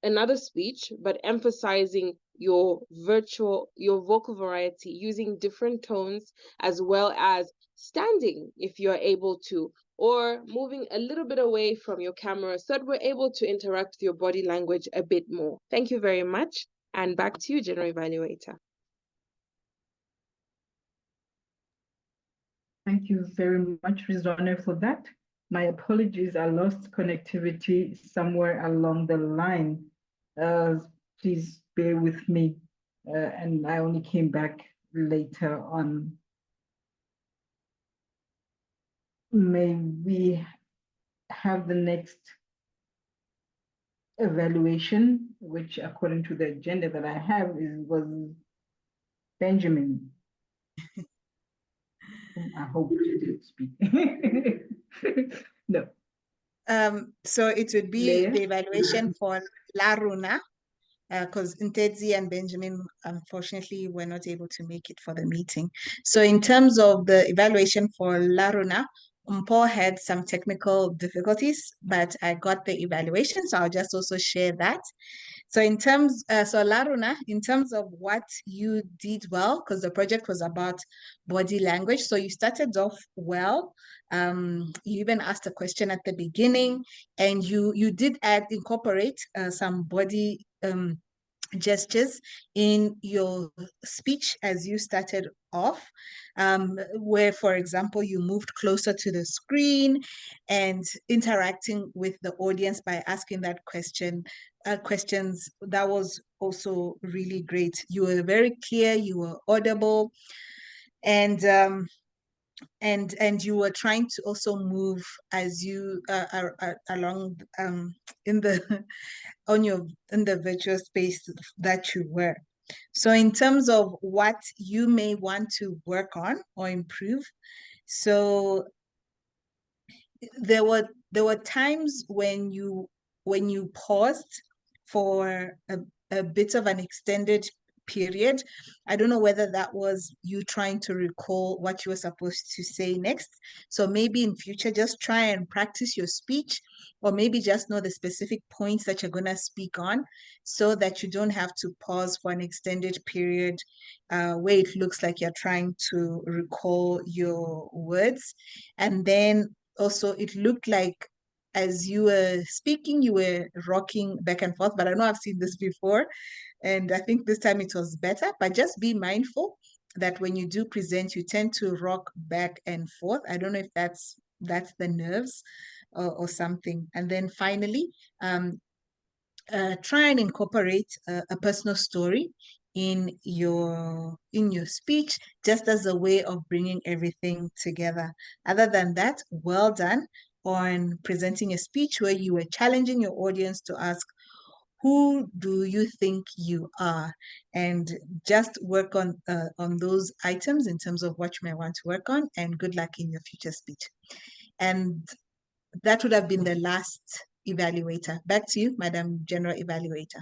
another speech, but emphasizing your vocal variety, using different tones, as well as standing if you're able to, or moving a little bit away from your camera so that we're able to interact with your body language a bit more. Thank you very much. And back to you, General Evaluator. Thank you very much, Rizwana, for that. My apologies, I lost connectivity somewhere along the line. Please bear with me. And I only came back later on. May we have the next evaluation, which according to the agenda that I have was Benjamin. I hope she didn't speak. No. So it would be Leah? the evaluation for Laruna, because Ntezi and Benjamin, unfortunately, were not able to make it for the meeting. So in terms of the evaluation for Laruna, Paul had some technical difficulties, but I got the evaluation, so I'll just also share that. So in terms, so Laruna, in terms of what you did well, because the project was about body language, so you started off well. You even asked a question at the beginning, and you did incorporate some body gestures in your speech as you started off, where, for example, you moved closer to the screen and interacting with the audience by asking that questions. That was also really great. You were very clear, you were audible, and you were trying to also move as you along in the in the virtual space that you were. So in terms of what you may want to work on or improve, so there were times when you paused for a bit of an extended period. I don't know whether that was you trying to recall what you were supposed to say next. So maybe in future, just try and practice your speech, or maybe just know the specific points that you're going to speak on, so that you don't have to pause for an extended period where it looks like you're trying to recall your words. And then also it looked like as you were speaking, you were rocking back and forth, but I know I've seen this before, and I think this time it was better. But just be mindful that when you do present, you tend to rock back and forth. I don't know if that's the nerves or something. And then finally, try and incorporate a personal story in your speech, just as a way of bringing everything together. Other than that, well done on presenting a speech where you were challenging your audience to ask, who do you think you are? And just work on those items in terms of what you may want to work on, and good luck in your future speech. And that would have been the last evaluator. Back to you, Madam General Evaluator.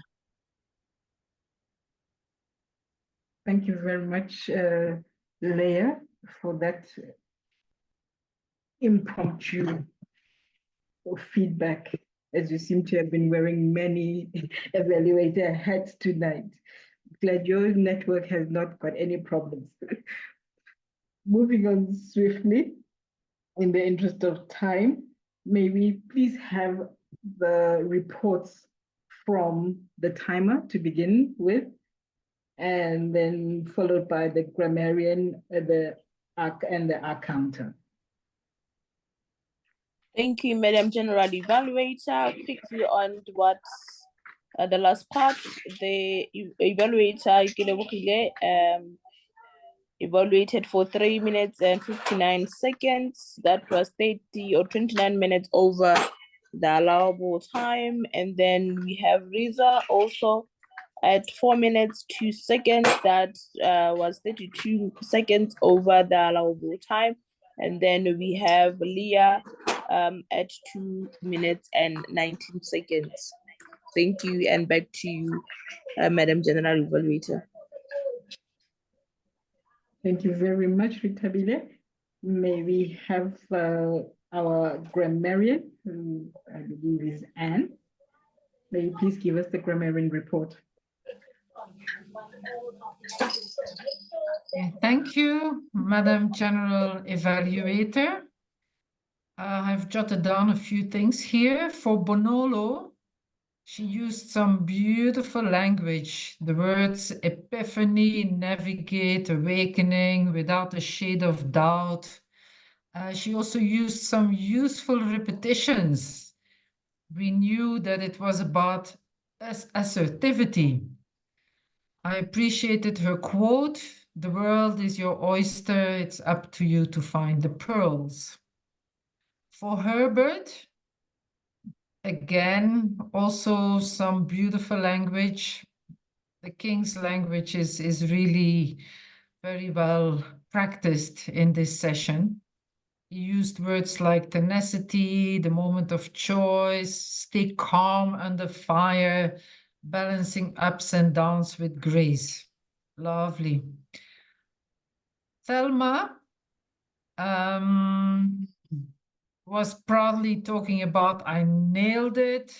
Thank you very much, Leah, for that impromptu feedback, as you seem to have been wearing many evaluator hats tonight. Glad your network has not got any problems. Moving on swiftly, in the interest of time, may we please have the reports from the timer to begin with, and then followed by the grammarian, and the accountant. Thank you, Madam General Evaluator. Quickly on what's the last part, the evaluator evaluated for 3 minutes and 59 seconds. That was 30 or 29 minutes over the allowable time. And then we have Riza also at 4 minutes 2 seconds. That was 32 seconds over the allowable time. And then we have Leah at 2 minutes and 19 seconds. Thank you, and back to you, Madam General Evaluator. Thank you very much, Ritabile. May we have our grammarian, who I believe is Anne. May you please give us the grammarian report. Thank you, Madam General Evaluator. I've jotted down a few things here. For Bonolo, she used some beautiful language. The words epiphany, navigate, awakening, without a shade of doubt. She also used some useful repetitions. We knew that it was about assertivity. I appreciated her quote, "The world is your oyster, it's up to you to find the pearls." For Herbert, Again, also some beautiful language. The King's language is really very well practiced in this session. He used words like tenacity, the moment of choice, stay calm under fire, balancing ups and downs with grace. Lovely. Thelma was proudly talking about I nailed it,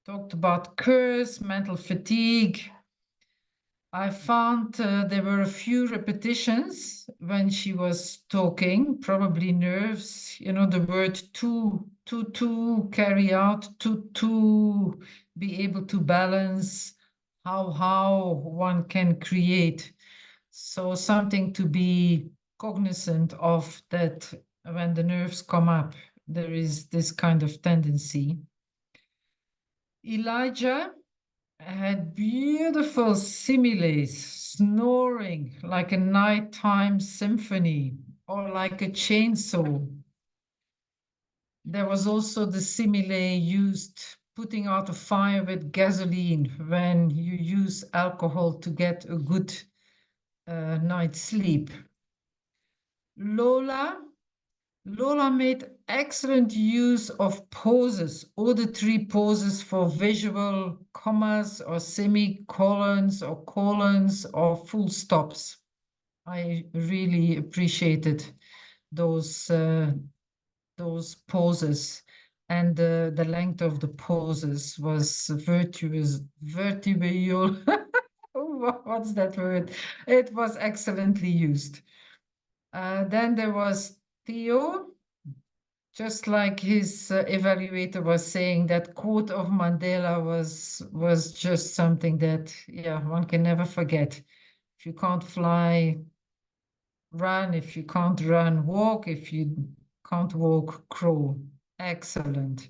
talked about curse, mental fatigue. I found there were a few repetitions when she was talking, probably nerves, you know, the word to carry out, to be able to balance, how one can create. So something to be cognizant of, that when the nerves come up, there is this kind of tendency. Elijah had beautiful similes, snoring like a nighttime symphony or like a chainsaw. There was also the simile used putting out a fire with gasoline when you use alcohol to get a good night's sleep. Lola made excellent use of poses, auditory poses for visual commas or semicolons or colons or full stops. I really appreciated those poses, and the length of the poses was vertical. What's that word? It was excellently used. Then there was Theo, just like his evaluator was saying, that quote of Mandela was just something that, yeah, one can never forget. If you can't fly, run. If you can't run, walk. If you can't walk, crawl. Excellent.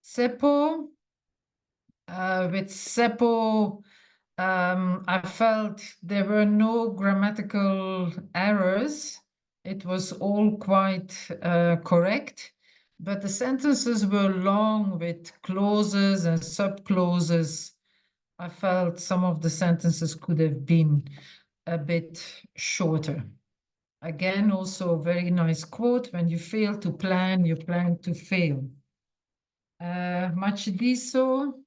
Seppo, with Seppo, I felt there were no grammatical errors. It was all quite correct, but the sentences were long with clauses and subclauses. I felt some of the sentences could have been a bit shorter. Again, also a very nice quote: when you fail to plan, you plan to fail. Matshidiso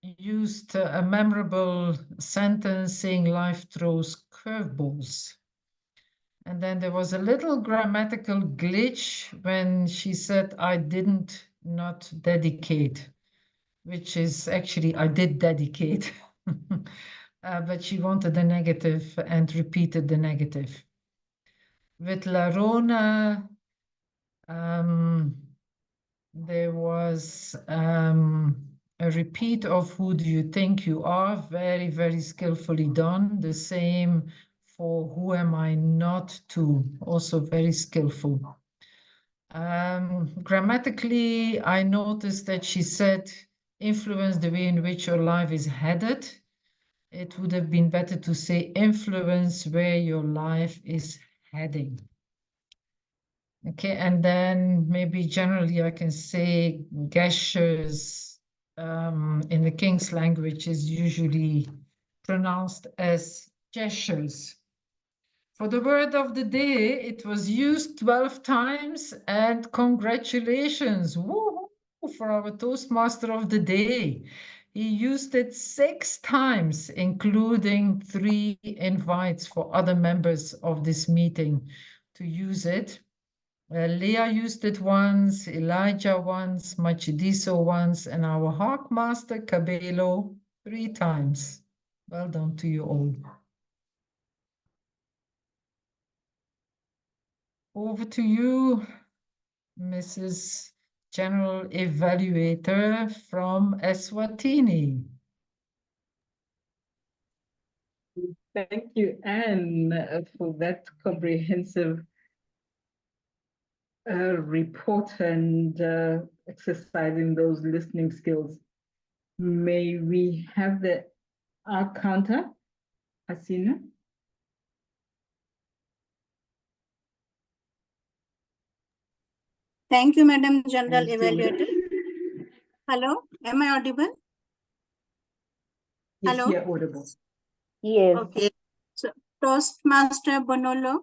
used a memorable sentence saying life throws curveballs. And then there was a little grammatical glitch when she said, I didn't not dedicate, which is actually, I did dedicate. But she wanted the negative and repeated the negative. With Larona, there was a repeat of who do you think you are, very, very skillfully done. The same for who am I not to, also very skillful. Grammatically, I noticed that she said, influence the way in which your life is headed. It would have been better to say influence where your life is heading. Okay, and then maybe generally I can say gestures in the King's language is usually pronounced as gestures. For the word of the day, it was used 12 times, and congratulations, woo, for our Toastmaster of the day. He used it 6 times, including 3 invites for other members of this meeting to use it. Leah used it once, Elijah once, Matshidiso once, and our Hawk Master Cabello 3 times. Well done to you all. Over to you, Mrs. General Evaluator from Eswatini. Thank you, Anne, for that comprehensive report and exercising those listening skills. May we have the counter, Hasina? Thank you, Madam General I'm still there. Evaluator. Hello, am I audible? Yes, Hello? you're audible. Yes. Okay. So Toastmaster Bonolo,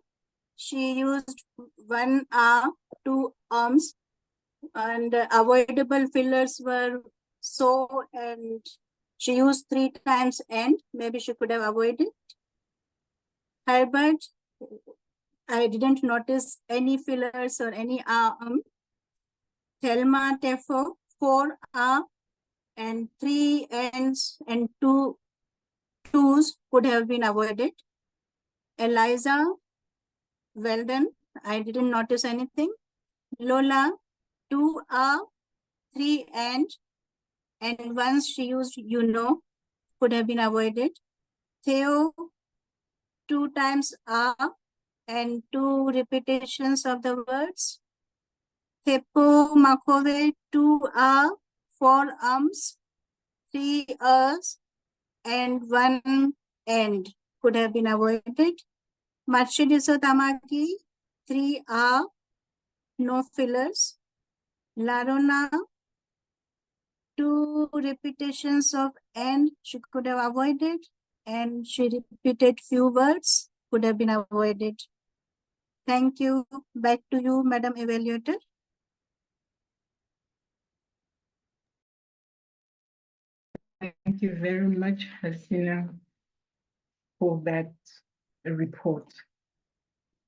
she used 1 arm, 2 arms, and avoidable fillers were so, and she used 3 times and maybe she could have avoided. Herbert, I didn't notice any fillers or any arm. Thelma Tefo, 4 arm and 3 ends and 2 twos could have been avoided. Eliza, well done. I didn't notice anything. Lola, 2 are, 3 and once she used could have been avoided. Theo, 2 times are and 2 repetitions of the words. Tepo Makove, 2 are, 4 arms, 3 ers, and 1 end could have been avoided. Matshidiso Tamaki, 3 are, no fillers. Larona, 2 repetitions of and she could have avoided, and she repeated few words, could have been avoided. Thank you. Back to you, Madam Evaluator. Thank you very much, Hasina, for that report.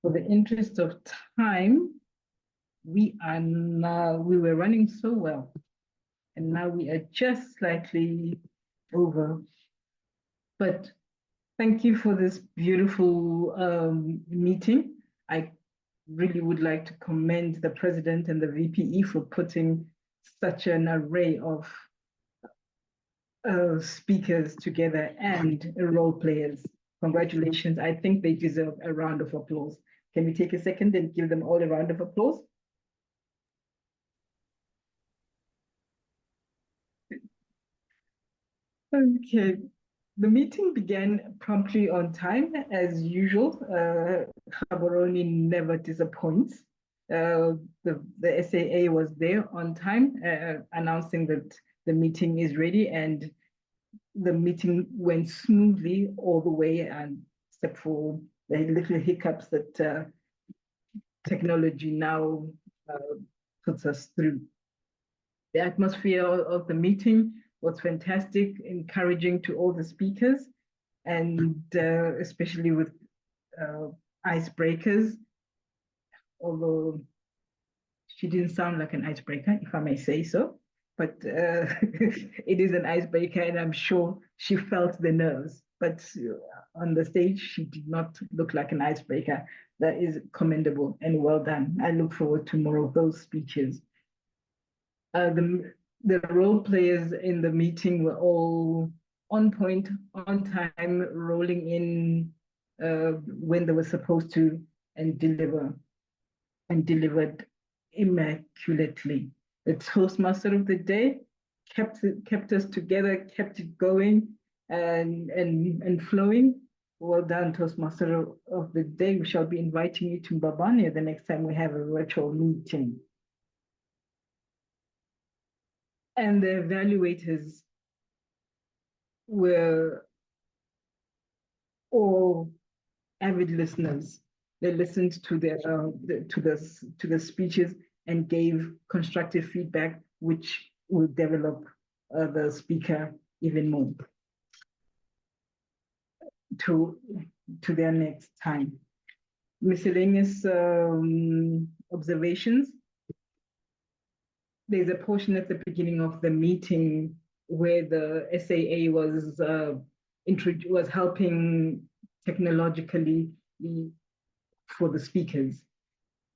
For the interest of time, we were running so well, and now we are just slightly over. But thank you for this beautiful meeting. I really would like to commend the President and the VPE for putting such an array of speakers together and role players. Congratulations. I think they deserve a round of applause. Can we take a second and give them all a round of applause? Okay, the meeting began promptly on time, as usual. Gaborone never disappoints. The SAA was there on time, announcing that the meeting is ready, and the meeting went smoothly all the way, and except for the little hiccups that technology now puts us through. The atmosphere of the meeting was fantastic, encouraging to all the speakers, and especially with icebreakers, although she didn't sound like an icebreaker, if I may say so, but it is an icebreaker, and I'm sure she felt the nerves, but on the stage, she did not look like an icebreaker. That is commendable and well done. I look forward to more of those speeches. The role players in the meeting were all on point, on time, rolling in when they were supposed to, and delivered immaculately. The Toastmaster of the day kept us together, kept it going and flowing. Well done, Toastmaster of the day. We shall be inviting you to Mbabane the next time we have a virtual meeting. And the evaluators were all avid listeners. They listened to the speeches and gave constructive feedback, which will develop the speaker even more to their next time. Miscellaneous observations. There's a portion at the beginning of the meeting where the SAA was helping technologically for the speakers.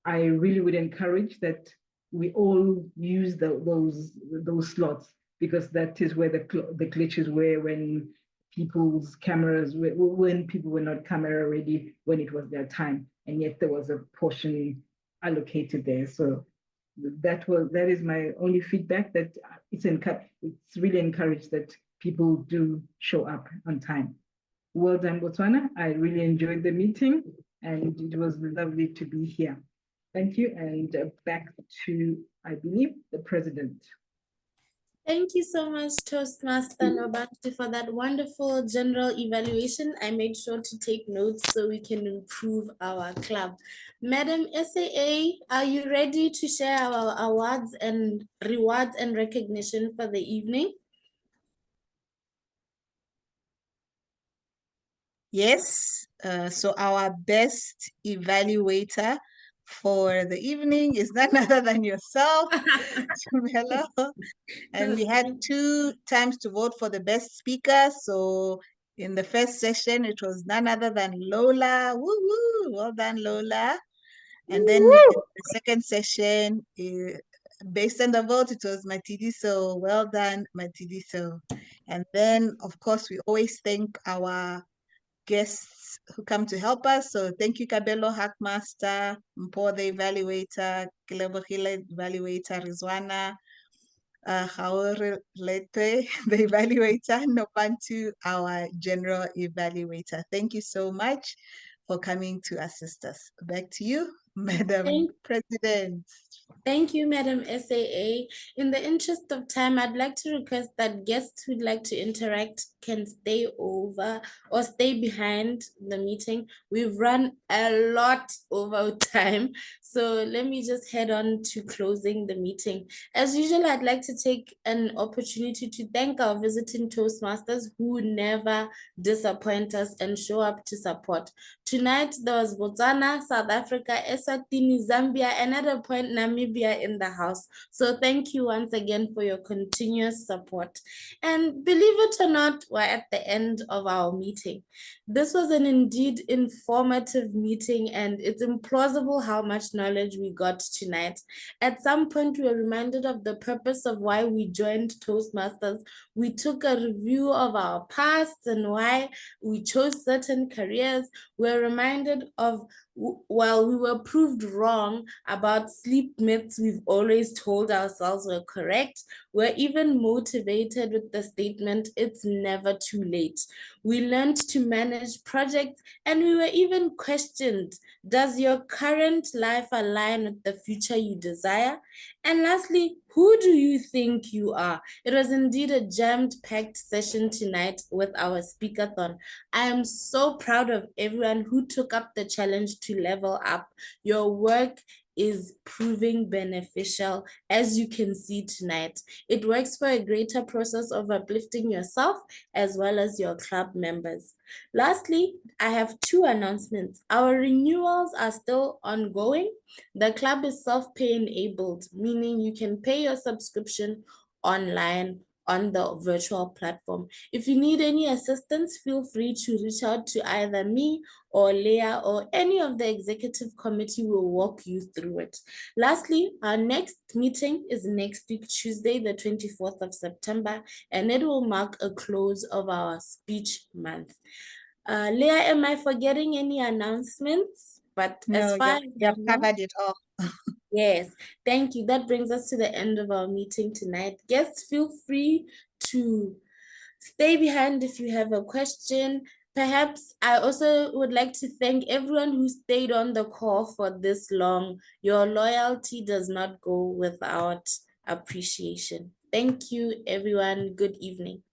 I really would encourage that we all use those slots, because that is where the glitches were when people's cameras, when people were not camera ready when it was their time, and yet there was a portion allocated there. So that is my only feedback, that it's really encouraged that people do show up on time. Well done, Botswana. I really enjoyed the meeting, and it was lovely to be here. Thank you, and back to, I believe, the president. Thank you so much, Toastmaster Nobantu, for that wonderful general evaluation. I made sure to take notes so we can improve our club. Madam SAA, are you ready to share our awards and rewards and recognition for the evening? Yes, so our best evaluator for the evening is none other than yourself, Tumelo. And we had 2 times to vote for the best speaker. So in the first session, it was none other than Lola. Woo woo! Well done, Lola. And then in the second session, based on the vote, it was Matidiso. Well done, Matidiso. And then, of course, we always thank our guests who come to help us. So thank you, Kabelo Hackmaster, Mpo the evaluator, Kilebohile evaluator, Rizwana, Haore Lete, the evaluator, Nobantu, our general evaluator. Thank you so much for coming to assist us. Back to you, Madam President. Thank you, Madam SAA. In the interest of time, I'd like to request that guests who'd like to interact can stay over or stay behind the meeting. We've run a lot over time, so let me just head on to closing the meeting. As usual, I'd like to take an opportunity to thank our visiting Toastmasters who never disappoint us and show up to support. Tonight, there was Botswana, South Africa, Eswatini, Zambia, and at a point, Namibia in the house. So thank you once again for your continuous support. And believe it or not, we're at the end of our meeting. This was an indeed informative meeting, and it's implausible how much knowledge we got tonight. At some point, we were reminded of the purpose of why we joined Toastmasters. We took a review of our past and why we chose certain careers. We're reminded of, while we were proved wrong about sleep myths we've always told ourselves were correct, we're even motivated with the statement, it's never too late. We learned to manage projects, and we were even questioned, does your current life align with the future you desire? And lastly, who do you think you are? It was indeed a jammed-packed session tonight with our Speak-A-Thon. I am so proud of everyone who took up the challenge to level up. Your work is proving beneficial, as you can see tonight. It works for a greater process of uplifting yourself as well as your club members. Lastly, I have 2 announcements. Our renewals are still ongoing. The club is self-pay enabled, meaning you can pay your subscription online on the virtual platform. If you need any assistance, feel free to reach out to either me or Leah or any of the executive committee will walk you through it. Lastly, our next meeting is next week, Tuesday, the 24th of September, and it will mark a close of our speech month. Leah, am I forgetting any announcements? But No, as far as you have covered it all. Yes, thank you. That brings us to the end of our meeting tonight. Guests, feel free to stay behind if you have a question. Perhaps I also would like to thank everyone who stayed on the call for this long. Your loyalty does not go without appreciation. Thank you, everyone. Good evening.